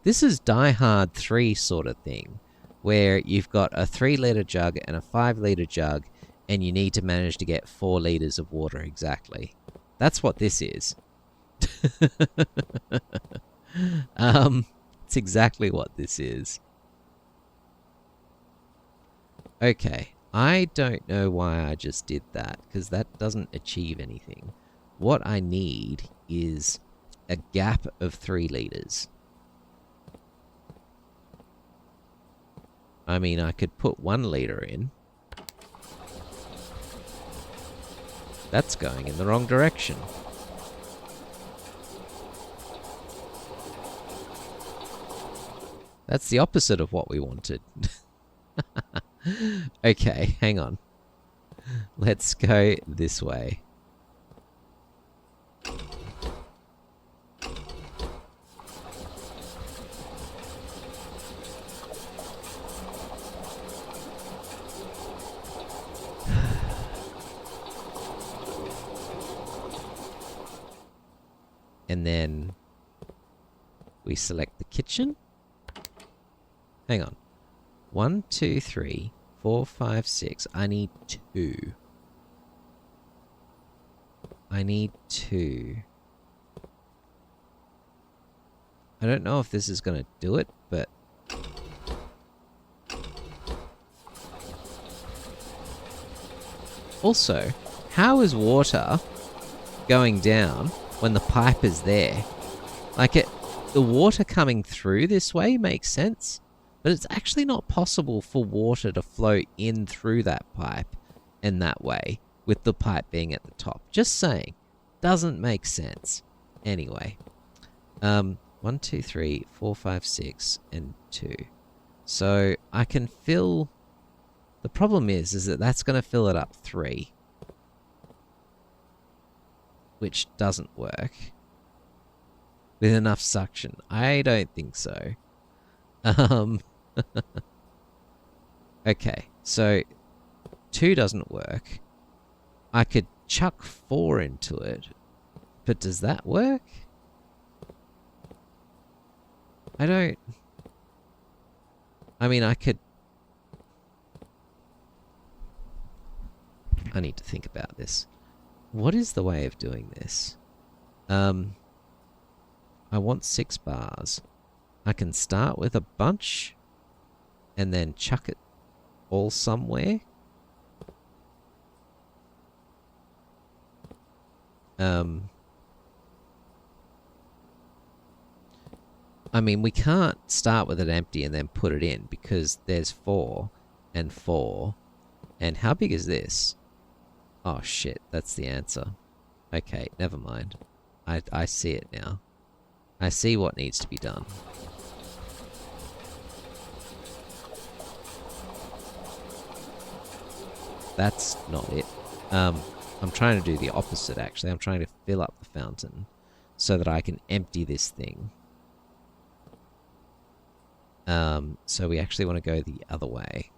A: This is Die Hard 3 sort of thing, where you've got a 3-litre jug and a 5-litre jug, and you need to manage to get 4 litres of water exactly. That's what this is. It's exactly what this is. Okay, I don't know why I just did that, because that doesn't achieve anything. What I need is a gap of 3 litres. I mean, I could put 1 litre in. That's going in the wrong direction. That's the opposite of what we wanted. Okay, hang on. Let's go this way. And then we select the kitchen. Hang on. 1, 2, 3, 4, 5, 6. I need 2. I need 2. I don't know if this is going to do it, but... Also, how is water going down when the pipe is there? Like, the water coming through this way makes sense, but it's actually not possible for water to flow in through that pipe in that way, with the pipe being at the top. Just saying. Doesn't make sense. Anyway. 1, 2, 3, 4, 5, 6, and 2. So, I can fill... The problem is that that's going to fill it up 3. Which doesn't work. With enough suction. I don't think so. Okay, so 2 doesn't work. I could chuck 4 into it, but does that work? I don't... I mean, I could... I need to think about this. What is the way of doing this? I want 6 bars. I can start with a bunch and then chuck it all somewhere. I mean, we can't start with it empty and then put it in because there's 4 and 4. And how big is this? Oh shit, that's the answer. Okay, never mind. I see it now. I see what needs to be done. That's not it. I'm trying to do the opposite, actually. I'm trying to fill up the fountain so that I can empty this thing. So we actually want to go the other way.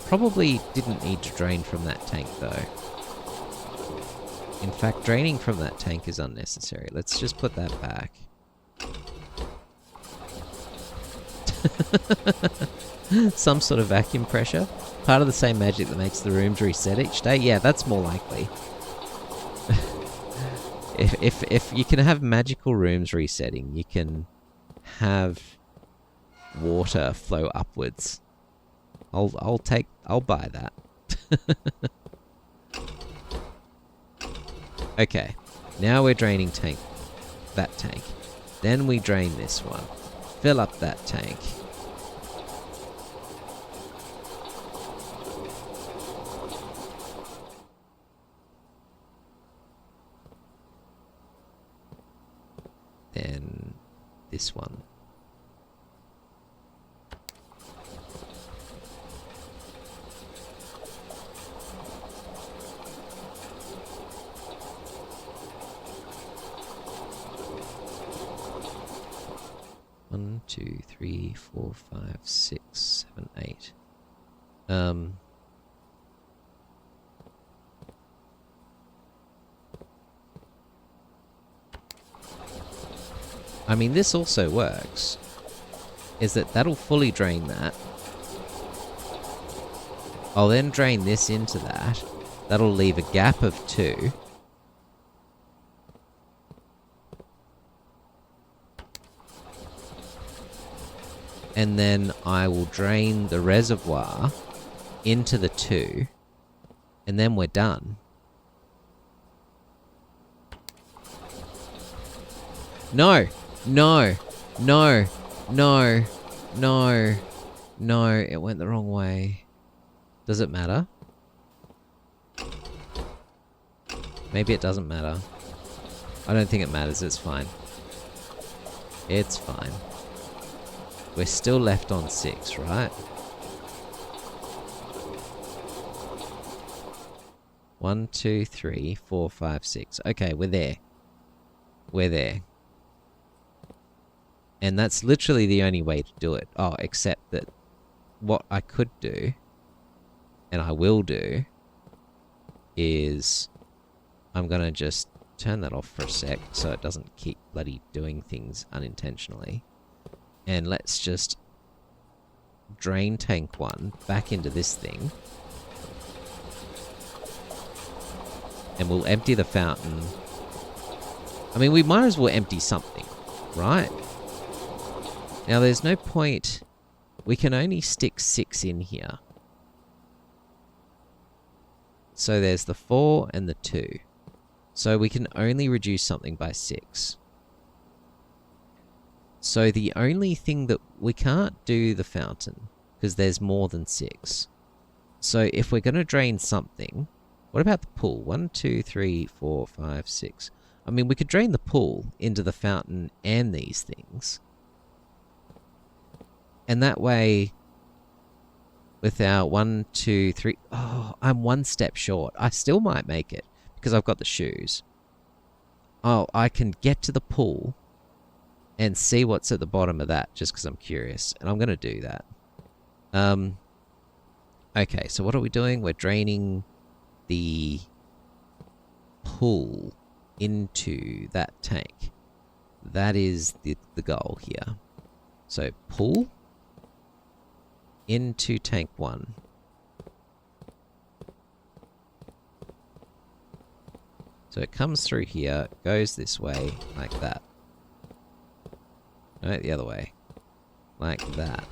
A: Probably didn't need to drain from that tank, though. In fact, draining from that tank is unnecessary. Let's just put that back. Some sort of vacuum pressure. Part of the same magic that makes the rooms reset each day. Yeah, that's more likely. if you can have magical rooms resetting, you can have water flow upwards. I'll buy that. Okay, now we're draining that tank. Then we drain this one. Fill up that tank. Then this one. One, 2, 3, 4, 5, 6, 7, 8. I mean, this also works. Is that'll fully drain that. I'll then drain this into that. That'll leave a gap of 2. And then I will drain the reservoir into the 2. And then we're done. No! No! No! No! No! No! It went the wrong way. Does it matter? Maybe it doesn't matter. I don't think it matters. It's fine. It's fine. We're still left on 6, right? 1, 2, 3, 4, 5, 6. Okay, we're there. We're there. And that's literally the only way to do it. Oh, except that what I could do, and I will do, is I'm going to just turn that off for a sec so it doesn't keep bloody doing things unintentionally. And let's just drain tank 1 back into this thing. And we'll empty the fountain. I mean, we might as well empty something, right? Now, there's no point. We can only stick 6 in here. So there's the 4 and the 2. So we can only reduce something by 6. So the only thing that we can't do the fountain, because there's more than 6. So if we're going to drain something, what about the pool? 1, 2, 3, 4, 5, 6. I mean, we could drain the pool into the fountain and these things. And that way, with our 1, 2, 3... Oh, I'm 1 step short. I still might make it, because I've got the shoes. Oh, I can get to the pool and see what's at the bottom of that, just because I'm curious. And I'm going to do that. Okay, so what are we doing? We're draining the pool into that tank. That is the goal here. So, pool. into tank 1. So it comes through here, goes this way, like that. No, the other way. Like that.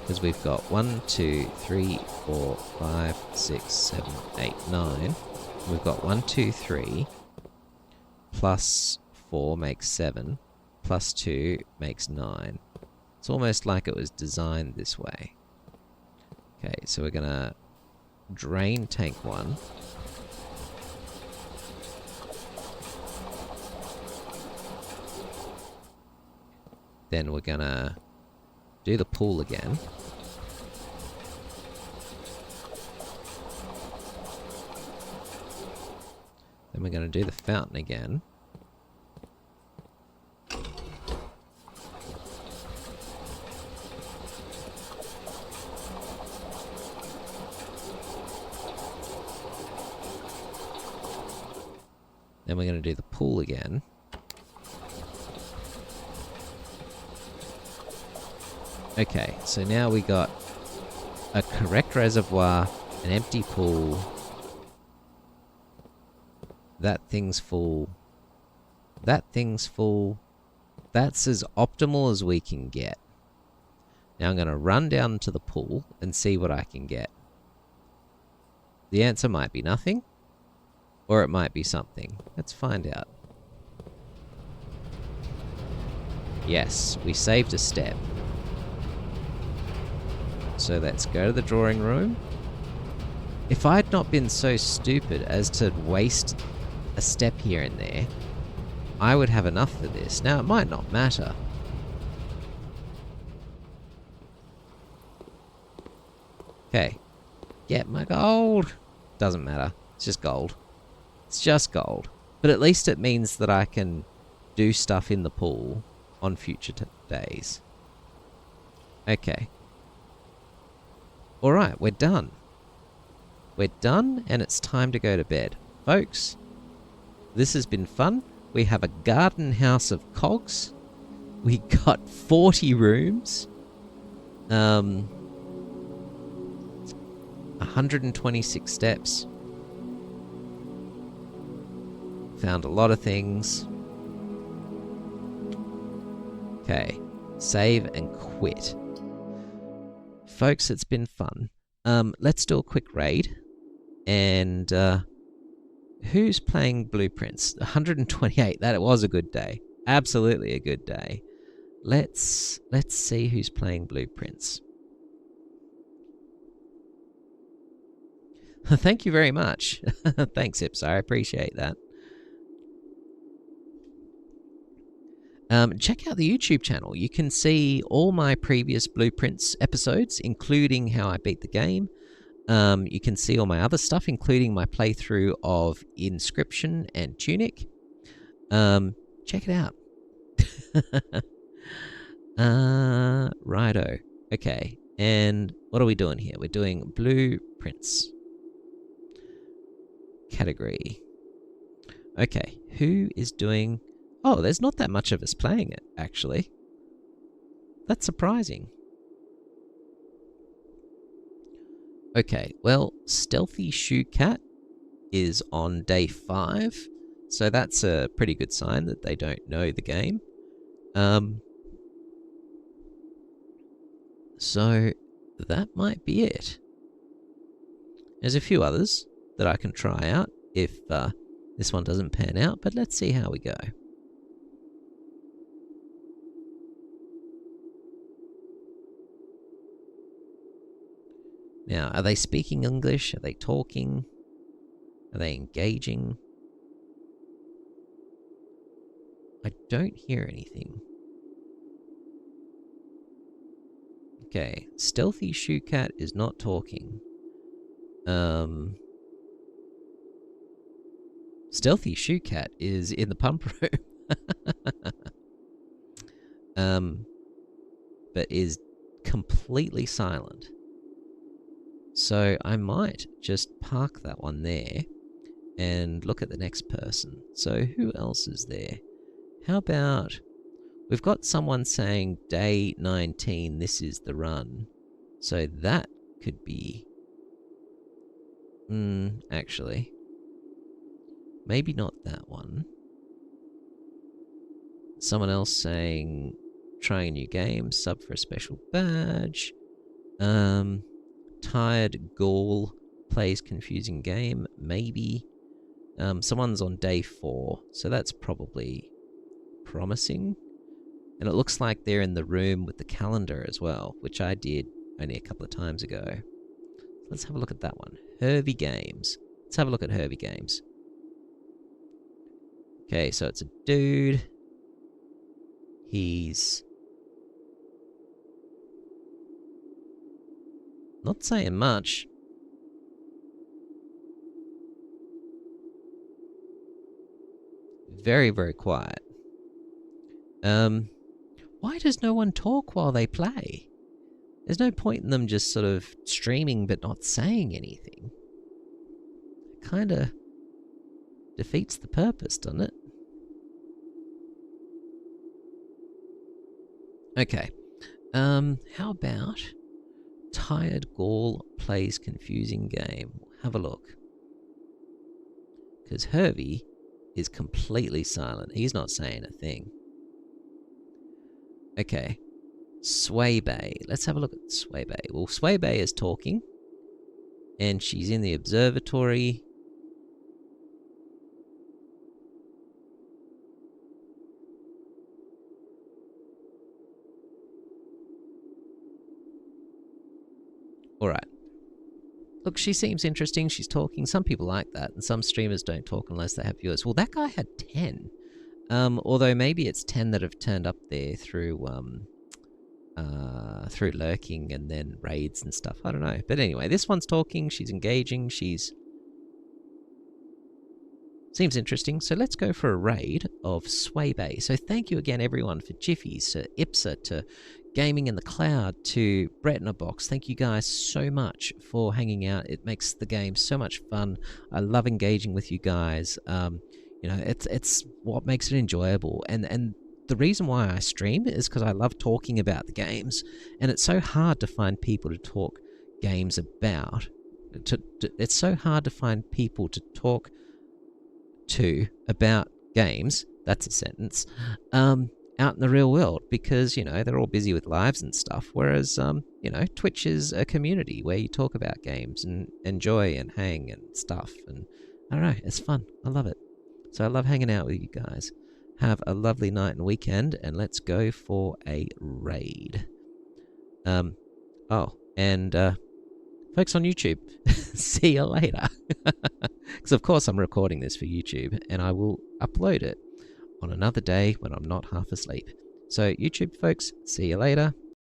A: Because we've got 1, 2, 3, 4, 5, 6, 7, 8, 9. We've got 1, 2, 3. Plus 4 makes 7. Plus 2 makes 9. It's almost like it was designed this way. Okay, so we're going to drain tank 1. Then we're going to do the pool again. Then we're going to do the fountain again. Then we're going to do the pool again. Okay, so now we got a correct reservoir, an empty pool. That thing's full. That thing's full. That's as optimal as we can get. Now I'm going to run down to the pool and see what I can get. The answer might be nothing, or it might be something. Let's find out. Yes, we saved a step. So let's go to the drawing room. If I had not been so stupid as to waste a step here and there, I would have enough for this. Now, it might not matter. Okay. Get my gold. Doesn't matter. It's just gold. It's just gold. But at least it means that I can do stuff in the pool on future days. Okay. Alright, we're done. We're done, and it's time to go to bed. Folks, this has been fun. We have a garden house of cogs. We got 40 rooms. 126 steps. Found a lot of things. Okay, save and quit. Folks, it's been fun. Let's do a quick raid. And who's playing Blueprints? 128. That was a good day. Absolutely a good day. Let's see who's playing Blueprints. Thank you very much. Thanks, Ips. I appreciate that. Check out the YouTube channel. You can see all my previous Blueprints episodes, including how I beat the game. You can see all my other stuff, including my playthrough of Inscription and Tunic. Check it out. Righto. Okay, and what are we doing here? We're doing Blueprints. Category. Okay, who is doing... Oh, there's not that much of us playing it, actually. That's surprising. Okay, well, Stealthy Shoe Cat is on day 5, so that's a pretty good sign that they don't know the game. So that might be it. There's a few others that I can try out if this one doesn't pan out, but let's see how we go. Now, are they speaking English? Are they talking? Are they engaging? I don't hear anything. Okay, Stealthy Shoe Cat is not talking. Stealthy Shoe Cat is in the pump room. But is completely silent. So I might just park that one there and look at the next person. So who else is there? How about... We've got someone saying day 19, this is the run. So that could be... actually. Maybe not that one. Someone else saying, trying a new game, sub for a special badge. Tired Ghoul plays confusing game, maybe. Someone's on day 4, so that's probably promising. And it looks like they're in the room with the calendar as well, which I did only a couple of times ago. Let's have a look at that one. Hervey Games. Let's have a look at Hervey Games. Okay, so it's a dude. He's not saying much. Very, very quiet. Why does no one talk while they play? There's no point in them just sort of streaming but not saying anything. It kind of defeats the purpose, doesn't it? Okay. How about Tired Ghoul plays confusing game? Have a look. Because Hervey is completely silent. He's not saying a thing. Okay. Swaybay. Let's have a look at Swaybay. Well, Swaybay is talking. And she's in the observatory. Alright. Look, she seems interesting. She's talking. Some people like that. And some streamers don't talk unless they have viewers. Well, that guy had 10. Although maybe it's 10 that have turned up there through lurking and then raids and stuff. I don't know. But anyway, this one's talking. She's engaging. She's... Seems interesting. So let's go for a raid of Swaybay. So thank you again, everyone, for Jiffies, to Ipsa, to Gaming in the Cloud, to Brett in a Box. Thank you guys so much for hanging out. It makes the game so much fun. I love engaging with you guys. You know, it's what makes it enjoyable. And the reason why I stream is because I love talking about the games. And it's so hard to find people to talk games about. It's so hard to find people to talk to about games, that's a sentence, out in the real world, because, you know, they're all busy with lives and stuff, whereas, you know, Twitch is a community where you talk about games and enjoy and hang and stuff, and I don't know, it's fun. I love it. So I love hanging out with you guys. Have a lovely night and weekend, and let's go for a raid. Oh, and folks on YouTube, see you later. Because of course I'm recording this for YouTube, and I will upload it on another day when I'm not half asleep. So YouTube folks, see you later.